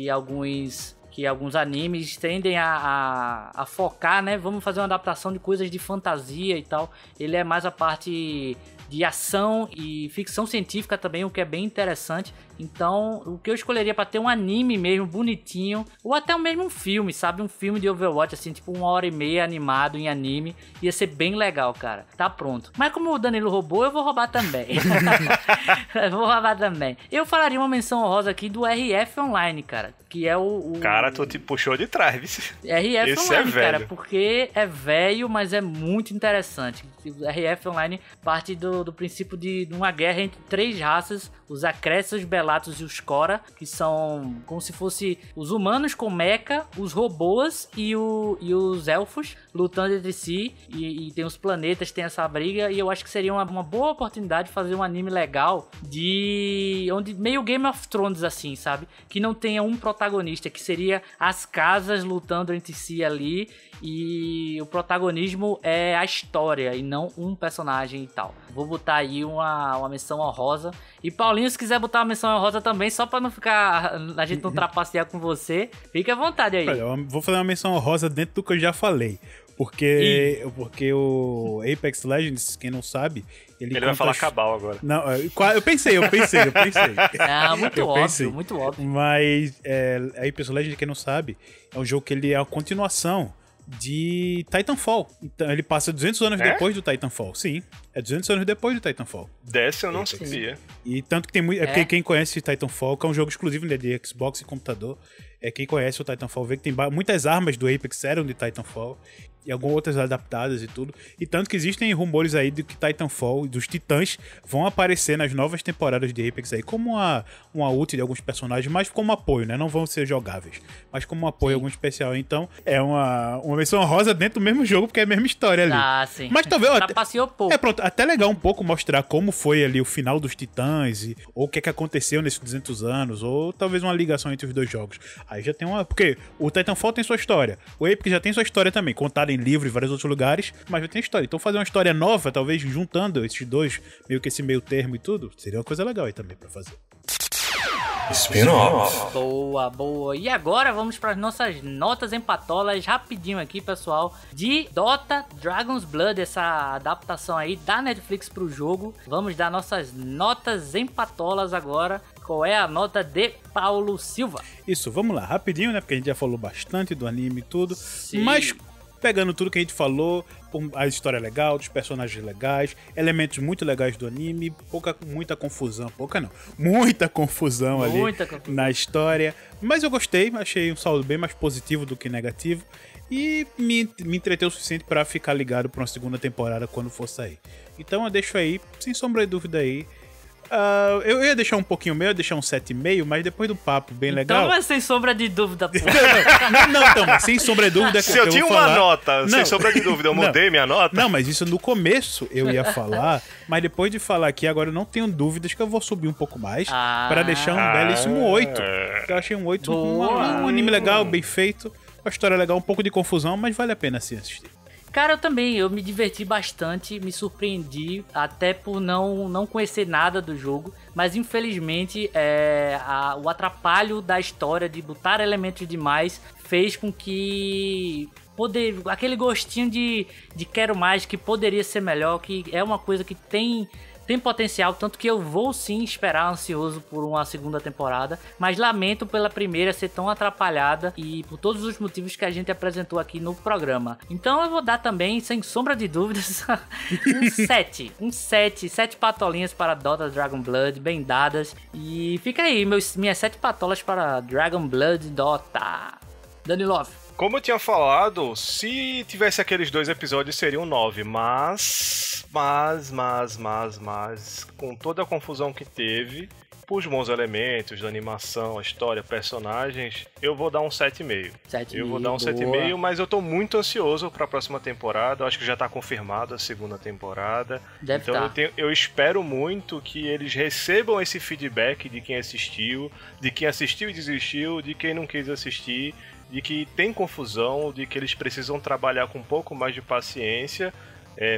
B: alguns que alguns animes tendem a focar, né? Vamos fazer uma adaptação de coisas de fantasia e tal. Ele é mais a parte de ação e ficção científica também, o que é bem interessante. Então, o que eu escolheria pra ter um anime mesmo, bonitinho, ou até mesmo um filme, sabe? Um filme de Overwatch, assim, tipo 1h30 animado em anime, ia ser bem legal, cara. Tá pronto. Mas como o Danilo roubou, eu vou roubar também. Vou roubar também. Eu falaria uma menção honrosa aqui do RF Online, cara, que é o...
D: Cara, tu te puxou de trás, viu?
B: RF
D: Esse
B: Online,
D: é velho.
B: cara, porque é velho, mas é muito interessante. O RF Online parte do princípio de uma guerra entre 3 raças, os Acressos, Belatos e os Khora, que são como se fosse os humanos com mecha, os robôs e os elfos lutando entre si, e tem os planetas, tem essa briga, e eu acho que seria uma boa oportunidade de fazer um anime legal onde meio Game of Thrones, assim, sabe? Que não tenha um protagonista, que seria as casas lutando entre si ali, e o protagonismo é a história e não um personagem e tal. Vou botar aí uma menção honrosa. E Paulinho, se quiser botar uma menção honrosa também, só pra não ficar, a gente não trapacear com você, fique à vontade aí.
C: Olha, eu vou fazer uma menção honrosa dentro do que eu já falei. Porque o Apex Legends, quem não sabe, ele
D: vai falar Cabal agora.
C: Não, eu pensei.
B: Ah, muito óbvio.
C: Mas Apex Legends, quem não sabe, é um jogo que ele é a continuação de Titanfall. Então ele passa 200 anos depois do Titanfall. Sim, é 200 anos depois do Titanfall.
D: Dessa eu não sabia.
C: E tanto que tem muito... Porque quem conhece Titanfall, que é um jogo exclusivo, né, de Xbox e computador, quem conhece o Titanfall vê que tem muitas armas do Apex eram de Titanfall e algumas outras adaptadas e tudo. E tanto que existem rumores aí de que Titanfall e dos Titãs vão aparecer nas novas temporadas de Apex aí, como uma ult de alguns personagens, mas como apoio, né? Não vão ser jogáveis, mas como apoio algum especial. Então, é uma versão rosa dentro do mesmo jogo, porque é a mesma história ali.
B: Ah, sim.
C: Mas talvez...
B: Trapaceou pouco.
C: Pronto, até legal um pouco mostrar como foi ali o final dos Titãs, ou o que aconteceu nesses 200 anos, ou talvez uma ligação entre os dois jogos. Aí já tem uma... Porque o Titanfall tem sua história, o Apex já tem sua história também, contada em livro e vários outros lugares, mas já tem história. Então fazer uma história nova, talvez juntando esses dois, meio que esse meio termo e tudo, seria uma coisa legal aí também pra fazer.
A: Spin-off.
B: Boa. E agora vamos para as nossas notas em patolas, rapidinho aqui, pessoal, de Dota Dragon's Blood, essa adaptação aí da Netflix pro jogo. Vamos dar nossas notas em patolas agora. Qual é a nota de Paulo Silva?
C: Isso, vamos lá, rapidinho, né? Porque a gente já falou bastante do anime e tudo.
B: Sim.
C: Mas pegando tudo que a gente falou, a história é legal, dos personagens legais, elementos muito legais do anime, muita confusão ali na história. Mas eu gostei, achei um saldo bem mais positivo do que negativo. E me entreteu o suficiente pra ficar ligado pra uma segunda temporada quando for sair. Então eu deixo aí, sem sombra de dúvida aí. Eu ia deixar um pouquinho meio, eu ia deixar um 7,5, mas depois do papo bem legal...
B: Então é sem sombra de dúvida, pô.
C: Não, mas sem sombra de dúvida...
D: Se eu tinha uma nota, sem sombra de dúvida, eu mudei minha nota?
C: Não, mas isso no começo eu ia falar, mas depois de falar aqui, agora eu não tenho dúvidas que eu vou subir um pouco mais pra deixar um belíssimo 8. Eu achei um 8 um anime legal, bem feito, uma história legal, um pouco de confusão, mas vale a pena sim assistir.
B: Cara, eu me diverti bastante, me surpreendi, até por não conhecer nada do jogo, mas infelizmente o atrapalho da história de botar elementos demais fez com que aquele gostinho de quero mais, que poderia ser melhor, que é uma coisa que tem potencial, tanto que eu vou sim esperar ansioso por uma segunda temporada, mas lamento pela primeira ser tão atrapalhada e por todos os motivos que a gente apresentou aqui no programa. Então eu vou dar também, sem sombra de dúvidas, um 7 patolinhas para Dota Dragon Blood, bem dadas. E fica aí, minhas 7 patolas para Dragon Blood Dota. Danilov.
D: Como eu tinha falado, se tivesse aqueles 2 episódios seriam 9, mas com toda a confusão que teve, por bons elementos da animação, a história, personagens, eu vou dar um 7,5. Eu vou dar um 7,5, mas eu tô muito ansioso pra próxima temporada, eu acho que já tá confirmado a segunda temporada. Eu espero muito que eles recebam esse feedback de quem assistiu e desistiu, de quem não quis assistir, de que tem confusão, de que eles precisam trabalhar com um pouco mais de paciência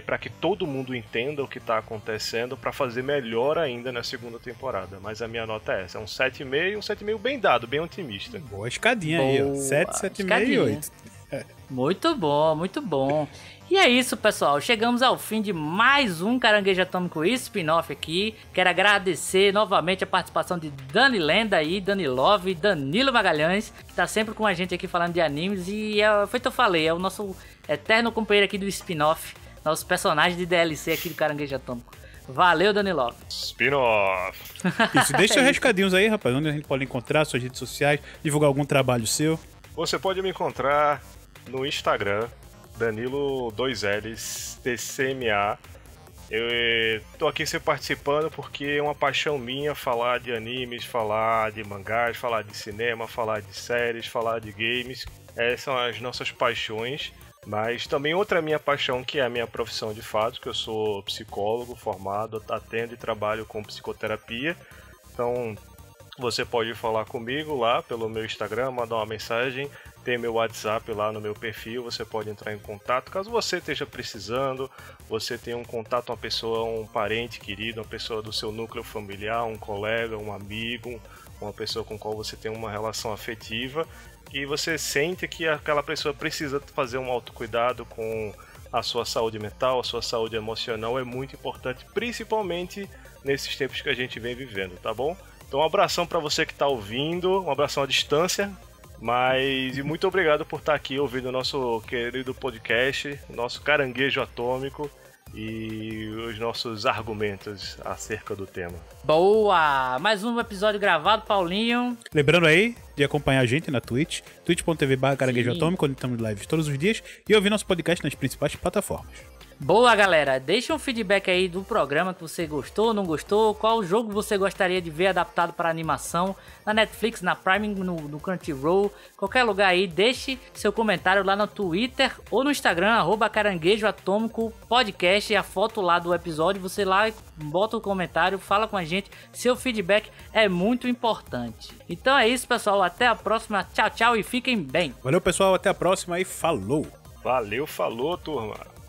D: para que todo mundo entenda o que está acontecendo, para fazer melhor ainda na segunda temporada. Mas a minha nota é essa, é um 7,5 bem dado, bem otimista.
C: Boa escadinha aí, ó. 7, 7,5 e 8.
B: Muito bom, muito bom. E é isso, pessoal. Chegamos ao fim de mais um Caranguejo Atômico spin-off aqui. Quero agradecer novamente a participação de Dani Lenda aí, Dani Love, Danilo Magalhães, que tá sempre com a gente aqui falando de animes. E foi o que eu falei, é o nosso eterno companheiro aqui do spin-off, nosso personagem de DLC aqui do Caranguejo Atômico. Valeu, Dani Love.
D: Spin-off.
C: Isso, deixa seus recadinhos aí, rapaz, onde a gente pode encontrar, suas redes sociais, divulgar algum trabalho seu.
D: Você pode me encontrar no Instagram, Danilo 2Ls TCMA. Eu tô aqui sempre participando porque é uma paixão minha falar de animes, falar de mangás, falar de cinema, falar de séries, falar de games. Essas são as nossas paixões. Mas também outra minha paixão, que é a minha profissão de fato, que eu sou psicólogo formado, atendo e trabalho com psicoterapia. Então você pode falar comigo lá pelo meu Instagram, mandar uma mensagem. Tem meu WhatsApp lá no meu perfil, você pode entrar em contato. Caso você esteja precisando, você tem um contato, uma pessoa, um parente querido, uma pessoa do seu núcleo familiar, um colega, um amigo, uma pessoa com qual você tem uma relação afetiva e você sente que aquela pessoa precisa fazer um autocuidado com a sua saúde mental, a sua saúde emocional, é muito importante, principalmente nesses tempos que a gente vem vivendo, tá bom? Então um abração para você que está ouvindo, um abração à distância. E muito obrigado por estar aqui ouvindo o nosso querido podcast, nosso Caranguejo Atômico e os nossos argumentos acerca do tema.
B: Boa! Mais um episódio gravado, Paulinho.
C: Lembrando aí de acompanhar a gente na Twitch, twitch.tv/Caranguejo Atômico, onde estamos live todos os dias, e ouvir nosso podcast nas principais plataformas.
B: Boa, galera, deixa um feedback aí do programa que você gostou, não gostou, qual jogo você gostaria de ver adaptado para animação na Netflix, na Prime, no Crunchyroll, qualquer lugar aí, deixe seu comentário lá no Twitter ou no Instagram, @Caranguejo Atômico Podcast, e a foto lá do episódio, você lá bota o comentário, fala com a gente, seu feedback é muito importante. Então é isso, pessoal, até a próxima, tchau, tchau e fiquem bem.
C: Valeu, pessoal, até a próxima e falou!
D: Valeu, falou, turma!